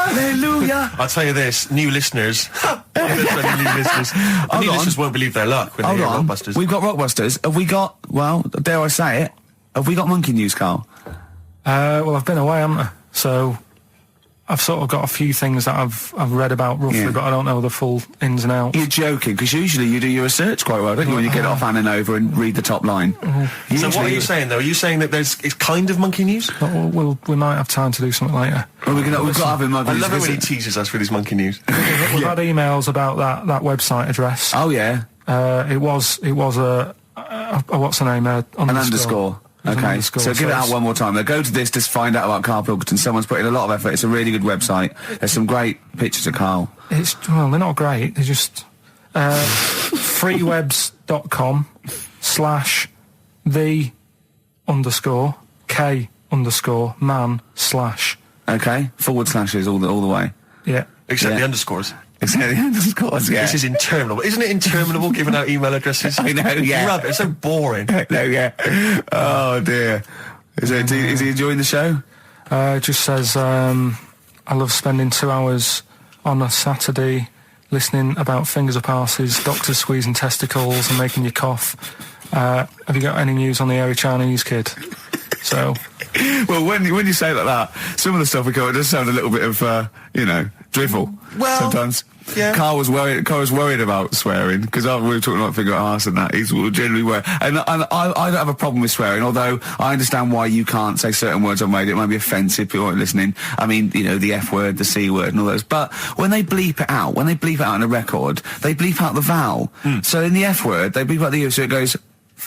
Hallelujah! I'll tell you this, new listeners. New listeners. The new on. listeners won't believe their luck when Hold they hear on. Rockbusters. We've got Rockbusters. Have we got, well, dare I say it, have we got Monkey News, Carl? well, I've been away, haven't I? So I've sort of got a few things that I've read about roughly, Yeah. but I don't know the full ins and outs. You're joking, because usually you do your research quite well, don't you, when you get off Anna Nova and read the top line. So what are you saying, though? Are you saying that it's kind of monkey news? But we might have time to do something later. Well, we've got to have him. I love it when he teases us with his monkey news. We've had emails about that website address. Oh, yeah. It was a what's the name? An underscore. It was an Okay, underscore, so give it out it's- one more time. Now go to this to find out about Karl Pilkington. Someone's put in a lot of effort. It's a really good website. There's some great pictures of Karl. Well, they're not great. They're just freewebs.com/the_k_man/ Okay, forward slashes all the way. Yeah. Except Yeah. the underscores. It's the underscores, yeah. This is interminable. Isn't it interminable giving out email addresses? I know, yeah. Rubbish. It's so boring. No, yeah. Oh dear. Is he enjoying the show? It just says, I love spending 2 hours on a Saturday listening about fingers of arses, doctors squeezing testicles and making you cough. Have you got any news on the hairy Chinese kid? So, Well, when you say it like that, some of the stuff we got does sound a little bit of, drivel. Well, sometimes. yeah. Carl was worried about swearing because we were talking about finger arse and that. He's generally worried, and I don't have a problem with swearing. Although I understand why you can't say certain words on radio. It might be offensive. People aren't listening. I mean, the F word, the C word, and all those. But when they bleep it out in a record, they bleep out the vowel. So in the F word, they bleep out the U, so it goes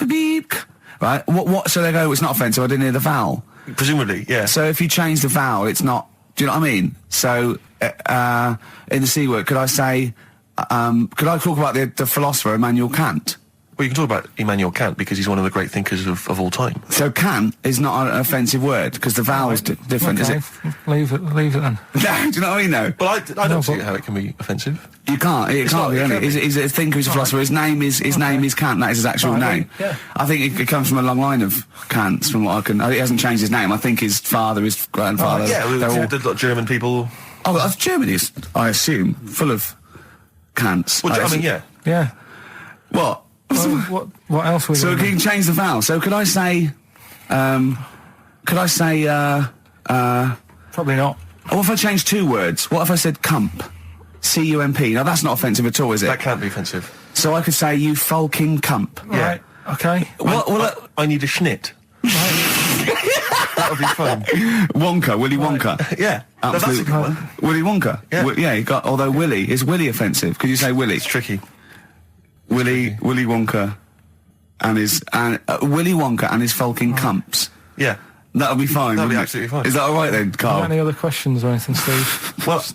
beep. Right? What? So they go, it's not offensive. I didn't hear the vowel. Presumably, yeah. So if you change the vowel, it's not. Do you know what I mean? So in the C word, could I say? Could I talk about the philosopher Immanuel Kant? Well, you can talk about Immanuel Kant because he's one of the great thinkers of all time. So Kant is not an offensive word because the vowel's different, okay, is it? leave it then. No, do you know what I mean? Though Well, I don't see but- how it can be offensive. you can't. It can't be. it Can can't it? be. He's a thinker. He's a philosopher. His name is Kant. That is his actual Right, name. yeah. I think it comes from a long line of Kants. From what I can, he hasn't changed his name. I think his father, his grandfather. Yeah, they're all. the German people. Oh, that's Germany is, I assume, full of Kants. Well, I mean, yeah. Yeah. What? Well, what else? So you can change the vowel. So could I say? Probably not. What if I changed 2 words? What if I said cump? C-U-M-P. Now that's not offensive at all, is it? That can't be offensive. So I could say you fucking cump. Yeah. Right. Okay. I need a schnit. That would be fun. Wonka, Willy Wonka. Yeah. No, that's a Absolutely. good one. Willy Wonka. Yeah. You got. Although Willy is Willy offensive? Could you say Willy? It's tricky. Willy Wonka, and his Willy Wonka and his fucking cumps. Yeah. That'll be fine. That'll be wouldn't it? absolutely fine. Is that all right then, Carl? Any other questions or anything, Steve? Well, it's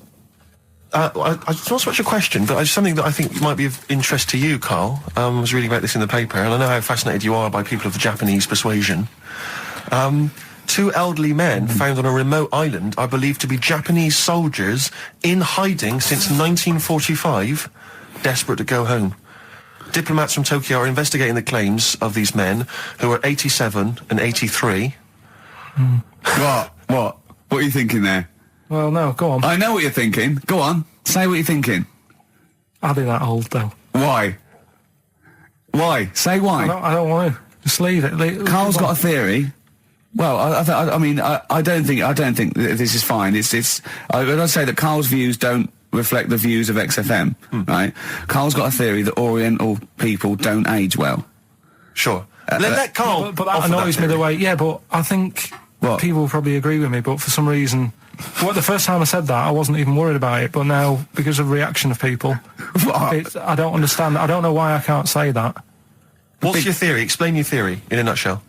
not so much a question, but it's something that I think might be of interest to you, Carl. I was reading about this in the paper, and I know how fascinated you are by people of the Japanese persuasion. 2 elderly men found on a remote island are believed to be Japanese soldiers in hiding since 1945, desperate to go home. diplomats from Tokyo are investigating the claims of these men who are 87 and 83. What? What are you thinking there? Well, no, go on. I know what you're thinking. Go on. Say what you're thinking. I'll be that old, though. Why? Why? Say why. I don't want to. Just leave it. Carl's got a theory. Well, I mean, I don't think this is fine. I'd say that Carl's views don't reflect the views of XFM, right? Carl's got a theory that Oriental people don't age well. Sure. Let Carl. But that annoys me the way. Yeah, but I think people probably agree with me. But for some reason, the first time I said that, I wasn't even worried about it. But now, because of reaction of people, I don't understand. I don't know why I can't say that. What's your theory? Explain your theory in a nutshell.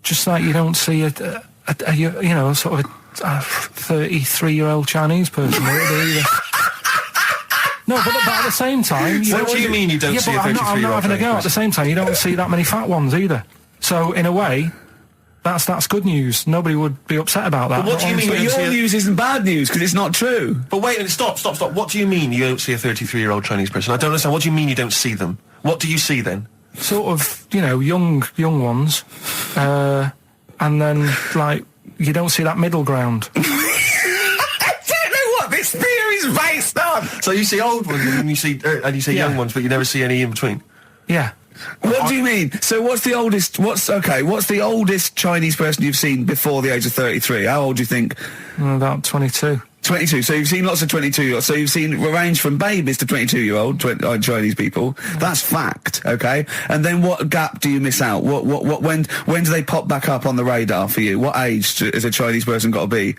Just like you don't see a sort of a 33-year-old Chinese person. No, but at the same time... What do you mean you don't see a 33-year-old I'm not having a go. At the same time, you don't see that many fat ones either. So, in a way, that's good news. Nobody would be upset about that. But what do you mean? But your news isn't bad news, because it's not true. But wait a minute, stop. What do you mean you don't see a 33-year-old Chinese person? I don't understand. What do you mean you don't see them? What do you see then? Sort of, young ones. And then, like, you don't see that middle ground. I don't know what this theory's based on. So you see old ones and you see young ones, but you never see any in between. Yeah. What do you mean? So what's the oldest Chinese person you've seen before the age of 33? How old do you think? About 22. 22. So you've seen lots of 22. So you've seen a range from babies to 22-year-old Chinese people. That's fact, okay? And then what gap do you miss out? When do they pop back up on the radar for you? What age has a Chinese person got to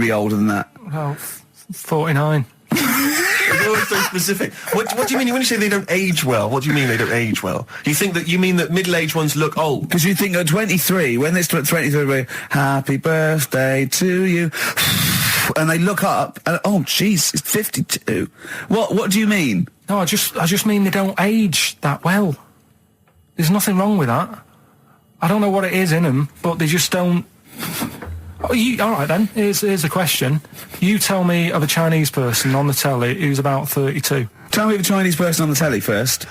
be older than that? Well, 49. You're always so specific. What do you mean when you say they don't age well? What do you mean they don't age well? You mean that middle-aged ones look old? Because you think at 23, when it's 23, happy birthday to you, and they look up, and oh, jeez, it's 52. What do you mean? No, I just mean they don't age that well. There's nothing wrong with that. I don't know what it is in them, but they just don't... all right then, here's a question. You tell me of a Chinese person on the telly who's about 32. Tell me of a Chinese person on the telly first.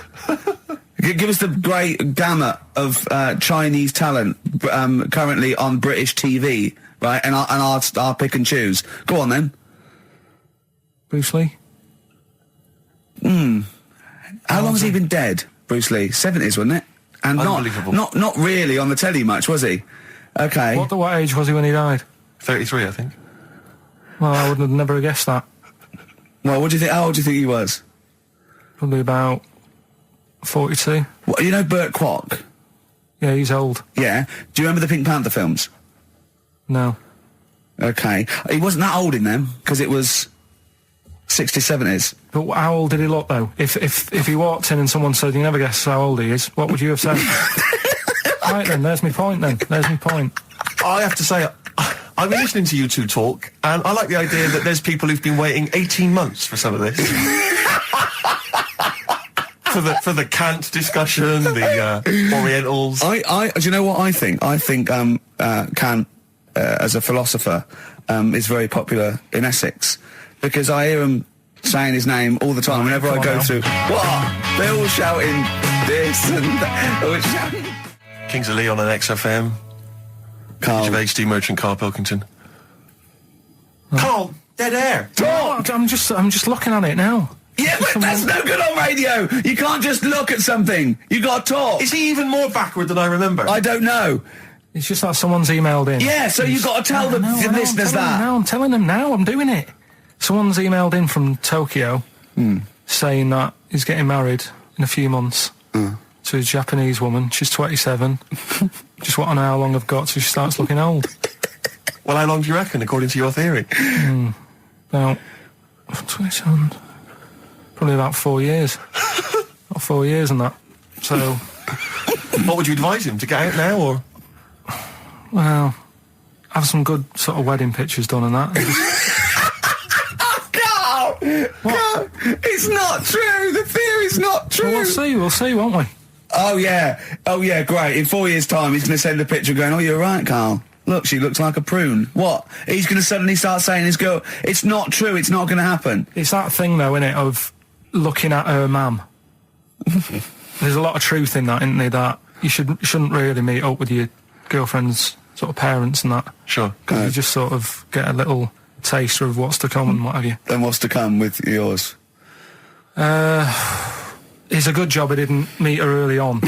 Give us the great gamut of Chinese talent currently on British TV, right? And I'll pick and choose. Go on then. Bruce Lee? How long has he been dead, Bruce Lee? 70s, wasn't it? And Unbelievable. not really on the telly much, was he? Okay. What age was he when he died? 33, I think. Well, I would have never guessed that. Well, what do you think? How old do you think he was? Probably about 42. What, you know Burt Kwok? Yeah, he's old. Yeah. Do you remember the Pink Panther films? No. Okay. He wasn't that old in them, because it was 60s, 70s. But how old did he look, though? If he walked in and someone said, you never guess how old he is, what would you have said? Right then, there's my point then. There's my point. I have to say, I've been listening to you two talk, and I like the idea that there's people who've been waiting 18 months for some of this. for the Kant discussion, the Orientals. Do you know what I think? I think Kant, as a philosopher, is very popular in Essex, because I hear him saying his name all the time whenever I go through. What? They're all shouting this and that. Kings of Leon on XFM. Carl. Gervais, Steve Merchant, Karl Pilkington. Carl, dead air. Oh, I'm just looking at it now. Yeah, but that's no good on radio. You can't just look at something. You got to talk. Is he even more backward than I remember? I don't know. It's just that someone's emailed in. Yeah, so you got to tell the listeners that. I'm telling them now. I'm doing it. Someone's emailed in from Tokyo saying that he's getting married in a few months to a Japanese woman. She's 27. Just want to know how long I've got so she starts looking old. Well, how long do you reckon, according to your theory? About 27. Probably about 4 years. About 4 years and that. So... What would you advise him, to get out now, or...? Well, have some good sort of wedding pictures done and that. Carl! Carl! It's not true! The theory's not true! Well, we'll see, won't we? Oh yeah, great. In 4 years' time, he's going to send a picture going, oh, you're right, Carl. Look, she looks like a prune. What? He's going to suddenly start saying his girl... It's not true, it's not going to happen. It's that thing, though, innit, of looking at her mum. there's a lot of truth in that, isn't there? That you shouldn't really meet up with your girlfriend's sort of parents and that. Sure. Because you just sort of get a little taster of what's to come and what have you. Then what's to come with yours? It's a good job I didn't meet her early on.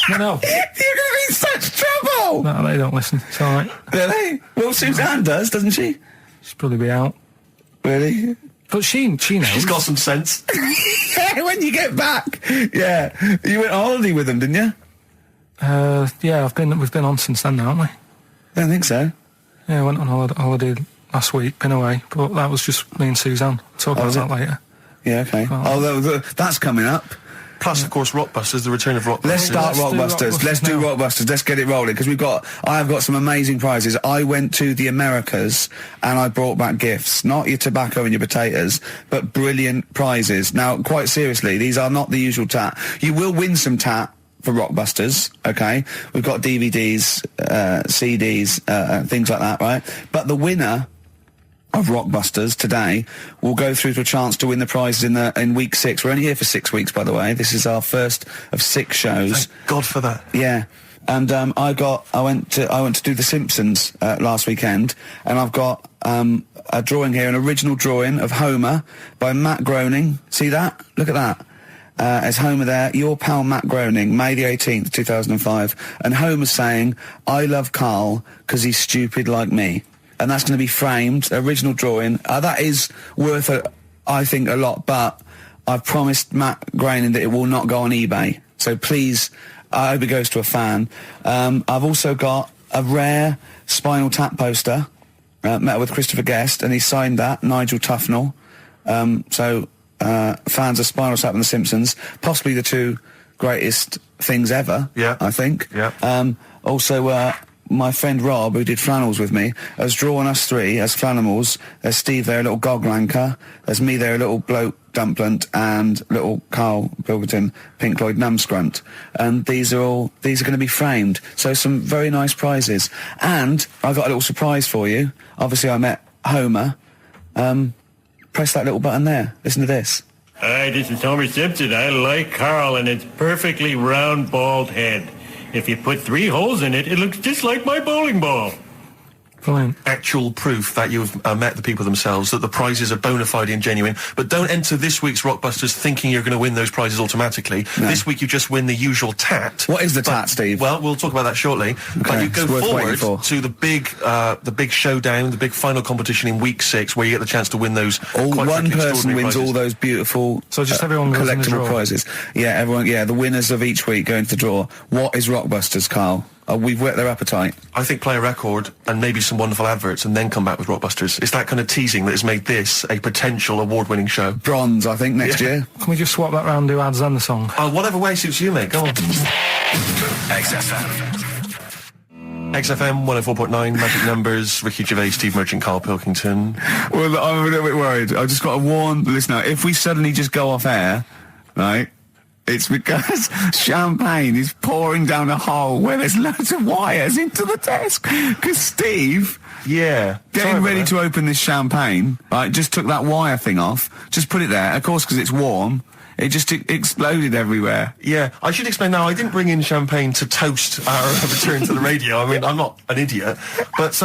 No. You're going to be in such trouble! No, they don't listen. It's all right. Really? Well, Suzanne does, doesn't she? She'll probably be out. Really? But she knows. She's got some sense. Yeah, when you get back. Yeah. You went on holiday with them, didn't you? Yeah, we've been on since then now, haven't we? I don't think so. Yeah, I went on holiday last week, been away, but that was just me and Suzanne. Talk about that later. Yeah, okay. That's coming up. Plus, of course, Rockbusters, the return of Rockbusters. Let's start Rockbusters. Let's do Rockbusters. Let's get it rolling, because I have got some amazing prizes. I went to the Americas and I brought back gifts. Not your tobacco and your potatoes, but brilliant prizes. Now, quite seriously, these are not the usual tat. You will win some tat for Rockbusters, okay? We've got DVDs, CDs, things like that, right? But the winner of Rockbusters today will go through to a chance to win the prizes in week 6. We're only here for 6 weeks, by the way. This is our first of 6 shows. Thank God for that. Yeah. And I went to do The Simpsons last weekend, and I've got a drawing here, an original drawing of Homer by Matt Groening. See that? Look at that. It's Homer there, your pal Matt Groening, May the 18th, 2005. And Homer's saying, "I love Karl because he's stupid like me." And that's going to be framed, original drawing. That is worth, I think, a lot, but I've promised Matt Groening that it will not go on eBay. So please, I hope it goes to a fan. I've also got a rare Spinal Tap poster, met with Christopher Guest, and he signed that, Nigel Tufnell. Fans of Spinal Tap and The Simpsons, possibly the 2 greatest things ever, I think. Yeah. Also, my friend Rob, who did flannels with me, has drawn us 3 as Flannimals. There's Steve there, a little goglanker. There's me there, a little bloke dumplant, and little Karl Pilkington, Pink Floyd numscrunt. And these are going to be framed. So some very nice prizes. And I got a little surprise for you. Obviously, I met Homer. Press that little button there. Listen to this. Hi, this is Homer Simpson. I like Karl and its perfectly round, bald head. If you put 3 holes in it, it looks just like my bowling ball. Brilliant. Actual proof that you've met the people themselves, that the prizes are bona fide and genuine. But don't enter this week's Rockbusters thinking you're going to win those prizes automatically. No. This week you just win the usual tat. What is the tat, Steve? Well, we'll talk about that shortly. Okay, but you go forward to the big showdown, the big final competition in week 6, where you get the chance to win those. One person wins prizes. all those beautiful everyone goes in the collectible draw. prizes. Yeah, everyone. Yeah, the winners of each week go into the draw. What is Rockbusters, Karl? We've whet their appetite. I think play a record and maybe some wonderful adverts and then come back with Rockbusters. It's that kind of teasing that has made this a potential award-winning show. Bronze, I think, next year. Can we just swap that round, do ads and the song? Whatever way suits you, mate. Go on. XFM. XFM 104.9, Magic Numbers, Ricky Gervais, Steve Merchant, Karl Pilkington. Well, I'm a little bit worried. I've just got to warn the listener, if we suddenly just go off air, right, it's because champagne is pouring down a hole where there's loads of wires into the desk. Because Steve, getting ready to open this champagne, right, just took that wire thing off, just put it there. Of course, because it's warm, it just exploded everywhere. Yeah, I should explain now, I didn't bring in champagne to toast our return to the radio. I mean, I'm not an idiot. But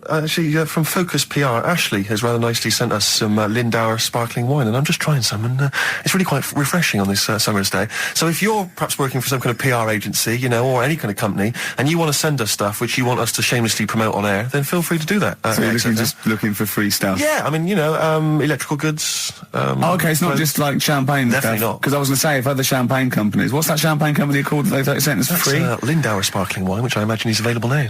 actually, from Focus PR, Ashley has rather nicely sent us some Lindauer sparkling wine, and I'm just trying some, and it's really quite refreshing on this summer's day. So if you're perhaps working for some kind of PR agency, you know, or any kind of company, and you want to send us stuff which you want us to shamelessly promote on air, then feel free to do that. So you're just looking for free stuff? Yeah, I mean, you know, electrical goods. Okay, it's not just like champagne Definitely stuff. not. Because I was going to say, if other champagne companies, what's that champagne company called that they sent us for free? Lindauer sparkling wine, which I imagine is available now.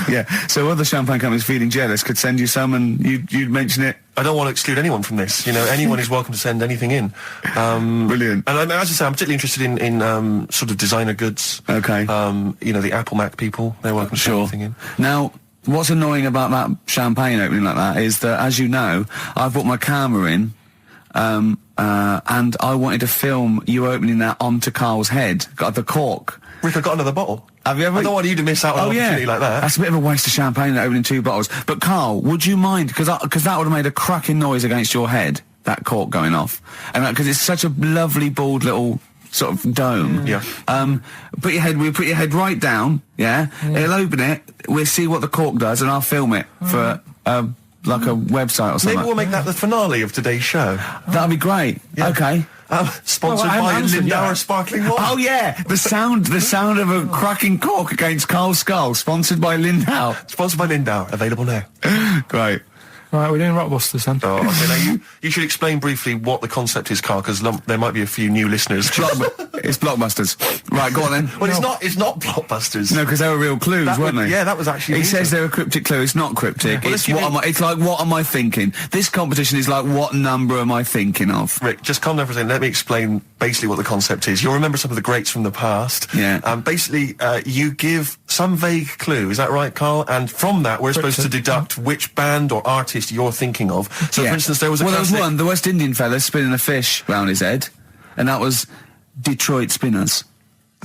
Yeah, so other champagne companies feeling jealous could send you some and you'd mention it. I don't want to exclude anyone from this. You know, anyone is welcome to send anything in. Brilliant. And as I say, I'm particularly interested in sort of designer goods. Okay. You know, the Apple Mac people, they're welcome to send anything in. Now, what's annoying about that champagne opening like that is that, as you know, I've brought my camera in, and I wanted to film you opening that onto Karl's head. Got the cork. Rick, I got another bottle. Have you ever? I don't want you to miss out on an opportunity like that. That's a bit of a waste of champagne opening 2 bottles. But Karl, would you mind? Because that would have made a cracking noise against your head. that cork going off. And because it's such a lovely bald little sort of dome. Yeah. We'll put your head right down, yeah? It'll open it, we'll see what the cork does, and I'll film it for, like a website or something. Maybe we'll make that the finale of today's show. That'd be great. Yeah. Okay. Sponsored Well, by Hanson, Lindauer yeah. Sparkling Water. Oh yeah, the sound of a cracking cork against Carl's skull, sponsored by Lindau. Sponsored by Lindauer. Available now. Great. Right, we're doing Rockbusters then. Oh, okay, now you should explain briefly what the concept is, Carl, because there might be a few new listeners. It's Blockbusters. Right, go on then. Well, it's not Blockbusters. No, because they were real clues, weren't they? Yeah, that was actually... He says they're a cryptic clue. It's not cryptic. Well, It's like, what am I thinking? This competition is like, what number am I thinking of? Rick, just calm down for a second. Let me explain basically what the concept is. You'll remember some of the greats from the past. Yeah. Basically, you give some vague clue. Is that right, Carl? And from that, we're supposed to deduct which band or artist you're thinking of. So, Yeah. for instance, there was a Well, there was classic... one, the West Indian fella spinning a fish round his head, and that was Detroit Spinners.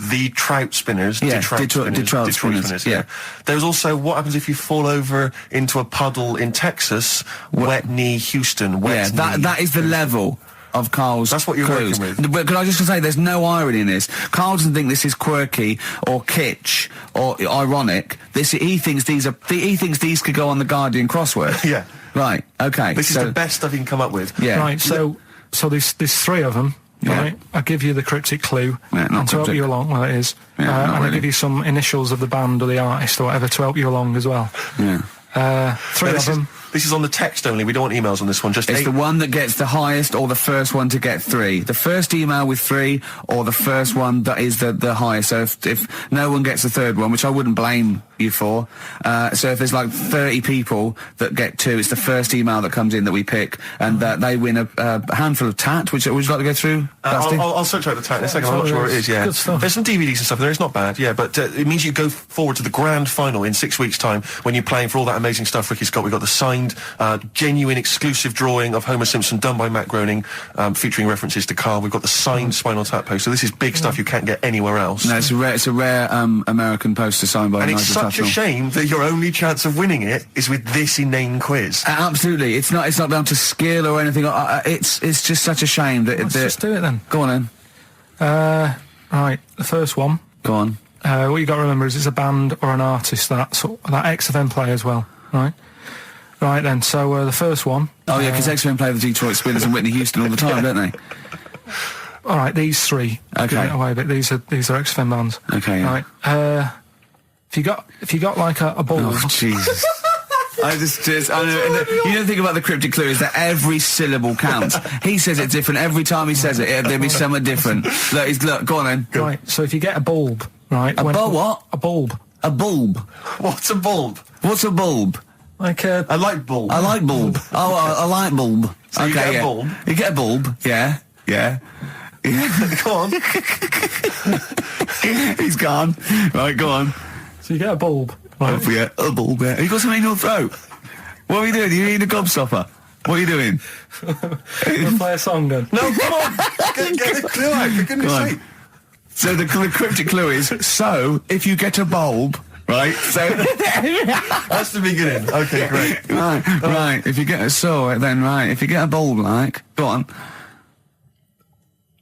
The Trout Spinners. Yeah, Detroit Detroit Spinners, yeah. There's also what happens if you fall over into a puddle in Texas. Wet knee, Houston. Wet knee. That is the level of Carl's That's what you're clues. working with. But can I just say, there's no irony in this. Carl doesn't think this is quirky or kitsch or ironic. He thinks these could go on the Guardian crossword. Yeah. Right. Okay. This is the best stuff you can come up with. Yeah. Right, so there's three of them. Yeah. Right, I'll give you the cryptic clue Yeah, not and to help cryptic. you along. Well, it is. Yeah, not and I'll really. give you some initials of the band or the artist or whatever to help you along as well. Yeah. Three of them. This is on the text only. We don't want emails on this one. Just It's 8. the one that gets the highest or the first one to get 3. The first email with 3 or the first one that is the highest. So if no one gets the third one, which I wouldn't blame you for, so if there's like 30 people that get 2, it's the first email that comes in that we pick, and they win a handful of tat, which would you like to go through? Dusty? I'll search out the tag in a second. I'm not sure what it is, yeah. Good stuff. There's some DVDs and stuff in there. It's not bad, yeah, but it means you go forward to the grand final in 6 weeks' time when you're playing for all that amazing stuff Ricky's got. We've got the signed, genuine, exclusive drawing of Homer Simpson done by Matt Groening, featuring references to Carl. We've got the signed Spinal Tap poster. This is big stuff you can't get anywhere else. No, it's a rare American poster signed by And it's Nigel such a Tufnell. shame that your only chance of winning it is with this inane quiz. Absolutely, it's not down to skill or anything. It's just such a shame that. Let's just do it then. Go on then. Right, the first one. Go on. What you got to remember is it's a band or an artist that XFM play as well, right? Right then, so the first one. Oh yeah, because XFM play the Detroit Spinners and Whitney Houston all the time, don't they? All right, these three. Okay. Give it away, but these are XFM bands. Okay. Yeah. Right. If you got like a bulb. Oh Jesus. I know, you don't think about the cryptic clue is that every syllable counts. He says it different every time he says it. There'll be something different. Look, go on then. Right. So if you get a bulb, right? A bulb what? A bulb. A bulb. What's a bulb? What's a bulb? Like a. A light bulb. I like bulb. Oh, a light bulb. So you get a bulb? You get a bulb. Yeah. Yeah. Go on. He's gone. Right, go on. So you get a bulb. Right. Oh, yeah, a bulb. Yeah. You got something in your throat. What are you doing? You eating a gobstopper? What are you doing? We'll play a song then. No, come on. Get the clue out, for goodness Go on. sake. So the cryptic clue is, so if you get a bulb, right, so... That's the beginning. Okay, great. right, if you get if you get a bulb, like, go on.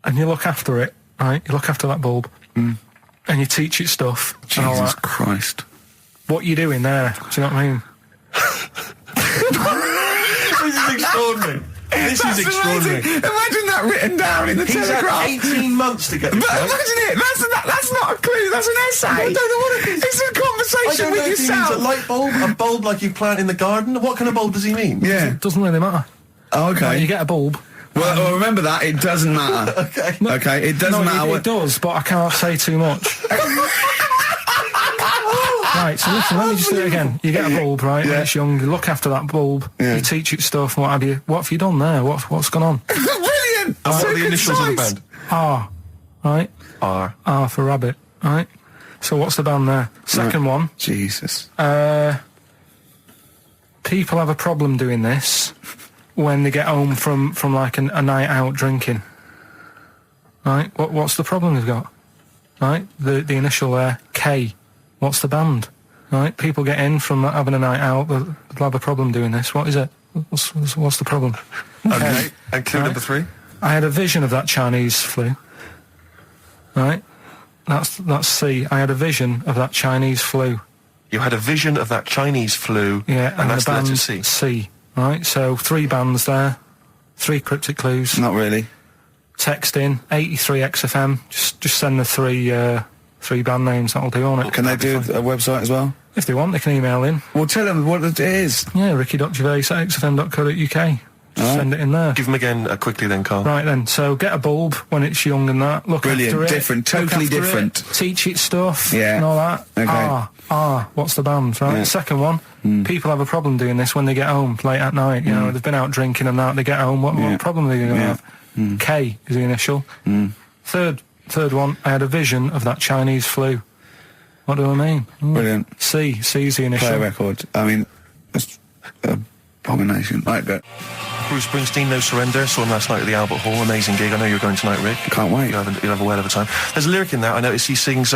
And you look after it, right? You look after that bulb. And you teach it stuff. And all Jesus that. Christ. What you doing there? Do you know what I mean? This is extraordinary. This is extraordinary. Amazing. Imagine that written down in the He's Telegraph. had 18 months to get this But right. imagine it. That's not a clue. That's an essay. I don't know what it is. It's a I conversation don't know with if he means a yourself. light bulb, a bulb like you plant in the garden. What kind of bulb does he mean? Yeah. It doesn't really matter. Oh, okay. Right, you get a bulb. Well, remember that. It doesn't matter. Okay. Okay. It doesn't matter it what. does, but I can't say too much. Right, so listen, let me just do it again. You get a bulb, right? Yeah. When it's young, you look after that bulb, Yeah. you teach it stuff and what have you. What have you done there? What's gone on? Brilliant. And what So are the initials of the concise. band? R, right? R. R for rabbit, right? So what's the band there? Second one, Jesus. people have a problem doing this when they get home from like a night out drinking. Right? What's the problem they've got? Right? The initial there, K. What's the band? Right? People get in from having a night out, they'll have a problem doing this. What is it? What's the problem? Okay. And clue Right. number 3? I had a vision of that Chinese flu. Right? That's C. I had a vision of that Chinese flu. You had a vision of that Chinese flu. Yeah, and that's the the letter band C. C. Right? So 3 bands there. 3 cryptic clues. Not really. Text in 83 XFM. Just send the 3 band names. That'll do on it. Can they do a website as well? If they want, they can email in. Well, tell them what it is. Yeah, ricky.gervais@xfm.co.uk. Just send it in there. Give them again quickly then, Carl. Right then, so get a bulb when it's young and that. Look Brilliant, after it. different, Look totally after it, different. teach it stuff Yeah. and all that. Okay. What's the band, right? Yeah. Second one, people have a problem doing this when they get home late at night. You know, they've been out drinking and that, they get home, what problem are they going to have? K is the initial. Third one, I had a vision of that Chinese flu. What do I mean? Brilliant. C's the initial. Play a record. I mean, that's abomination. Right, go. Bruce Springsteen, No Surrender. Saw him last night at the Albert Hall. Amazing gig. I know you're going tonight, Rick. Can't wait. You'll have a whale of a time. There's a lyric in that. I noticed he sings,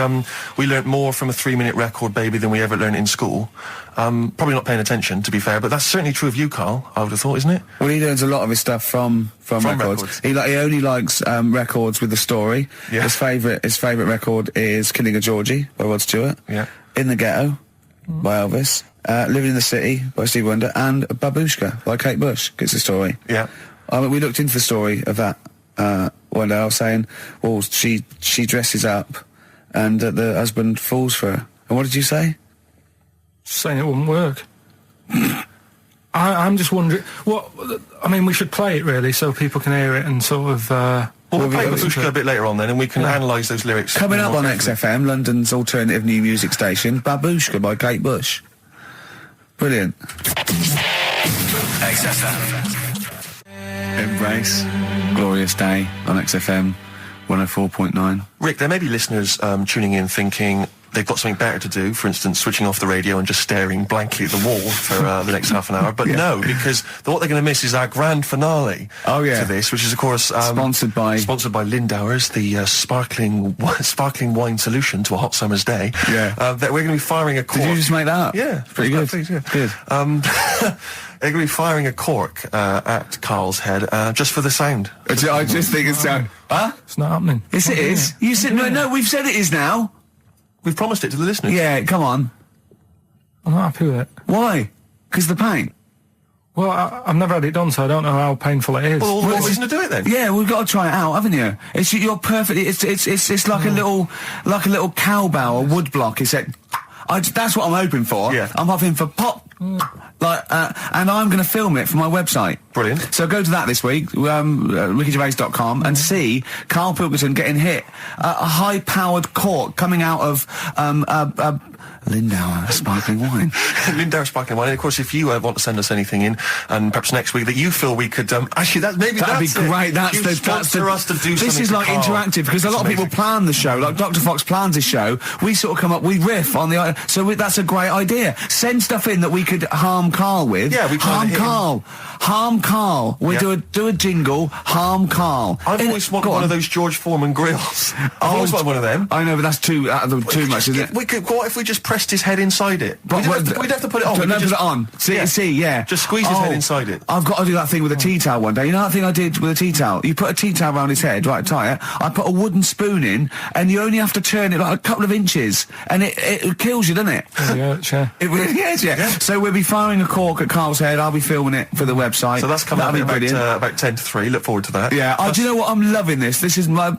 we learnt more from a 3-minute record, baby, than we ever learned in school. Probably not paying attention, to be fair, but that's certainly true of you, Carl, I would have thought, isn't it? Well, he learns a lot of his stuff from records. He only likes records with a story. Yeah. His favourite record is Killing a Georgie by Rod Stewart. Yeah. In the Ghetto by Elvis. Living in the City by Stevie Wonder, and Babushka by Kate Bush. Gets the story. Yeah. We looked into the story of that one day. I was saying, well, she dresses up, and the husband falls for her. And what did you say? Saying it wouldn't work. I'm just wondering. I mean, we should play it really so people can hear it and sort of. Well, we'll play we- Babushka a bit later on then, and we can analyse those lyrics. Coming up more on carefully. XFM, London's alternative new music station, Babushka by Kate Bush. Brilliant. XFM. Embrace. Glorious day on XFM 104.9. Rick, there may be listeners tuning in thinking they've got something better to do, for instance, switching off the radio and just staring blankly at the wall for the next half an hour. But no, because what they're going to miss is our grand finale Oh, yeah. to this, which is, of course... Sponsored by Lindauer's, the sparkling wine solution to a hot summer's day. Yeah. That we're going to be firing a cork. Did you just make that up? Yeah. Pretty good. Please, yeah. Good. They're going to be firing a cork at Carl's head just for the sound. I just think it's sound. Huh? It's not happening. Yes, it is. You said no. We've said it is now. We've promised it to the listeners. Yeah, come on. I'm not happy with it. Why? Because the pain. Well, I've never had it done, so I don't know how painful it is. Well, all the more reason to do it then. Yeah, we've got to try it out, haven't you? You're perfect. It's like a little cowbell or wood block. That's what I'm hoping for. Yeah. I'm hoping for pop. And I'm going to film it for my website. Brilliant. So go to that this week, rickygervais.com, and see Karl Pilkington getting hit. A high-powered cork coming out of Lindauer sparkling wine. Lindauer sparkling wine. And of course, if you want to send us anything in, and perhaps next week that you feel we could actually that'd be great. That's you the sponsor us to do something. This is for like Carl. interactive because a lot of people plan the show. Like Dr. Fox plans his show. We sort of come up, we riff on the. That's a great idea. Send stuff in that we could harm Carl with. Yeah, we try harm to hit him. Carl. Harm Carl. We Yeah. do a jingle. Harm Carl. I've always wanted one of those George Foreman grills. I've always wanted one of them. I know, but that's too much, isn't it? What if we just pressed his head inside it? We'd have to put it on. No, We could put just- it on. See, yeah. Just squeeze his head inside it. I've got to do that thing with a tea towel one day. You know that thing I did with a tea towel? You put a tea towel around his head, right, tie it. I put a wooden spoon in, and you only have to turn it like a couple of inches, and it kills you, doesn't it? Yeah. It really is, yeah. So we'll be firing a cork at Carl's head. I'll be filming it for the website. So that's coming up That'll be brilliant. about 10 to 3. Look forward to that. Yeah, do you know what? I'm loving this. This is my.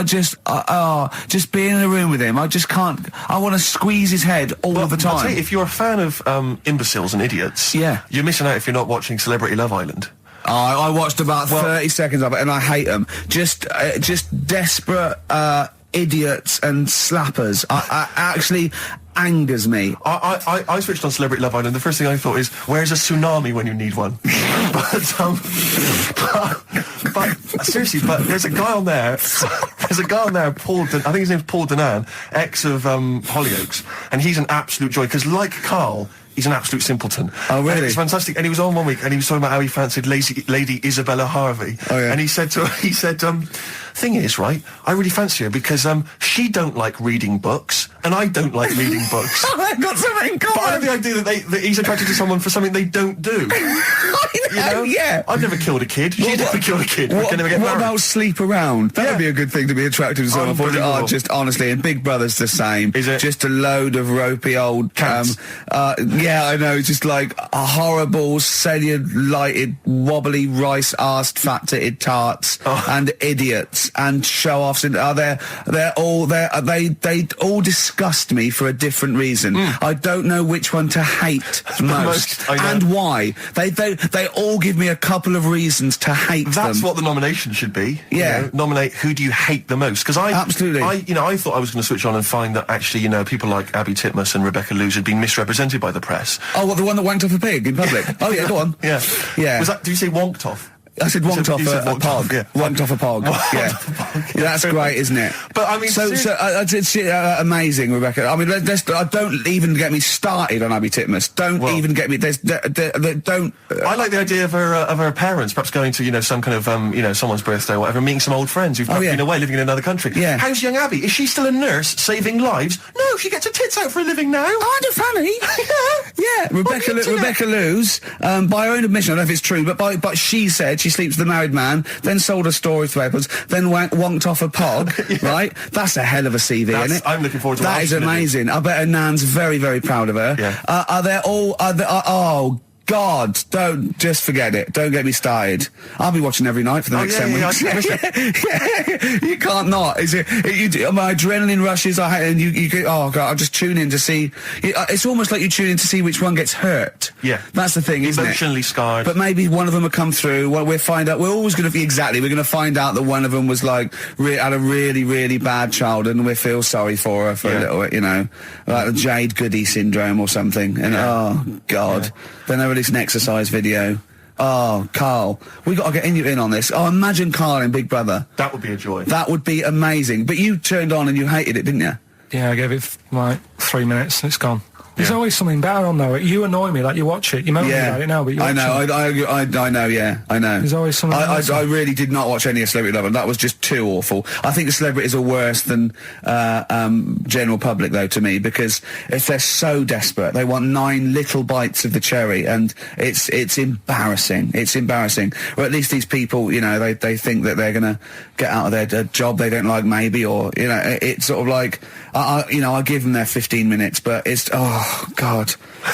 Just being in a room with him. I just can't. I want to squeeze his head all the I'll tell time. you, if you're a fan of imbeciles and idiots, Yeah. you're missing out if you're not watching Celebrity Love Island. I watched about 30 seconds of it, and I hate them. Just desperate idiots and slappers. I actually angers me. I switched on Celebrity Love Island. The first thing I thought is, where's a tsunami when you need one? but seriously, but there's a guy on there. Paul. I think his name's Paul Danan, ex of Hollyoaks, and he's an absolute joy because, like Carl, he's an absolute simpleton. Oh, really? And it's fantastic. And he was on one week, and he was talking about how he fancied Lady Isabella Harvey. Oh, yeah. And he said, thing is, right, I really fancy her because she don't like reading books, and I don't like reading books. I've got something in But I common. have the idea that he's attracted to someone for something they don't do. I You know? Yeah. I've never killed a kid. She's never killed a kid. We can never get What married. about sleep around? That would be a good thing to be attracted to someone for. Unbelievable. Just honestly, and Big Brother's the same. Is it? Just a load of ropey old Cats. yeah, I know. Just like a horrible, cellulite, wobbly, rice-arsed, fat-titted tarts and idiots and show-offs. And they all disgust me for a different reason. I don't know which one to hate most I know. and why. They all give me a couple of reasons to hate them. That's what the nomination should be. Yeah. You know, nominate who do you hate the most? Because Absolutely. I thought I was going to switch on and find that actually, you know, people like Abby Titmus and Rebecca Lewis had been misrepresented by the press. Oh, what, the one that wanked off a pig in public? Oh, yeah, go on. Yeah. Yeah. Was that? Did you say wonked off? I said wonked off you said a wonked off, pog. yeah. Wonked off a pog. Yeah, that's great, isn't it? But I mean, it's amazing, Rebecca. I mean, don't even get me started on Abby Titmus. Don't even get me. Don't. I like the idea of her parents perhaps going to, you know, some kind of you know, someone's birthday or whatever, meeting some old friends who've perhaps been away living in another country. Yeah. How's young Abby? Is she still a nurse saving lives? No, she gets her tits out for a living now. Aren't it funny? Yeah. Rebecca Lewis, by her own admission, I don't know if it's true, but she said she sleeps with a married man, then sold her story to papers, then wonked off a pog, right? That's a hell of a CV, isn't it? I'm looking forward to that. Is amazing. I bet her nan's very, very proud of her. Yeah. Oh, God, don't just forget it. Don't get me started. I'll be watching every night for the next 10 weeks. Yeah. You can't not. My adrenaline rushes. And you get. Oh God, I'll just tune in to see. It's almost like you tune in to see which one gets hurt. Yeah, that's the thing, isn't it? Emotionally scarred. But maybe one of them will come through. Well, we'll find out. We're always going to be we're going to find out that one of them was like had a really, really bad childhood, and we feel sorry for her for a little bit, you know, like the Jade Goody syndrome or something. And oh God. Then they released an exercise video. Oh, Karl, we got to get you in on this. Oh, imagine Karl in Big Brother. That would be a joy. That would be amazing. But you turned on and you hated it, didn't you? Yeah, I gave it like 3 minutes and it's gone. There's always something better on though. You annoy me, like you watch it. You moan about it now, but you watch I know, it. I know, yeah, I know. There's always something I really did not watch any of Celebrity Love, and that was just too awful. I think the celebrities are worse than general public, though, to me, because if they're so desperate, they want 9 little bites of the cherry, and it's embarrassing. It's embarrassing. Or at least these people, you know, they think that they're going to get out of their job they don't like, maybe, or, you know, it's sort of like, I give them their 15 minutes, but it's, oh, God.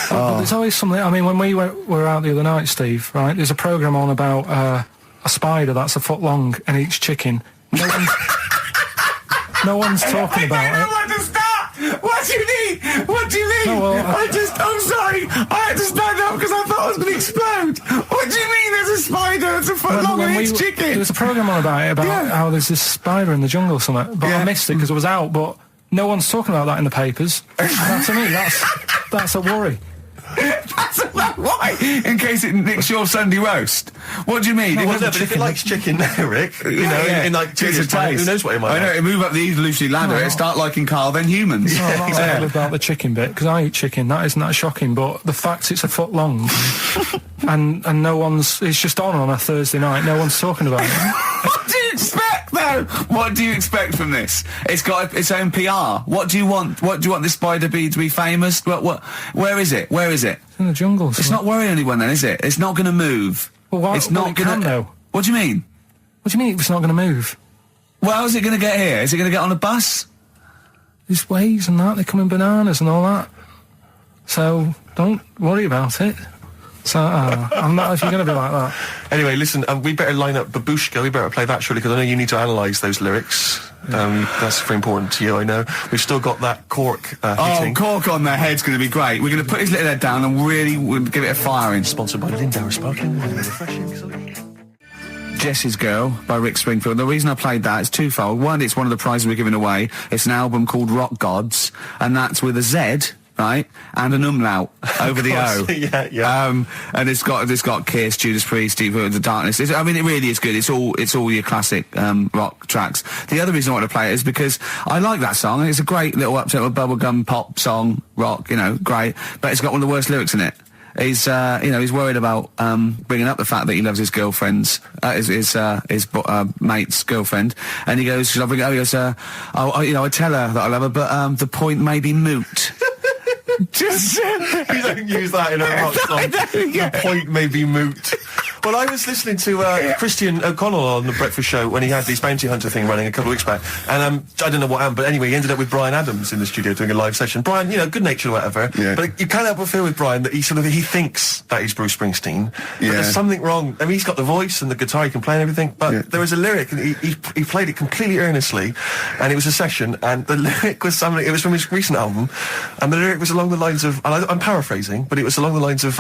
But there's always something. I mean, when we were out the other night, Steve, right, there's a programme on about a spider that's a foot long and eats chicken. No one's talking about it. I don't know where to start! What do you mean? What do you mean? No, well, I'm sorry. I had to stand up because I thought I was going to explode. What do you mean there's a spider that's a foot long and eats chicken? There was a programme on about it, how there's this spider in the jungle or something, but I missed it because it was out, but no one's talking about that in the papers. That, to me, that's a worry. That's why? In case it nicks your Sunday roast. What do you mean? But if it likes chicken now, Rick, you know, in like 2 years' time, who knows what it might I know, it move up the evolutionary ladder, it start liking Karl, then humans. No, I'm not saying about the chicken bit, because I eat chicken, that isn't that shocking, but the fact it's a foot long, and no one's, it's just on a Thursday night, no one's talking about it. What do you expect, though? What do you expect from this? It's got its own PR. What do you want? What do you want this spider to be famous? Where is it? Where is it? It's in the jungle. It's not worrying anyone then, is it? It's not going to move. Well, why? It's not going to. What do you mean? What do you mean it's not going to move? Well, how's it going to get here? Is it going to get on a bus? There's waves and that, they come in bananas and all that. So, don't worry about it. So, I'm not, if you're going to be like that. Anyway, listen, we better line up Babushka, we better play that surely, because I know you need to analyse those lyrics. That's very important to you, I know. We've still got that cork hitting. Cork on their head's going to be great. We're going to put his little head down and really give it a firing. Sponsored by Lindauer Sparkling, really refreshing. Jessie's Girl by Rick Springfield. The reason I played that is twofold. One, it's one of the prizes we're giving away. It's an album called Rock Gods, and that's with a Z, right, and an umlaut over the O. Yeah. And it's got Kiss, Judas Priest, Deep Root, The Darkness. I mean, it really is good. It's all your classic rock tracks. The other reason I want to play it is because I like that song. It's a great little upset bubblegum pop song, rock, you know, great. But it's got one of the worst lyrics in it. He's worried about bringing up the fact that he loves his girlfriend's, his mate's girlfriend, and he goes, "Should I bring it up?" He goes, I tell her that I love her, but the point may be moot." You don't use that in a rock song. The point may be moot. Well, I was listening to Christian O'Connell on the Breakfast Show when he had this bounty hunter thing running a couple of weeks back, and I don't know what happened, but anyway, he ended up with Bryan Adams in the studio doing a live session. Bryan, you know, good natured or whatever, but you can't help but feel with Bryan that he thinks that he's Bruce Springsteen, but there's something wrong. I mean, he's got the voice and the guitar, he can play and everything, but there was a lyric, and he played it completely earnestly, and it was a session, and the lyric was something. It was from his recent album, and the lyric was along the lines of, and I'm paraphrasing, but it was along the lines of,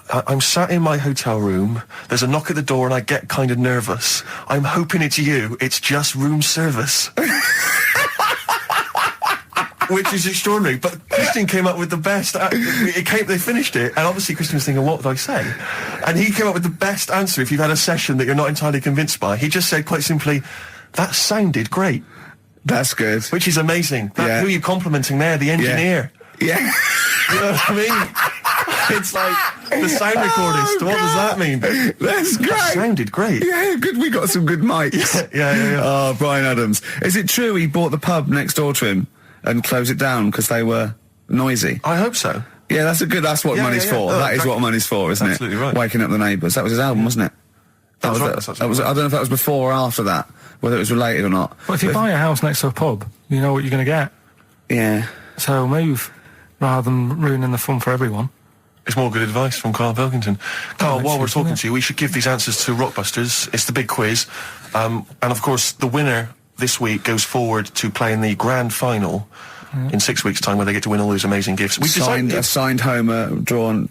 I'm sat in my hotel room, there's a knock at the door and I get kind of nervous. I'm hoping it's you, it's just room service. Which is extraordinary, but Christian came up with the best, they finished it, and obviously Christian was thinking, what did I say? And he came up with the best answer if you've had a session that you're not entirely convinced by. He just said quite simply, that sounded great. That's good. Which is amazing. Who are you complimenting there? The engineer. Yeah. You know what I mean? It's like the sound recordist. What does that mean? That's great. That sounded great. Yeah, good. We got some good mics. Yeah. Oh, Bryan Adams. Is it true he bought the pub next door to him and closed it down because they were noisy? I hope so. Yeah, that's what money's for. Oh, that is what money's for, isn't absolutely it? Right. Waking up the neighbours. That was his album, wasn't it? That was right. That was. I don't know if that was before or after that, whether it was related or not. Well, if you buy a house next to a pub, you know what you're going to get. Yeah. So move, rather than ruining the fun for everyone. It's more good advice from Karl Pilkington. Karl, while we're talking to you, we should give these answers to Rockbusters. It's the big quiz. And of course, the winner this week goes forward to play in the grand final in 6 weeks' time, where they get to win all those amazing gifts. We a signed Homer drawn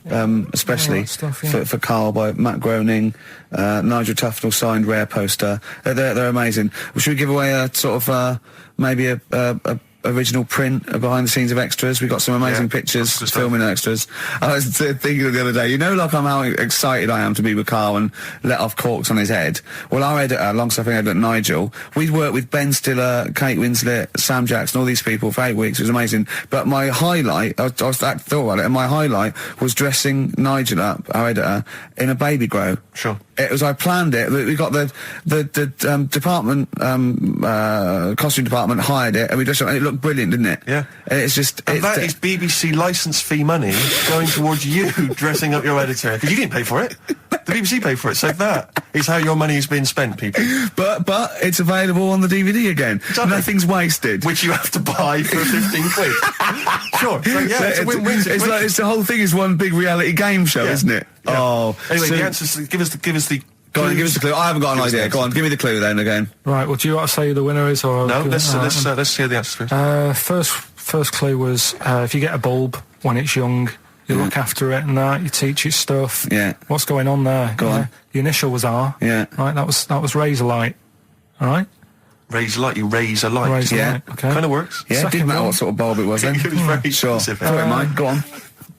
especially for Karl by Matt Groening. Nigel Tufnell signed rare poster. They're amazing. Should we give away a sort of maybe a original print behind the scenes of extras? We got some amazing pictures filming extras. I was thinking the other day, you know, like how excited I am to be with Karl and let off corks on his head. Well, our editor, long-suffering editor Nigel, we'd worked with Ben Stiller, Kate Winslet, Sam Jackson, all these people for 8 weeks. It was amazing. But my highlight, I thought about it, and my highlight was dressing Nigel up, our editor, in a baby grow. Sure. It was, I planned it. We got the department, costume department hired it, and we dressed it up, and it looked brilliant, didn't it? Yeah. And it's just... And that is BBC licence fee money going towards you dressing up your editor, because you didn't pay for it. The BBC paid for it, so that is how your money has been spent, people. But it's available on the DVD again. Exactly. Nothing's wasted. Which you have to buy for 15 quid. Sure. So, yeah, it's a win-win situation. It's the whole thing is one big reality game show, isn't it? Yeah. Oh. Anyway, so the answers, give us the Go on, give us the clue. I haven't got an idea. Go on, give me the clue then again. Right, well, do you want to say who the winner is, or... No, let's hear the answers first. First clue was, if you get a bulb when it's young, you look after it and that, you teach it stuff. Yeah. What's going on there? Go on. The initial was R. Yeah. Right, that was razor light. All right? Raise a light, you raise a light. Razor light, okay. Kind of works. Yeah, it didn't matter one. what sort of bulb it was then. It was very sure. specific. Thought it might. Go on.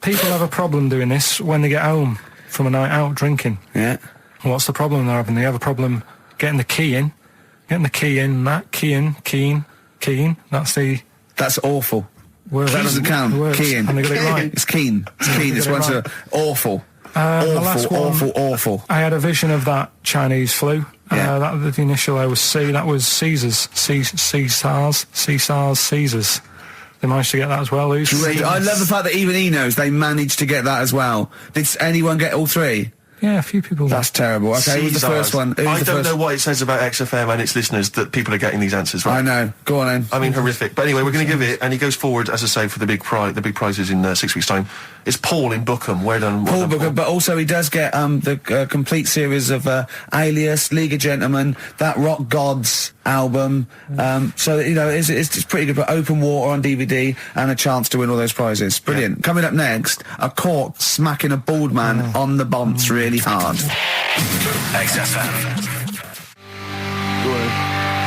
People have a problem doing this when they get home from a night out drinking. Yeah. What's the problem they're having? They have a problem getting the key in. Keen. That's awful. Word. That doesn't count. Keen. And they got it right. It's keen. It's keen. It's one's awful. The last one, awful. I had a vision of that Chinese flu. Yeah. The initial I was C. That was Caesars. Caesars. They managed to get that as well. I love the fact that even he knows they managed to get that as well. Did anyone get all three? Yeah, a few people. That's terrible. Okay, who's the first one? I don't know what it says about XFM and its listeners that people are getting these answers right. I know. Go on then. I mean, horrific. But anyway, we're going to give it, and he goes forward, as I say, for the big prizes in 6 weeks' time. It's Paul in Bookham. Well done, Paul. But also he does get the complete series of Alias, League of Gentlemen, that Rock Gods album. So you know, it's pretty good. But Open Water on DVD and a chance to win all those prizes. Brilliant. Coming up next, a cork smacking a bald man on the bonds really hard. XFM.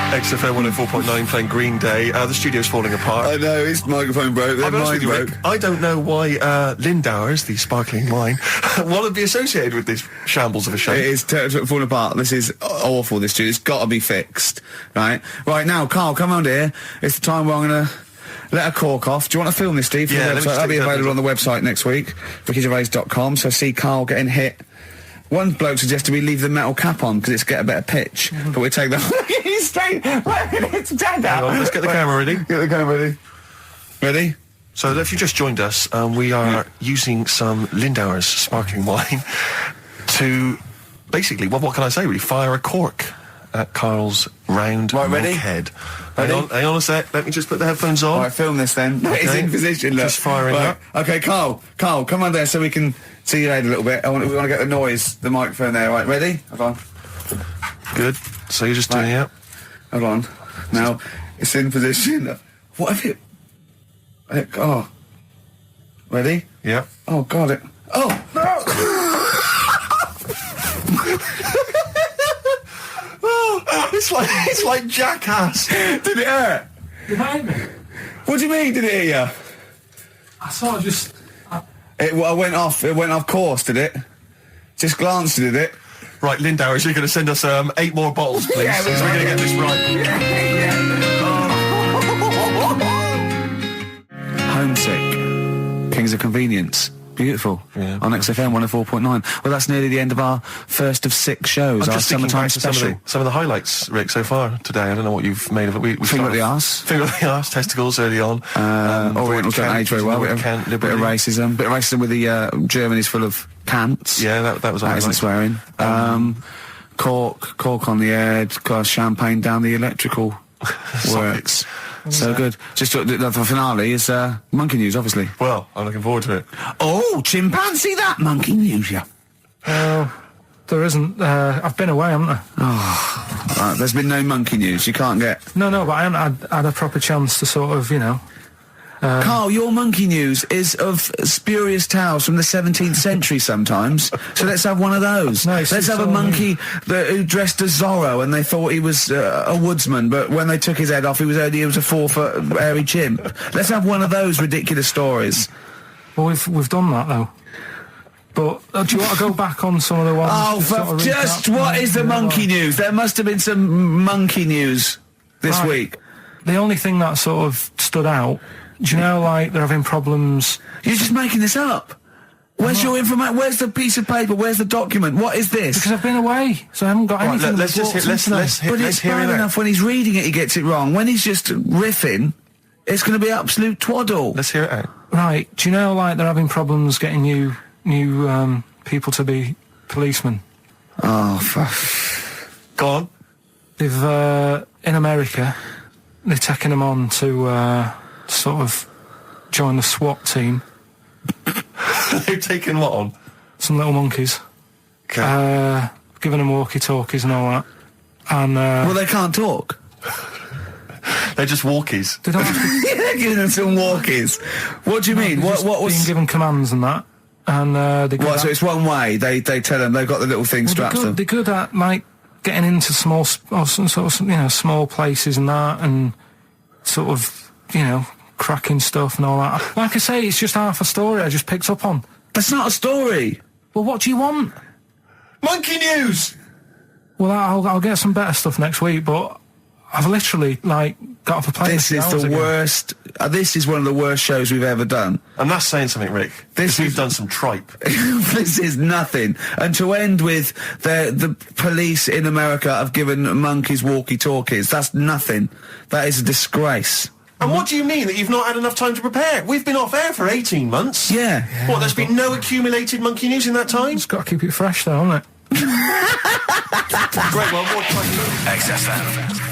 XFM 104.9 playing Green Day. The studio's falling apart. I know, his microphone broke. Their mind broke. Rick, I don't know why Lindauer's, the sparkling wine, want to be associated with this shambles of a show. It is falling apart. This is awful, this studio. It's got to be fixed. Right now, Karl, come on here. It's the time where I'm going to let a cork off. Do you want to film this, Steve? Yeah, that'll be available on the website next week, rickygervais.com. So see Karl getting hit. One bloke suggested we leave the metal cap on because it's get a better pitch, but we take that. He's straight. It's dead out. Let's get the camera ready. Get the camera ready. Ready? So if you just joined us, we are using some Lindauer's sparkling wine to basically, well, what can I say? Really, fire a cork at Karl's round Right, ready? head. Ready? Hang on a sec. Let me just put the headphones on. All right, film this then. Okay. He's in position, look. Just firing right. up. Okay, Karl, come on there so we can see your head a little bit. We want to get the noise, the microphone there. Right, ready? Hold on. Good. So you're just doing it. Hold on. Now, it's in position. What have you... Oh. Ready? Yeah. Oh, got it. Oh, no! Oh, it's like Jackass. Did it hurt? Behind me. What do you mean, did it hit you? I sort of just... It went off course, did it? Just glanced, did it? Right, Lindauer, is you going to send us 8 more bottles, please? Yeah, Because we're going to get this right. Homesick. Kings of Convenience. Beautiful. Yeah. On XFM 104.9. Well, that's nearly the end of our first of 6 shows, I'm our just thinking summertime back to special. some of the highlights, Rick, so far today. I don't know what you've made of it. We Finger at started- the arse. Finger at the arse, testicles early on. Orientals don't age very well. Bit of Kent, racism. Bit of racism with the Germany's full of cants. Yeah, that was That isn't swearing. Cork on the head, got champagne down the electrical works. So good. Just the finale is monkey news, obviously. Well, I'm looking forward to it. Oh, chimpanzee that monkey news, yeah. There isn't. I've been away, haven't I? Right, there's been no monkey news. You can't get. No, but I haven't had a proper chance to sort of, Karl, your monkey news is of spurious tales from the 17th century sometimes. So let's have one of those. No, let's have a monkey who dressed as Zorro and they thought he was a woodsman, but when they took his head off, he was a 4-foot hairy chimp. Let's have one of those ridiculous stories. Well, we've done that though. But do you want to go back on some of the ones? Oh, to sort of just recap? what is the monkey news? There must have been some monkey news this Right. week. The only thing that sort of stood out, do you know, like, they're having problems... You're just making this up. Where's your information? Where's the piece of paper? Where's the document? What is this? Because I've been away, so I haven't got Right, anything. let's just to hit, report let's today. But let's it's hear bad it out. enough when he's reading it, he gets it wrong. When he's just riffing, it's going to be absolute twaddle. Let's hear it out. Right, do you know, like, they're having problems getting new people to be policemen? Oh, Go on. They've, in America, they're taking them on to, sort of join the SWAT team. They've taken what on? Some little monkeys. Okay. Giving them walkie-talkies and all that. And, well, they can't talk. They're just walkies. they don't have to... Yeah, giving them some walkies. What do you mean? they're What just was... being given commands and that. And, they go What, so it's one way. They tell them they've got the little thing strapped to them. they're good at, like, getting into small, or some sort of, small places and that, and sort of, cracking stuff and all that. Like I say, it's just half a story I just picked up on. That's not a story. Well, what do you want? Monkey news! Well, I'll get some better stuff next week, but I've literally, like, got off a plane. This is the worst. This is one of the worst shows we've ever done. And that's saying something, Rick. This We've is- done some tripe. This is nothing. And to end with the police in America have given monkeys walkie-talkies. That's nothing. That is a disgrace. And what do you mean that you've not had enough time to prepare? We've been off air for 18 months. Yeah. What, there's been no accumulated monkey news in that time? Just got to keep it fresh, though, haven't it? Great, well, more time. XFM.